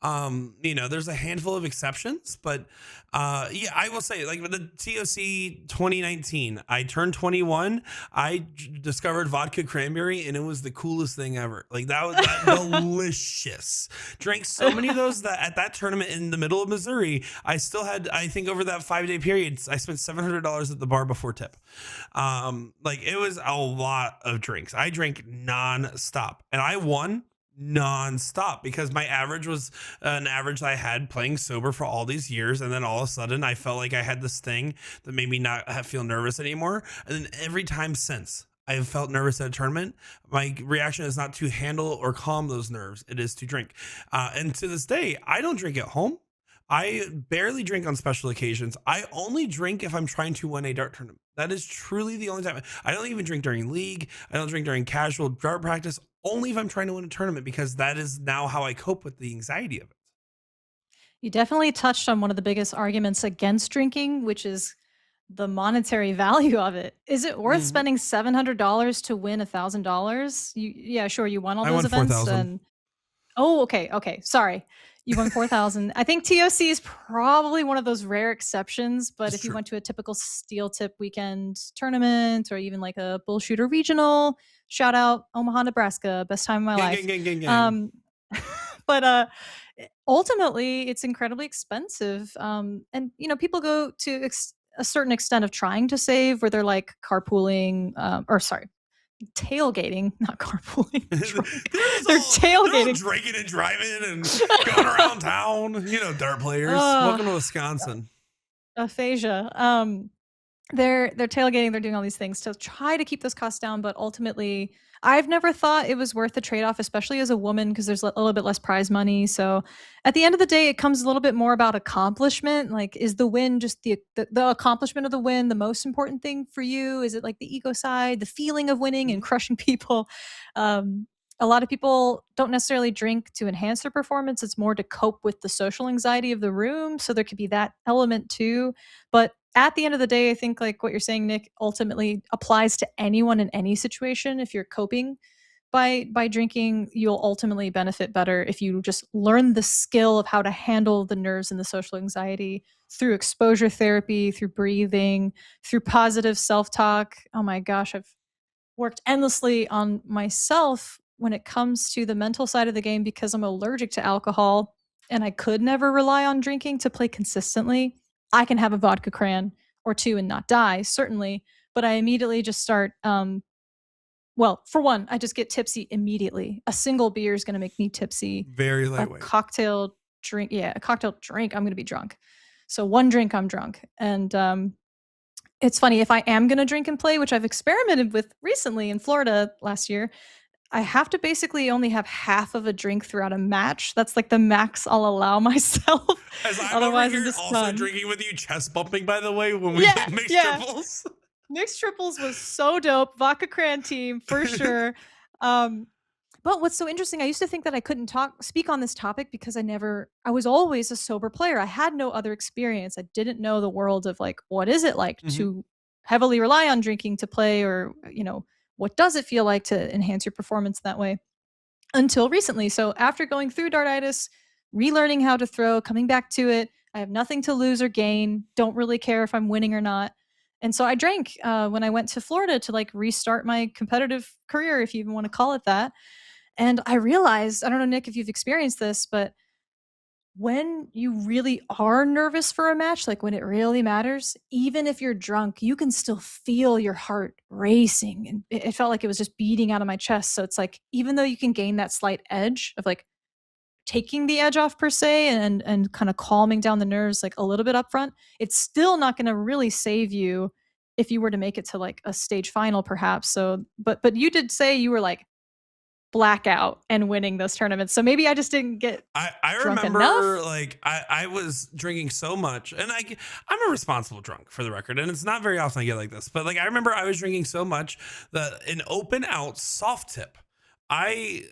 There's a handful of exceptions, but yeah, I will say, like with the TOC 2019, I turned 21. I discovered vodka cranberry, and it was the coolest thing ever. Like that was delicious. Drank so many of those that at that tournament in the middle of Missouri, I still had, I think over that 5-day period, I spent $700 at the bar before tip. Like it was a lot of drinks. I drank non-stop, and I won non-stop because my average was an average I had playing sober for all these years, and then all of a sudden I felt like I had this thing that made me not feel nervous anymore. And then every time since I've felt nervous at a tournament, my reaction is not to handle or calm those nerves, it is to drink. And to this day, I don't drink at home. I barely drink on special occasions. I only drink if I'm trying to win a dart tournament. That is truly the only time. I don't even drink during league. I don't drink during casual dart practice, only if I'm trying to win a tournament, because that is now how I cope with the anxiety of it. You definitely touched on one of the biggest arguments against drinking, which is the monetary value of it. Is it worth spending $700 to win $1,000? Yeah, sure, you won all I those won events. 4,000. Okay. Sorry. You won 4,000. I think TOC is probably one of those rare exceptions, but That's if you true. went to a typical steel tip weekend tournament or even like a bullshooter regional, shout out Omaha, Nebraska, best time of my life. Gang. But ultimately it's incredibly expensive. And people go to a certain extent of trying to save, where they're like carpooling, tailgating, not carpooling. Drunk. They're They're all tailgating. drinking and driving and going around town. You know, dart players. Welcome to Wisconsin. Aphasia. They're tailgating, they're doing all these things to try to keep those costs down, but ultimately I've never thought it was worth the trade-off, especially as a woman, because there's a little bit less prize money. So at the end of the day, it comes a little bit more about accomplishment. Like, is the win just the accomplishment of the win the most important thing for you? Is it like the ego side, the feeling of winning and crushing people? A lot of people don't necessarily drink to enhance their performance. It's more to cope with the social anxiety of the room. So there could be that element too. But at the end of the day, I think like what you're saying, Nick, ultimately applies to anyone in any situation. If you're coping by drinking, you'll ultimately benefit better if you just learn the skill of how to handle the nerves and the social anxiety through exposure therapy, through breathing, through positive self-talk. Oh my gosh, I've worked endlessly on myself when it comes to the mental side of the game because I'm allergic to alcohol and I could never rely on drinking to play consistently. I can have a vodka cran or two and not die, certainly, but I immediately just start well, for one, I just get tipsy immediately. A single beer is going to make me tipsy. Very A lightweight. cocktail drink, a cocktail drink, I'm going to be drunk. So one drink, I'm drunk. And it's funny, if I am going to drink and play, which I've experimented with recently in Florida last year, I have to basically only have half of a drink throughout a match. That's like the max I'll allow myself. As I'm Otherwise, over I'm here just also done. drinking with you, chest bumping, by the way, when we Yeah, did mixed yeah. triples. Mixed triples was so dope. Vodka Cran team for sure. But what's so interesting, I used to think that I couldn't speak on this topic because I was always a sober player. I had no other experience. I didn't know the world of like, what is it like to heavily rely on drinking to play, or, what does it feel like to enhance your performance that way until recently. So after going through dartitis, relearning how to throw, coming back to it, I have nothing to lose or gain. Don't really care if I'm winning or not. And so I drank when I went to Florida to like restart my competitive career, if you even want to call it that. And I realized, I don't know, Nick, if you've experienced this, but when you really are nervous for a match, like when it really matters, even if you're drunk, you can still feel your heart racing. And it felt like it was just beating out of my chest. So it's like, even though you can gain that slight edge of like taking the edge off per se and kind of calming down the nerves like a little bit up front, it's still not going to really save you if you were to make it to like a stage final perhaps. So but you did say you were like blackout and winning those tournaments. So maybe I just didn't get I drunk remember enough. like I was drinking so much, and I'm a responsible drunk for the record, and it's not very often I get like this, but like I remember I was drinking so much that an open out soft tip, I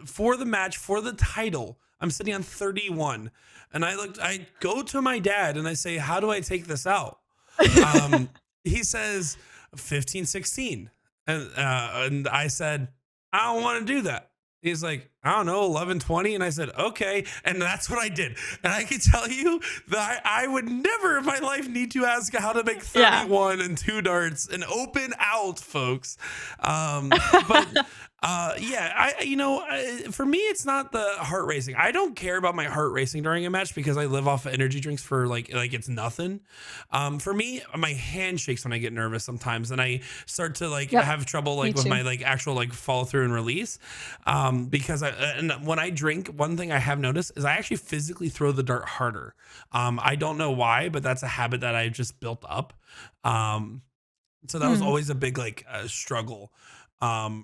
for the match for the title, I'm sitting on 31, and I go to my dad and I say, how do I take this out? He says 15, 16, and I said, I don't want to do that. He's like, I don't know, 11, 20. And I said, okay. And that's what I did. And I can tell you that I would never in my life need to ask how to make 31 and 2 darts and open out, folks. For me, it's not the heart racing. I don't care about my heart racing during a match because I live off of energy drinks for like it's nothing. For me, my hand shakes when I get nervous sometimes, and I start to have trouble with my actual follow through and release. Because when I drink, one thing I have noticed is I actually physically throw the dart harder. I don't know why, but that's a habit that I've just built up. So that was always a big struggle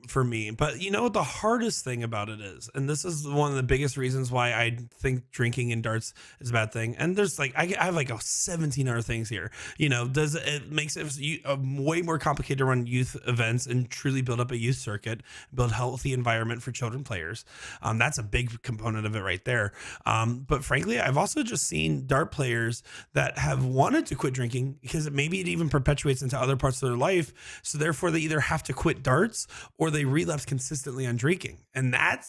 for me. But you know what the hardest thing about it is, and this is one of the biggest reasons why I think drinking in darts is a bad thing. And there's I have 17 other things here. It makes it way more complicated to run youth events and truly build up a youth circuit, build a healthy environment for children players. That's a big component of it right there. But frankly, I've also just seen dart players that have wanted to quit drinking because maybe it even perpetuates into other parts of their life. So therefore they either have to quit darts or they relapse consistently on drinking. And that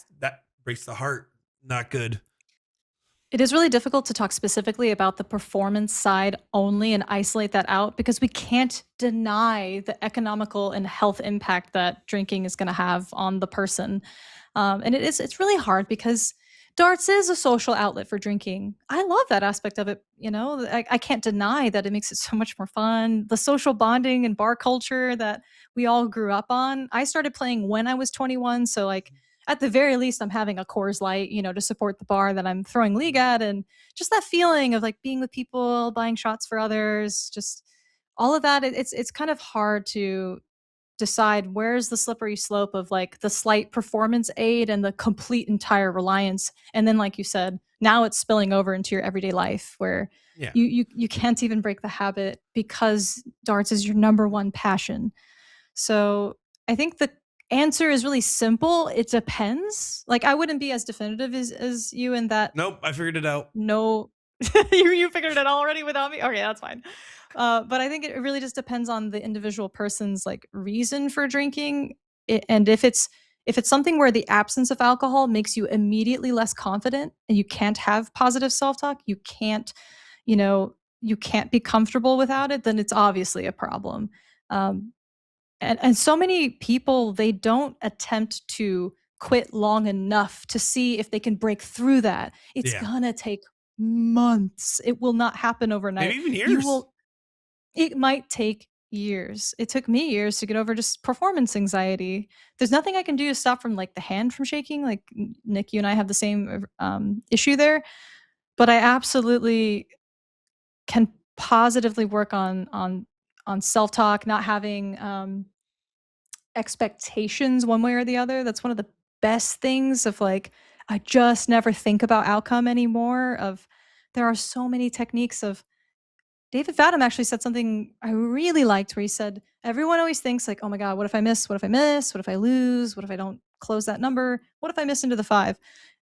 breaks the heart. Not good. It is really difficult to talk specifically about the performance side only and isolate that out because we can't deny the economical and health impact that drinking is going to have on the person. And it's really hard because darts is a social outlet for drinking. I love that aspect of it. I can't deny that it makes it so much more fun. The social bonding and bar culture that we all grew up on. I started playing when I was 21. So, like, at the very least, I'm having a Coors Light, to support the bar that I'm throwing league at. And just that feeling of like being with people, buying shots for others, just all of that. It's kind of hard to decide where's the slippery slope of like the slight performance aid and the complete entire reliance. And then, like you said, now it's spilling over into your everyday life where Yeah. you can't even break the habit because darts is your number one passion. So I think the answer is really simple. It depends. Like, I wouldn't be as definitive as you in that. Nope. I figured it out. No, you figured it out already without me. Okay, that's fine. But I think it really just depends on the individual person's like reason for drinking, and if it's something where the absence of alcohol makes you immediately less confident, and you can't have positive self talk, you can't be comfortable without it, then it's obviously a problem. Um, and so many people, they don't attempt to quit long enough to see if they can break through that. It's Yeah. gonna take months. It will not happen overnight. Maybe even You years. will It might take years. It took me years to get over just performance anxiety. There's nothing I can do to stop from like the hand from shaking. Like, Nick, you and I have the same issue there, but I absolutely can positively work on self-talk, not having expectations one way or the other. That's one of the best things of like, I just never think about outcome anymore. Of There are so many techniques of David Fadum actually said something I really liked where he said, everyone always thinks like, oh my God, what if I miss? What if I miss? What if I lose? What if I don't close that number? What if I miss into the five?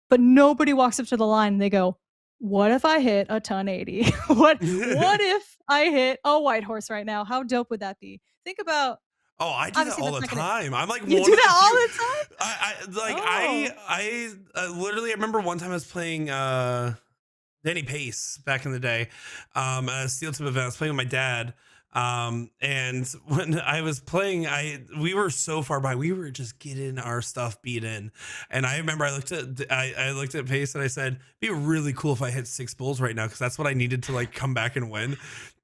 But nobody walks up to the line and they go, what if I hit a ton 80? what if I hit a white horse right now? How dope would that be? Think about, Oh, I do that obviously all that's the not gonna, time. I'm like you one do of the that all few. the time? I literally I remember one time I was playing Danny Pace back in the day, at a steel tip event. I was playing with my dad. And when I was playing, we were so far by, we were just getting our stuff beat in. And I remember I looked at Pace and I said, it'd be really cool if I hit 6 bulls right now, because that's what I needed to like come back and win.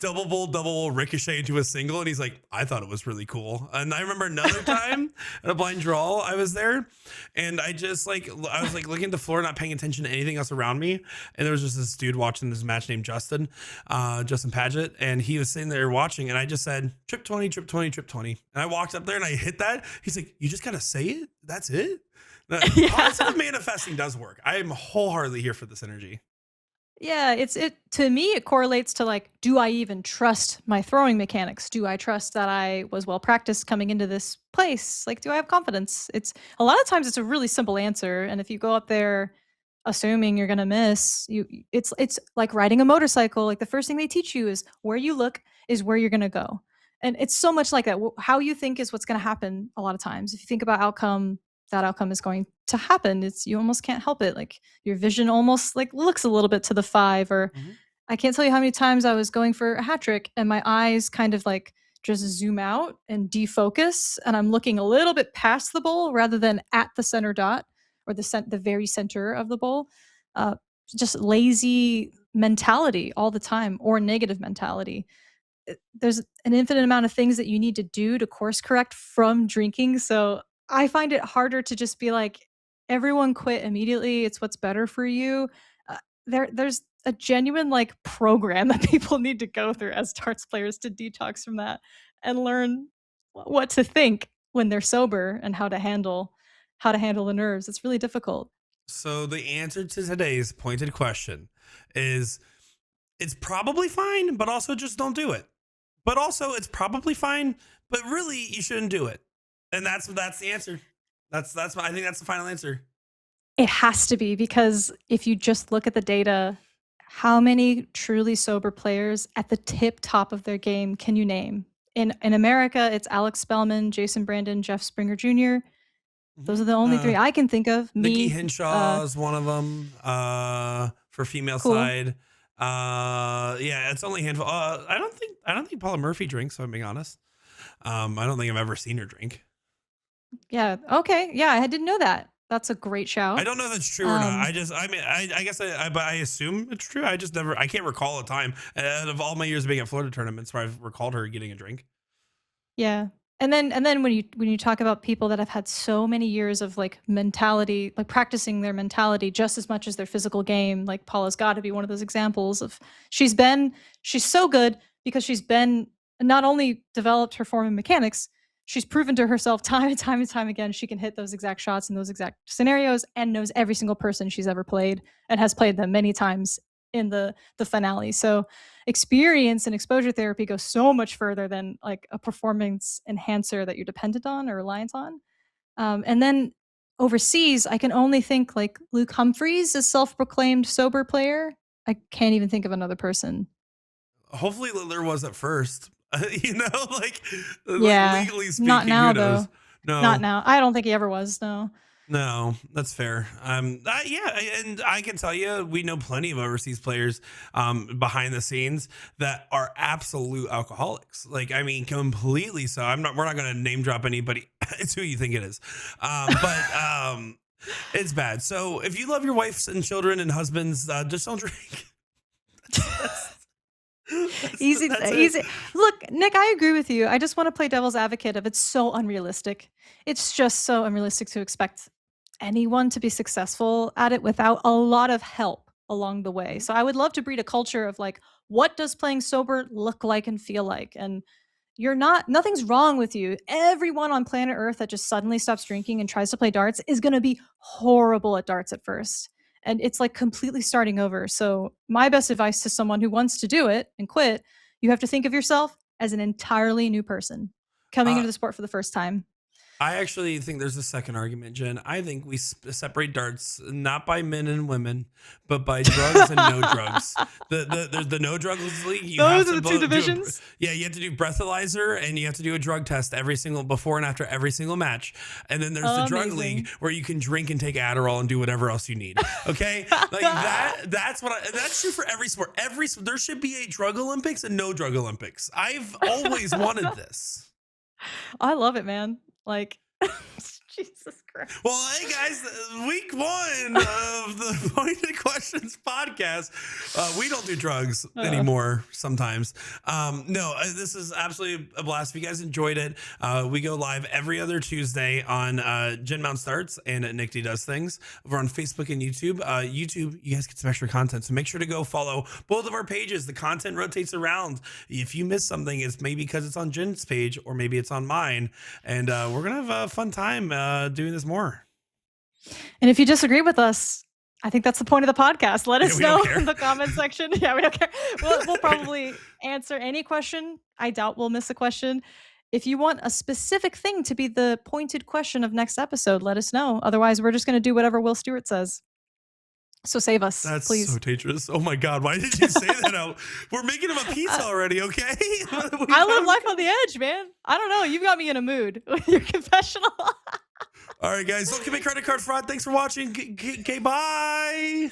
Double bull, ricochet into a single. And he's like, I thought it was really cool. And I remember another time at a blind draw, I was there and I was like looking at the floor, not paying attention to anything else around me. And there was just this dude watching this match named Justin Paget. And he was sitting there watching, and I just said, trip 20, trip 20, trip 20. And I walked up there and I hit that. He's like, you just got to say it. That's it. Yeah. Positive manifesting does work. I am wholeheartedly here for this energy. Yeah, it to me it correlates to like, do I even trust my throwing mechanics? Do I trust that I was well practiced coming into this place? Like, do I have confidence? It's a lot of times it's a really simple answer, and if you go up there assuming you're gonna miss, it's like riding a motorcycle. Like, the first thing they teach you is where you look is where you're gonna go, and it's so much like that. How you think is what's gonna happen a lot of times. If you think about outcome, that outcome is going to happen. You almost can't help it. Like, your vision almost like looks a little bit to the five. Or Mhm. I can't tell you how many times I was going for a hat trick and my eyes kind of like just zoom out and defocus, and I'm looking a little bit past the bowl rather than at the center dot or the very center of the bowl. Uh, just lazy mentality all the time, or negative mentality. There's an infinite amount of things that you need to do to course correct from drinking. So I find it harder to just be like, everyone quit immediately. It's what's better for you. There's a genuine like program that people need to go through as darts players to detox from that and learn what to think when they're sober and how to handle the nerves. It's really difficult. So the answer to today's pointed question is, it's probably fine, but also just don't do it. But also it's probably fine, but really you shouldn't do it. And that's the answer. I think that's the final answer. It has to be, because if you just look at the data, how many truly sober players at the tip top of their game can you name? In America, it's Alex Spellman, Jason Brandon, Jeff Springer Jr. Those are the only three I can think of. Nikki Me, Hinshaw is one of them. For female cool. side, yeah, it's only a handful. I don't think Paula Murphy drinks, if I'm being honest. I don't think I've ever seen her drink. Yeah. Okay. Yeah, I didn't know that. That's a great shout. I don't know if that's true or not. I guess I assume it's true. I can't recall a time out of all my years of being at Florida tournaments where I've recalled her getting a drink. Yeah. And then when you talk about people that have had so many years of like mentality, like practicing their mentality just as much as their physical game, like Paula's got to be one of those examples of she's so good because she's been not only developed her form and mechanics, she's proven to herself time and time and time again she can hit those exact shots in those exact scenarios and knows every single person she's ever played and has played them many times in the finale. So experience and exposure therapy goes so much further than like a performance enhancer that you're dependent on or reliant on. And then overseas, I can only think like Luke Humphreys, a self-proclaimed sober player. I can't even think of another person. Hopefully Littler was at first. Like legally speaking, not now who knows? though. No, Not now. I don't think he ever was. No, that's fair. Yeah, and I can tell you, we know plenty of overseas players behind the scenes that are absolute alcoholics. Like, I mean, completely so. We're not going to name drop anybody. It's who you think it is. But it's bad. So if you love your wives and children and husbands, just don't drink. Easy. Look, Nick, I agree with you. I just want to play devil's advocate of it's so unrealistic. It's just so unrealistic to expect anyone to be successful at it without a lot of help along the way. So I would love to breed a culture of like, what does playing sober look like and feel like? And nothing's wrong with you. Everyone on planet Earth that just suddenly stops drinking and tries to play darts is going to be horrible at darts at first. And it's like completely starting over. So my best advice to someone who wants to do it and quit, you have to think of yourself as an entirely new person coming into the sport for the first time. I actually think there's a second argument, Jen. I think we separate darts not by men and women, but by drugs and no drugs. The no drugs league. Those are the two divisions. You have to do breathalyzer and you have to do a drug test before and after every single match. And then there's the drug league where you can drink and take Adderall and do whatever else you need. Okay, like that's true for every sport. There should be a drug Olympics and no drug Olympics. I've always wanted this. I love it, man. Like, Jesus Christ. Well, hey guys, week 1 of the Pointed Questions podcast. We don't do drugs anymore sometimes. This is absolutely a blast. If you guys enjoyed it, we go live every other Tuesday on Jen Mounts Starts and Nick D Does Things. We're on Facebook and YouTube. YouTube, you guys get some extra content, so make sure to go follow both of our pages. The content rotates around. If you miss something, it's maybe because it's on Jen's page or maybe it's on mine. And we're going to have a fun time doing this more. And if you disagree with us, I think that's the point of the podcast. Let us know in the comment section. Yeah, we don't care. We'll probably answer any question. I doubt we'll miss a question. If you want a specific thing to be the pointed question of next episode, let us know. Otherwise, we're just going to do whatever Will Stewart says. So save us, That's please. so dangerous. Oh my God. Why did you say that out? We're making him a pizza already, okay? I live life on the edge, man. I don't know. You've got me in a mood with your confessional. All right, guys. Don't commit credit card fraud. Thanks for watching. Okay, bye.